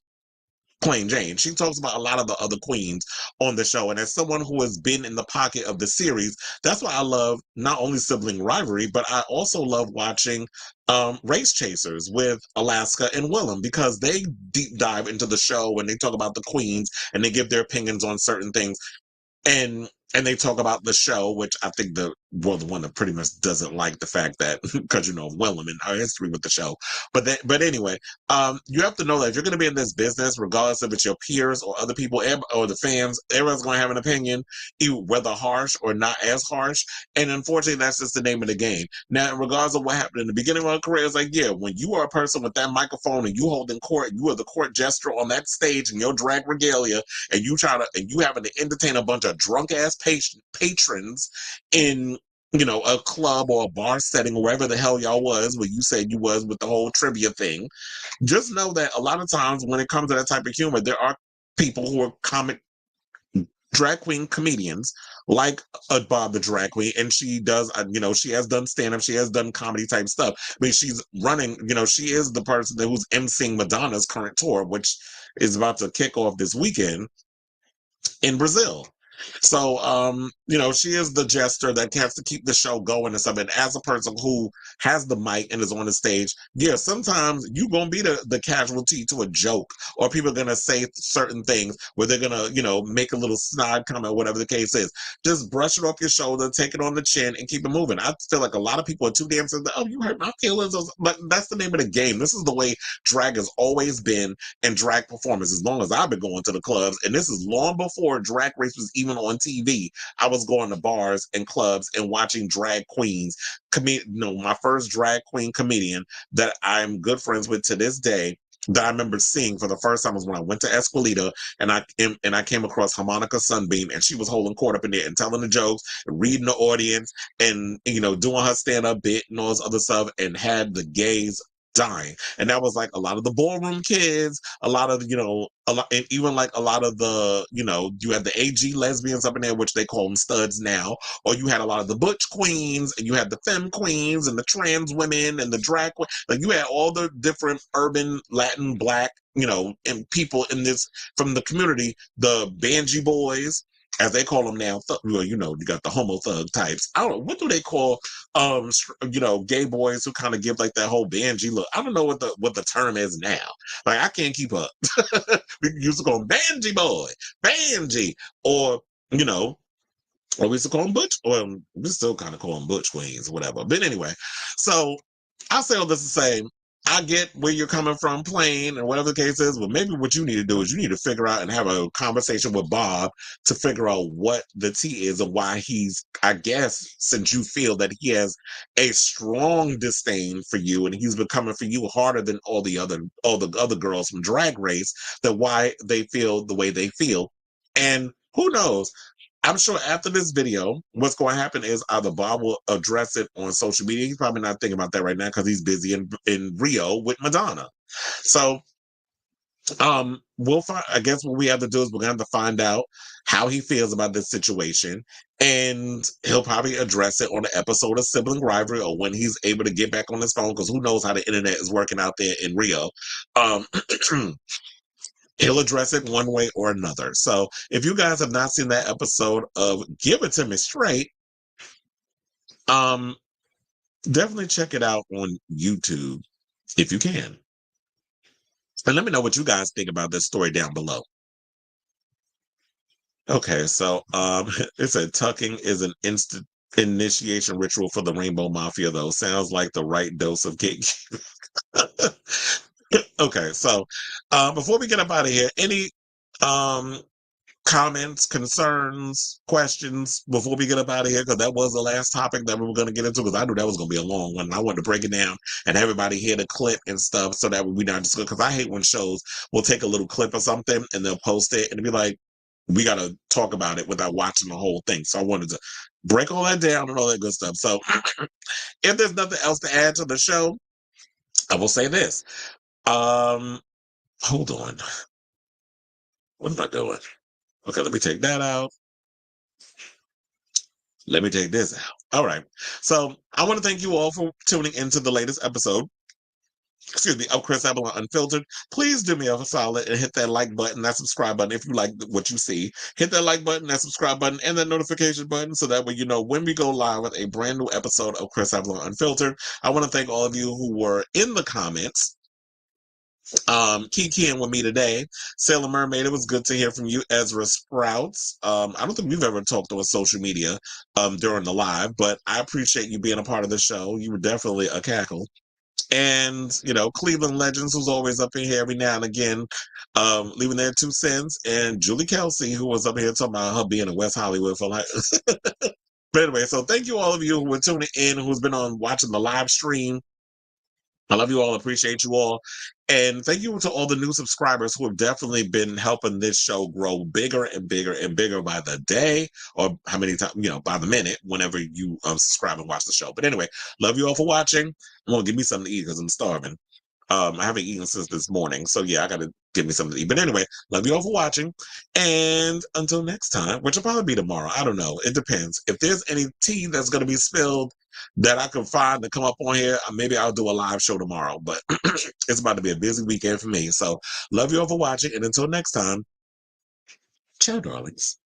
Plain Jane. She talks about a lot of the other queens on the show. And as someone who has been in the pocket of the series, that's why I love not only sibling rivalry, but I also love watching Race Chasers with Alaska and Willem, because they deep dive into the show and they talk about the queens and they give their opinions on certain things. And they talk about the show, which I think the one that pretty much doesn't like the fact that, because, you know, Willem and her history with the show. But anyway, you have to know that if you're going to be in this business, regardless if it's your peers or other people or the fans, everyone's going to have an opinion, whether harsh or not as harsh. And unfortunately, that's just the name of the game. Now, in regards to what happened in the beginning of her career, it's like, yeah, when you are a person with that microphone and you holding court, you are the court jester on that stage in your drag regalia, and you having to entertain a bunch of drunk ass patrons in, you know, a club or a bar setting, or wherever the hell y'all was, where you said you was with the whole trivia thing. Just know that a lot of times when it comes to that type of humor, there are people who are comic drag queen comedians, like Bob the drag queen, and she does, you know, she has done stand-up, she has done comedy type stuff. I mean, she's running, you know, she is the person who's emceeing Madonna's current tour, which is about to kick off this weekend in Brazil. So, you know, she is the jester that has to keep the show going and stuff. And as a person who has the mic and is on the stage, yeah, sometimes you're going to be the casualty to a joke, or people are going to say certain things where they're going to, you know, make a little snide comment, whatever the case is. Just brush it off your shoulder, take it on the chin, and keep it moving. I feel like a lot of people are too damn sensitive. Oh, you hurt my feelings. But that's the name of the game. This is the way drag has always been, and drag performance, as long as I've been going to the clubs. And this is long before Drag Race was even on TV. I was going to bars and clubs and watching drag queens. My first drag queen comedian that I'm good friends with to this day, that I remember seeing for the first time, was when I went to Esquilita, and I came across Harmonica Sunbeam, and she was holding court up in there and telling the jokes, and reading the audience, and, you know, doing her stand-up bit and all this other stuff, and had the gays dying. And that was like a lot of the ballroom kids, a lot of, you know, and even like a lot of the, you know, you had the AG lesbians up in there, which they call them studs now, or you had a lot of the butch queens, and you had the femme queens, and the trans women, and the drag queens. Like, you had all the different urban Latin, Black, you know, and people in this, from the community, the Banji boys, as they call them now, well, you know, you got the homo thug types. I don't know, what do they call, you know, gay boys who kind of give like that whole Banji look. I don't know what the term is now. Like, I can't keep up. We used to call him Banji boy, Banji, or, you know, or we used to call them butch, or we still kind of call them butch queens or whatever. But anyway, so I'll say all this to say, I get where you're coming from, plain, and whatever the case is, but maybe what you need to do is you need to figure out and have a conversation with Bob to figure out what the tea is and why he's, I guess, since you feel that he has a strong disdain for you and he's been coming for you harder than all the other girls from Drag Race, that why they feel the way they feel. And who knows? I'm sure after this video, what's going to happen is either Bob will address it on social media. He's probably not thinking about that right now because he's busy in Rio with Madonna. So, we'll find. I guess what we have to do is we're going to have to find out how he feels about this situation, and he'll probably address it on the episode of Sibling Rivalry or when he's able to get back on his phone, because who knows how the internet is working out there in Rio. He'll address it one way or another. So if you guys have not seen that episode of Give It To Me Straight, definitely check it out on YouTube if you can. And let me know what you guys think about this story down below. Okay, so it said tucking is an instant initiation ritual for the Rainbow Mafia, though. Sounds like the right dose of cake. Okay, so before we get up out of here, any comments, concerns, questions before we get up out of here? Because that was the last topic that we were going to get into, because I knew that was going to be a long one. And I wanted to break it down and everybody hear the clip and stuff so that we not just, because I hate when shows will take a little clip or something and they'll post it and be like, we got to talk about it without watching the whole thing. So I wanted to break all that down and all that good stuff. So if there's nothing else to add to the show, I will say this. Hold on. What am I doing? Okay, let me take that out. Let me take this out. All right. So I want to thank you all for tuning into the latest episode, of Chris Avalon Unfiltered. Please do me a solid and hit that like button, that subscribe button if you like what you see. Hit that like button, that subscribe button, and that notification button so that way you know when we go live with a brand new episode of Chris Avalon Unfiltered. I want to thank all of you who were in the comments. Kikiing with me today, Sailor Mermaid. It was good to hear from you, Ezra Sprouts. I don't think we've ever talked on social media during the live, but I appreciate you being a part of the show. You were definitely a cackle. And you know, Cleveland Legends, who's always up in here every now and again, leaving their 2 cents, and Julie Kelsey, who was up here talking about her being in West Hollywood for like. But anyway, so thank you all of you who were tuning in, who's been on watching the live stream. I love you all, appreciate you all. And thank you to all the new subscribers who have definitely been helping this show grow bigger and bigger and bigger by the day, or how many times, you know, by the minute, whenever you subscribe and watch the show. But anyway, love you all for watching. I'm going to give me something to eat because I'm starving. I haven't eaten since this morning. So yeah, I got to give me something to eat. But anyway, love you all for watching. And until next time, which will probably be tomorrow. I don't know. It depends. If there's any tea that's going to be spilled that I can find to come up on here, maybe I'll do a live show tomorrow. But it's about to be a busy weekend for me. So love you all for watching. And until next time, ciao, darlings.